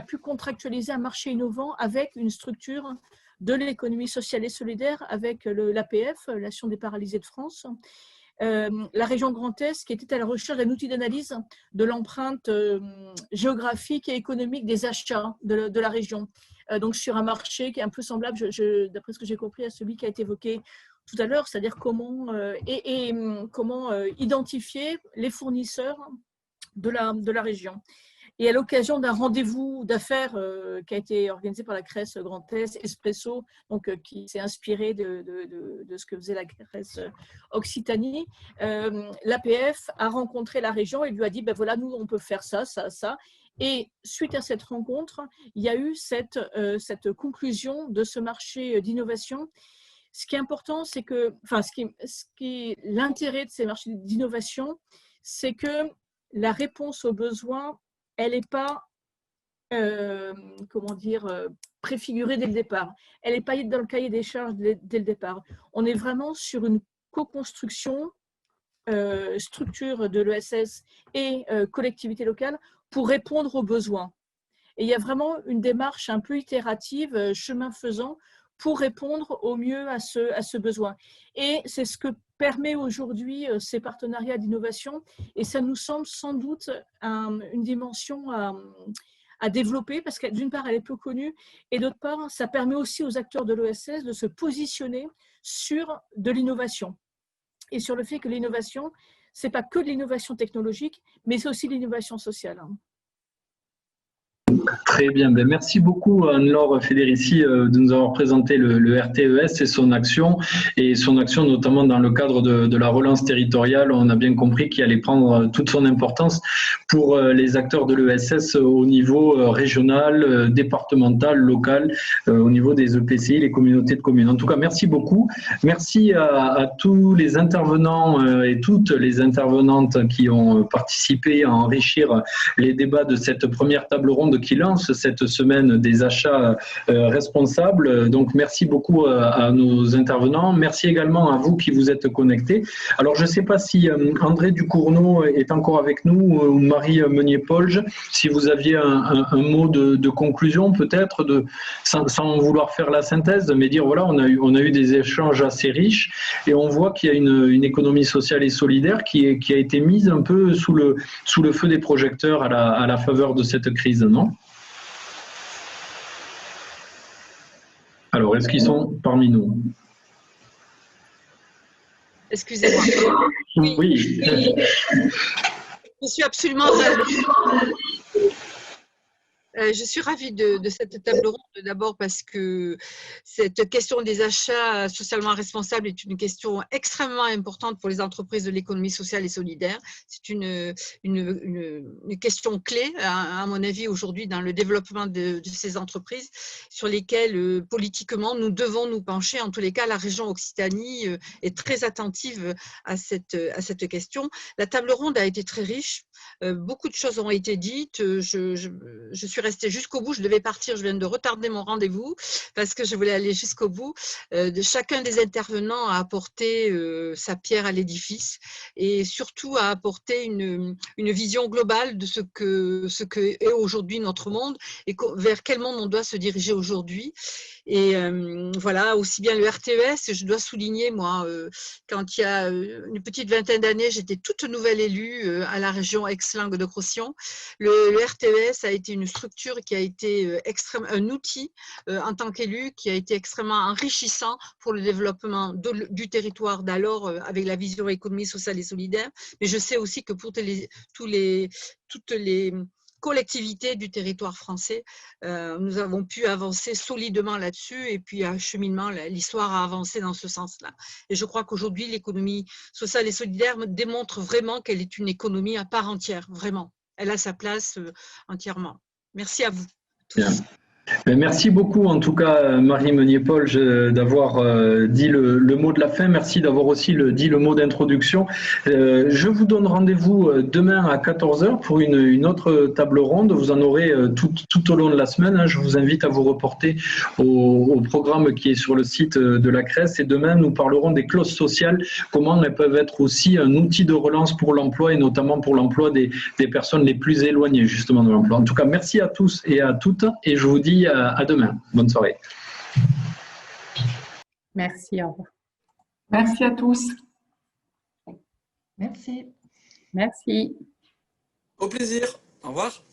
pu contractualiser un marché innovant avec une structure de l'économie sociale et solidaire, avec l'APF, l'Association des paralysés de France. La région Grand Est qui était à la recherche d'un outil d'analyse de l'empreinte géographique et économique des achats de la région. Donc sur un marché qui est un peu semblable, d'après ce que j'ai compris, à celui qui a été évoqué tout à l'heure, c'est-à-dire comment identifier les fournisseurs de la région. Et à l'occasion d'un rendez-vous d'affaires qui a été organisé par la CRES Grand Est, Espresso, donc, qui s'est inspiré de ce que faisait la CRES Occitanie, l'APF a rencontré la région et lui a dit, ben voilà, nous on peut faire ça, ça, ça. Et suite à cette rencontre, il y a eu cette conclusion de ce marché d'innovation. Ce qui est important, c'est que, l'intérêt de ces marchés d'innovation, c'est que la réponse aux besoins, elle n'est pas, préfigurée dès le départ. Elle n'est pas dans le cahier des charges dès le départ. On est vraiment sur une co-construction, structure de l'ESS et collectivité locale pour répondre aux besoins. Et il y a vraiment une démarche un peu itérative, chemin faisant, pour répondre au mieux à ce besoin. Et c'est ce que permet aujourd'hui ces partenariats d'innovation, et ça nous semble sans doute une dimension à développer, parce que d'une part, elle est peu connue, et d'autre part, ça permet aussi aux acteurs de l'ESS de se positionner sur de l'innovation, et sur le fait que l'innovation, ce n'est pas que de l'innovation technologique, mais c'est aussi de l'innovation sociale. Très bien, merci beaucoup Anne-Laure Federici de nous avoir présenté le RTES et son action notamment dans le cadre de la relance territoriale. On a bien compris qu'il allait prendre toute son importance pour les acteurs de l'ESS au niveau régional, départemental, local, au niveau des EPCI, les communautés de communes. En tout cas, merci beaucoup. Merci à tous les intervenants et toutes les intervenantes qui ont participé à enrichir les débats de cette première table ronde qui qui lance cette semaine des achats responsables. Donc, merci beaucoup à nos intervenants. Merci également à vous qui vous êtes connectés. Alors, je ne sais pas si André Ducournau est encore avec nous ou Marie Meunier-Polge. Si vous aviez un mot de conclusion, peut-être, sans vouloir faire la synthèse, mais dire voilà, on a eu des échanges assez riches et on voit qu'il y a une économie sociale et solidaire qui a été mise un peu sous le feu des projecteurs à la faveur de cette crise, non? Alors, est-ce qu'ils sont parmi nous? Excusez-moi. Oui. Je suis absolument ravie. Je suis ravie de cette table ronde, d'abord parce que cette question des achats socialement responsables est une question extrêmement importante pour les entreprises de l'économie sociale et solidaire. C'est une question clé, à mon avis, aujourd'hui dans le développement de ces entreprises sur lesquelles, politiquement, nous devons nous pencher. En tous les cas, la région Occitanie est très attentive à cette question. La table ronde a été très riche. Beaucoup de choses ont été dites. Je suis restée jusqu'au bout. Je devais partir. Je viens de retarder mon rendez-vous parce que je voulais aller jusqu'au bout. Chacun des intervenants a apporté sa pierre à l'édifice et surtout a apporté une vision globale de ce que est aujourd'hui notre monde et vers quel monde on doit se diriger aujourd'hui. Et voilà, aussi bien le RTES, je dois souligner, moi, quand il y a une petite vingtaine d'années, j'étais toute nouvelle élue à la région Aix-Languedoc-Roussillon. Le RTES a été une structure qui a été un outil en tant qu'élu qui a été extrêmement enrichissant pour le développement du territoire d'alors avec la vision économie sociale et solidaire. Mais je sais aussi que pour toutes les collectivités du territoire français, nous avons pu avancer solidement là-dessus et puis cheminement, l'histoire a avancé dans ce sens-là. Et je crois qu'aujourd'hui, l'économie sociale et solidaire démontre vraiment qu'elle est une économie à part entière, vraiment. Elle a sa place entièrement. Merci à vous tous. Bien. Merci beaucoup en tout cas Marie Meunier-Polge d'avoir dit le mot de la fin. Merci d'avoir aussi dit le mot d'introduction. Je vous donne rendez-vous demain à 14h pour une autre table ronde. Vous en aurez tout au long de la semaine. Je vous invite à vous reporter au programme qui est sur le site de la CRES. Et demain, nous parlerons des clauses sociales, comment elles peuvent être aussi un outil de relance pour l'emploi et notamment pour l'emploi des personnes les plus éloignées justement de l'emploi. En tout cas, merci à tous et à toutes et je vous dis à demain. Bonne soirée. Merci, au revoir. Merci à tous. Merci. Merci. Au plaisir. Au revoir.